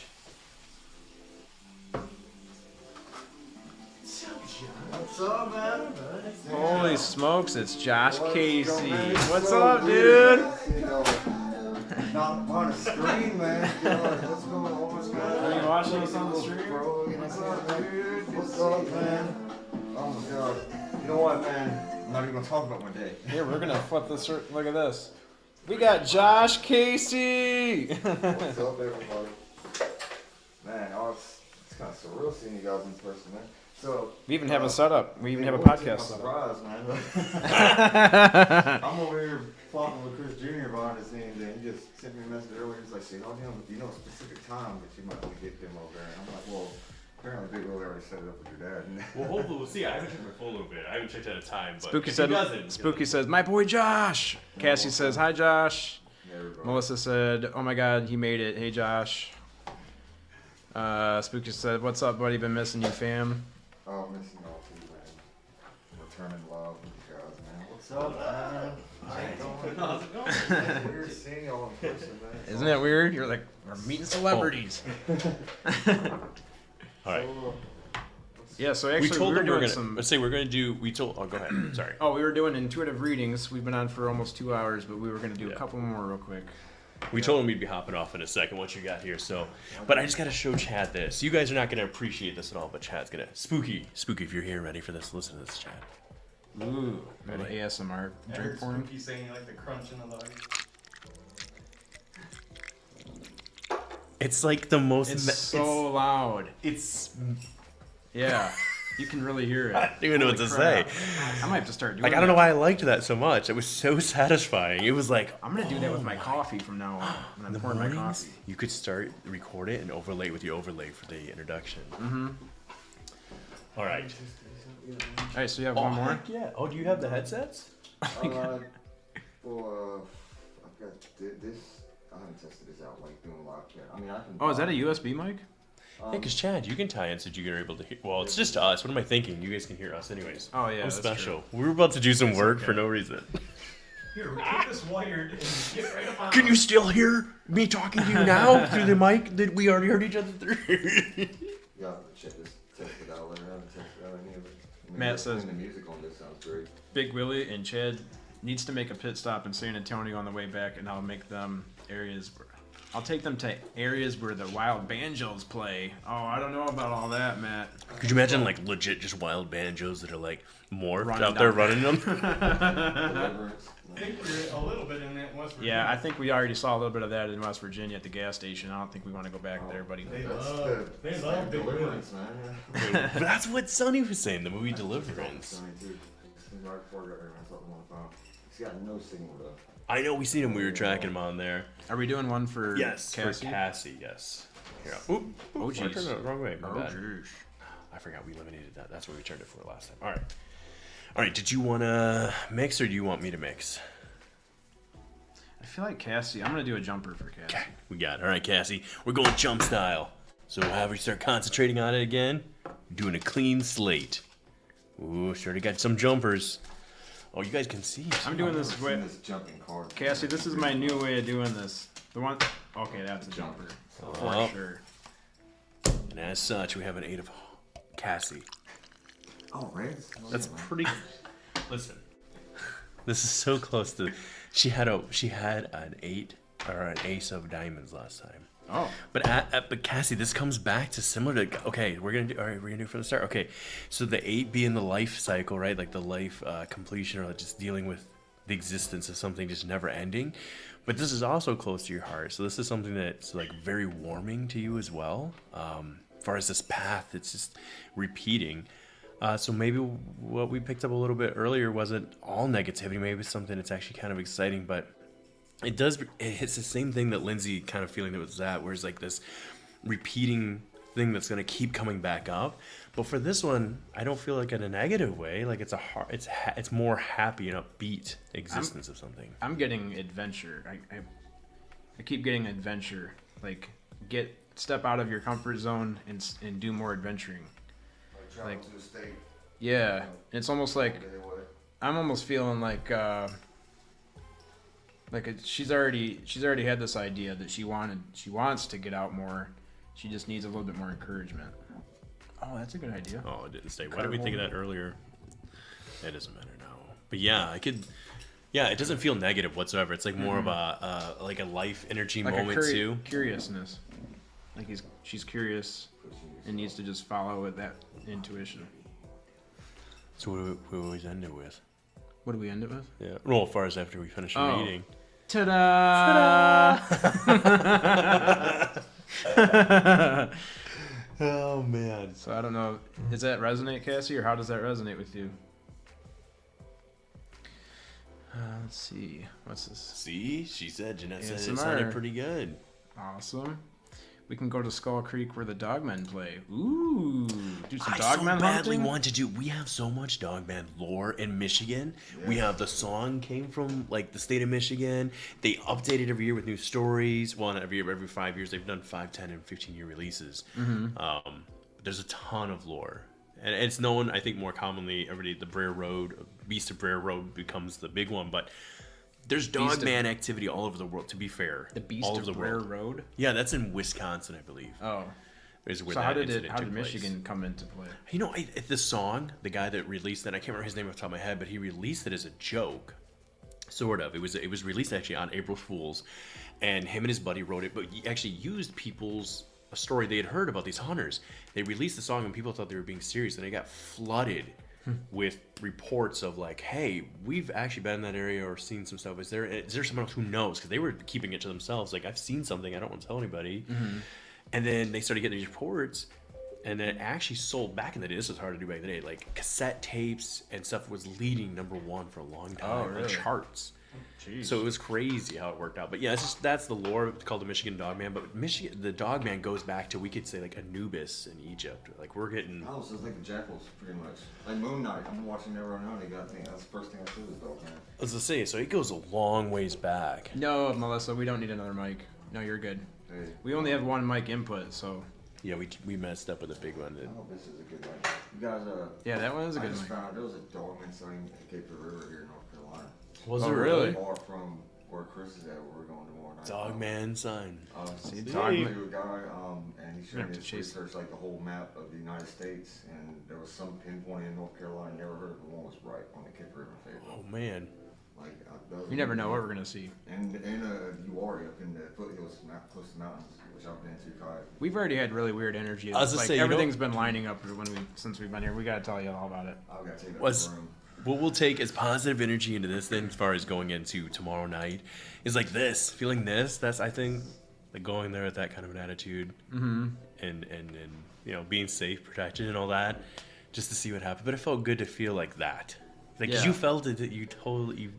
What's up, man? Holy smokes, it's Josh Casey. What's so up, weird. dude? Not on a screen, man. God, what's going on, man? Are you watching us on the stream? Bro, what's up, dude? What's up, man? Oh my God. You know what, man? I'm not even gonna talk about my day. Here, we're gonna flip this. Look at this. We got Josh Casey. What's up, everybody? Man, it's kind of surreal seeing you guys in person, man. So We even have a setup. We even have a what was podcast my setup. surprise, man. I'm over here flopping with Chris Jr. behind the scenes, and he just sent me a message earlier. He's like, "So you know a specific time that you might want to get them over there." And I'm like, "Well, apparently Bigwilly already set it up with your dad." Well, hopefully we'll see. I haven't checked my phone a little bit. I haven't checked at a time. But Spooky if said. he doesn't, Spooky says, "My boy Josh." Cassie says, "Hi, Josh." Everybody. Melissa said, "Oh my God, he made it. Hey, Josh." Spooky said, "What's up, buddy? Been missing you, fam." Oh, missing y'all too, man. Returning love with you guys, man. What's up, man? How's it going? Weird seeing y'all in person, man. Isn't that weird? You're like, we're meeting celebrities. all right. Yeah, so actually We told were them we were doing gonna. some. Let's say we're gonna do. We told. Oh, go ahead. Sorry. Oh, we were doing intuitive readings. We've been on for almost 2 hours, but we were gonna do a Yeah. couple more real quick. We told him we'd be hopping off in a second once you got here. So, but I just gotta show Chad this. You guys are not gonna appreciate this at all, but Chad's gonna. Spooky, if you're here, ready for this, listen to this, Chad. Ooh, little ASMR I drink heard porn. Spooky saying like the crunching of the ice. It's like the most. It's so loud. It's. Yeah, you can really hear it. I don't even know what to Holy crap. say. I might have to start doing Like I don't know why I liked that so much. It was so satisfying. It was like. I'm gonna do that with my coffee from now on. When I'm In the pouring my mornings, coffee. you could record it and overlay with the overlay for the introduction. Mm-hmm. All right. All right, so you have one more. heck yeah. Oh, do you have the headsets? Well, I've got this. I haven't tested this out like doing live chat. I mean, I can. Oh, is that a USB mic? Yeah, because Chad, you can tie in so you're able to hear. Well, it's just us. What am I thinking? You guys can hear us anyways. Oh yeah, I'm that's special. true. We're about to do some work okay. for no reason. Here, we keep this wired and get right up on. Can you still hear me talking to you now through the mic that we already heard each other through? Yeah, check this. Test it out later. I haven't tested out any of it. I mean, Matt says- the music on this sounds great. Bigwilly and Chad needs to make a pit stop in San Antonio on the way back, and I'll make them areas. I'll take them to areas where the wild banjos play. Oh, I don't know about all that, Matt. Could you imagine like legit just wild banjos that are like morphed Running out there down. running them? Deliverance. I think we're a little bit in that West Virginia. Yeah, I think we already saw a little bit of that in West Virginia at the gas station. I don't think we want to go back there, buddy. They That's love, the they love big Deliverance, wheels. man. But that's what Sonny was saying. The movie Deliverance. Sonny, too. Right before I got here, I saw him on the phone. He's got no signal though. I know we seen him. We were tracking him on there. Are we doing one for Yes, Cassie? for Cassie. Yes. Here, oop, Oh, I turned jeez. it the wrong way. My Oh, bad. jeez. I forgot we eliminated that. That's what we turned it for last time. All right. All right. Did you want to mix or do you want me to mix? I feel like Cassie. I'm gonna do a jumper for Cassie. Okay, we got it. All right, Cassie. We're going jump style. So have we start concentrating on it again? Doing a clean slate. Ooh, sure to got some jumpers. Oh, you guys can see. I'm doing I've this never way. seen this jumping card. Cassie, this is my new way of doing this. The one. Okay, that's a jumper. For Oh. sure. And as such, we have an 8 of Cassie. Oh, Reds? Oh, That's yeah, man. pretty. Listen, this is so close to. She had an 8 or an ace of diamonds last time. Oh. But Cassie, this comes back to similar to. Okay, we're gonna do from the start. Okay, so the 8 being the life cycle, right? Like the life completion, or just dealing with the existence of something just never ending. But this is also close to your heart, so this is something that's like very warming to you as well. As far as this path, it's just repeating. So maybe what we picked up a little bit earlier wasn't all negativity. Maybe it's something that's actually kind of exciting, but it hits the same thing that Lindsay kind of feeling that was that, where it's like this repeating thing that's going to keep coming back up. But for this one, I don't feel like in a negative way. Like it's more happy and upbeat existence of something. I'm getting adventure. I keep getting adventure. Like step out of your comfort zone and do more adventuring. Like travel to the state. Yeah, it's almost like I'm almost feeling like she's already had this idea that she wants to get out more. She just needs a little bit more encouragement. Oh, that's a good idea. Oh, it didn't say. Why did we think of that earlier? It doesn't matter now. But yeah, it doesn't feel negative whatsoever. It's like more of a like a life energy like moment too. Curiousness. Like she's curious and needs to just follow with that intuition. So what do we always end it with? What do we end it with? Yeah. Well, as far as after we finish reading. Ta-da! Ta-da! Oh man. So I don't know. Does that resonate, Cassie, or how does that resonate with you? Let's see. What's this? See, she said. Jeanette said it ASMR. sounded pretty good. Awesome. We can go to Skull Creek where the Dogmen play. Ooh, do some I Dogmen so badly hunting? want to do. We have so much Dogman lore in Michigan. We have the song came from like the state of Michigan. They update it every year with new stories. Well, not every year, but every 5 years. They've done 5, 10, and 15-year releases. There's a ton of lore, and it's known. I think more commonly, the Brer Road, Beast of Brer Road becomes the big one, but. There's Dogman activity all over the world, to be fair. The Beast all of over the Brer world. Road? Yeah, that's in Wisconsin, I believe. Oh. Is where So how that did incident took Michigan place. come into play? You know, the song, the guy that released that, I can't remember his name off the top of my head, but he released it as a joke, sort of. It was released actually on April Fool's, and him and his buddy wrote it, but he actually used a story they had heard about these hunters. They released the song and people thought they were being serious, and they got flooded with reports of like, hey, we've actually been in that area or seen some stuff. Is there someone else who knows? Because they were keeping it to themselves. Like, I've seen something, I don't want to tell anybody. And then they started getting these reports, and then it actually sold back in the day. This was hard to do back in the day. Like cassette tapes and stuff was leading #1 for a long time on charts. Jeez. So it was crazy how it worked out. But yeah, that's the lore called the Michigan Dogman. But the Dogman goes back to, we could say, like Anubis in Egypt. Like we're getting. Oh, so it's like the jackals, pretty much. Like Moon Knight. I'm watching that right now. I think that's the first thing I see is Dogman. As I say, so it goes a long ways back. No, Melissa, we don't need another mic. No, you're good. Hey. We only have one mic input, so. Yeah, we messed up with the big one. I hope this is a good one. You guys, Yeah, that one is a I good just mic. found out there was a Dogman sighting at Cape Fear River here in North Carolina. Was Oh, it really? Far from where Chris is at, where we're going tomorrow night. Dogman sign. See, See? talking to a guy, and he We're showed gonna me have to his chase research, like the whole map of the United States, and there was some pinpoint in North Carolina. Never heard of, but one was right on the Cape River Fayetteville. Oh man. Like, You never know what we're gonna see. And Uwari up in the foothills, close to the mountains, which I've been to kayak. We've already had really weird energy. I was gonna Like say, you know- everything's been lining up since we've been here. We gotta tell you all about it. I've got to take that Was- room. What we'll take as positive energy into this then, as far as going into tomorrow night, is like this, feeling this. That's, I think, like going there with that kind of an attitude, and you know, being safe, protected, and all that, just to see what happens. But it felt good to feel like that, like 'cause Yeah. you felt it. That you totally,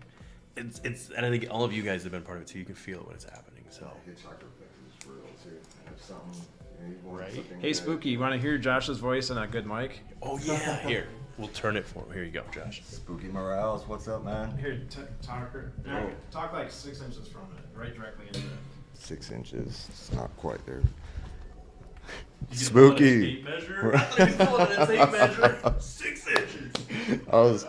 it's, and I think all of you guys have been part of it too. You can feel it when it's happening. So. Hitchhiker effect is real too. If something, you want Right. something Hey, that- Spooky, you want to hear Josh's voice on a good mic? Oh yeah, here we'll turn it for him. Here you go, Josh. Spooky Morales, what's up, man? Here, talk Oh. talk like 6 inches from it, right directly into it. 6 inches. It's not quite there. You Spooky. Measure. I thought he was pulling a tape measure. 6 inches. I was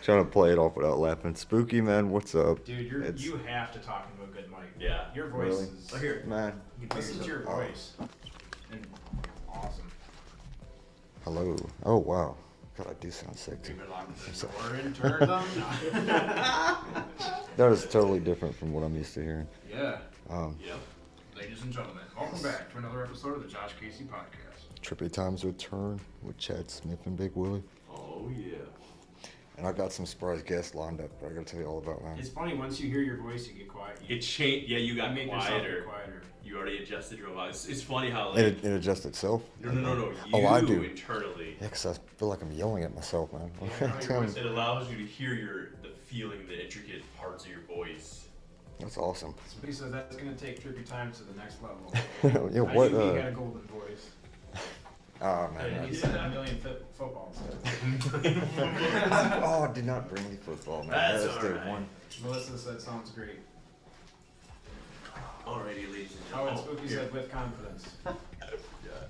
trying to play it off without laughing. Spooky, man, what's up? Dude, It's- you have to talk into a good mic. Yeah. Your voice Really? is. Here. Man, Listen to your Oh. voice. And awesome. hello. Oh, wow. God, I do sound sexy. Keep it locked the door and turn them. That is totally different from what I'm used to hearing. Yeah. Yep. Ladies and gentlemen, welcome back to another episode of the Josh Casey Podcast. Trippy Times Return with Chad Smith and Big Willie. Oh yeah. And I've got some surprise guests lined up that I gotta tell you all about, man. It's funny, once you hear your voice, you get quiet. It changed. Yeah, you got make yourself quieter. get quieter. You already adjusted your voice. It's funny how like It adjusts itself. no. Oh, I You do. internally. Yeah, 'cause I feel like I'm yelling at myself, man. It allows you to hear the feeling, the intricate parts of your voice. That's awesome. Spooky says that's going to take Trippy Times to the next level. Yeah, I what? knew he had a golden voice. Oh, And man. he said a million footballs. Oh, I did not bring any football, man. That's That is the alright. one. Melissa said sounds great. Alrighty, ladies and Oh, gentlemen. and Spooky said with confidence.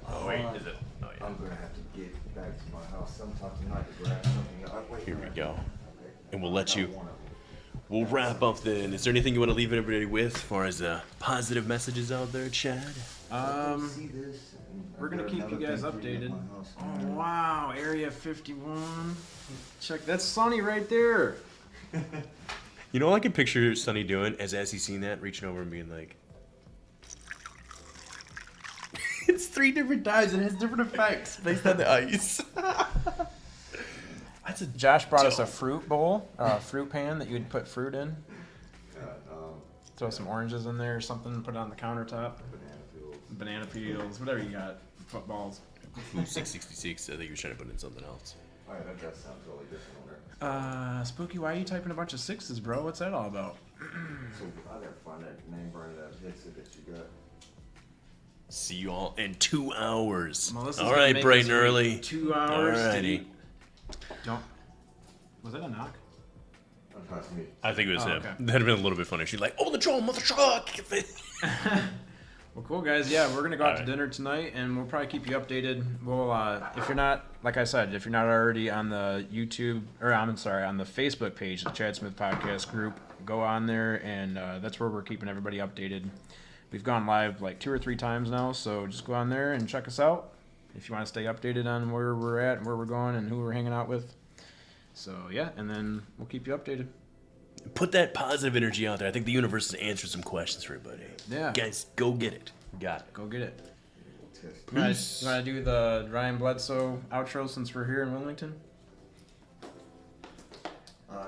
Oh wait, is it? Oh yeah. I'm gonna have to get back to my house sometime tonight to grab something. Wait, Here we go. Okay. And we'll let I you. got one of them. We'll wrap up then. Is there anything you want to leave everybody with as far as positive messages out there, Chad? See this, and We're gonna I've got keep you another guys thing for you at updated. my house. Oh wow, Area 51. Check, that's Sonny right there. You know all I can picture Sonny doing as he's seen that, reaching over and being like, it's 3 different times and it has different effects based on the ice. That's a Josh brought us a joke. fruit bowl, fruit pan that you would put fruit in. Throw some oranges in there or something, put it on the countertop. Banana peels, whatever you got. Footballs. Ooh, 666. I think you were trying to put in something else. Alright, that does sound totally different on there. Spooky, why are you typing a bunch of sixes, bro? What's that all about? So I gotta find that name brand of that headset that you got. See you all in 2 hours. Melissa's All gonna right, make bright us and wait early. 2 hours. to Alrighty. eat. Don't. Was that a knock? That's me. I think it was Oh, him. okay. That'd have been a little bit funny. She's like, "Oh, the troll, mother truck!" Well, cool, guys. Yeah, we're gonna go out to Alright. dinner tonight, and we'll probably keep you updated. We'll, if you're not, like I said, if you're not already on the YouTube, or I'm sorry, on the Facebook page, the Chad Smith Podcast Group, go on there, and that's where we're keeping everybody updated. We've gone live like 2 or 3 times now, so just go on there and check us out if you want to stay updated on where we're at and where we're going and who we're hanging out with. So yeah, and then we'll keep you updated. Put that positive energy out there. I think the universe has answered some questions for everybody. Yeah. Guys, go get it. Got it. Go get it. Test. You want to do the Ryan Bledsoe outro since we're here in Wilmington?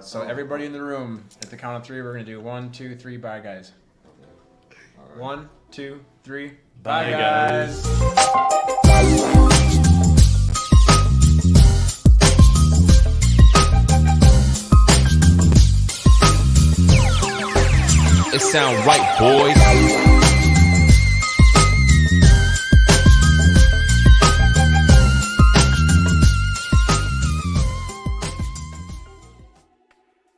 So everybody in the room, at the count of 3, we're gonna do 1, 2, 3. Bye, guys. Alright. 1, 2, 3. Bye, guys. It sound right, boys.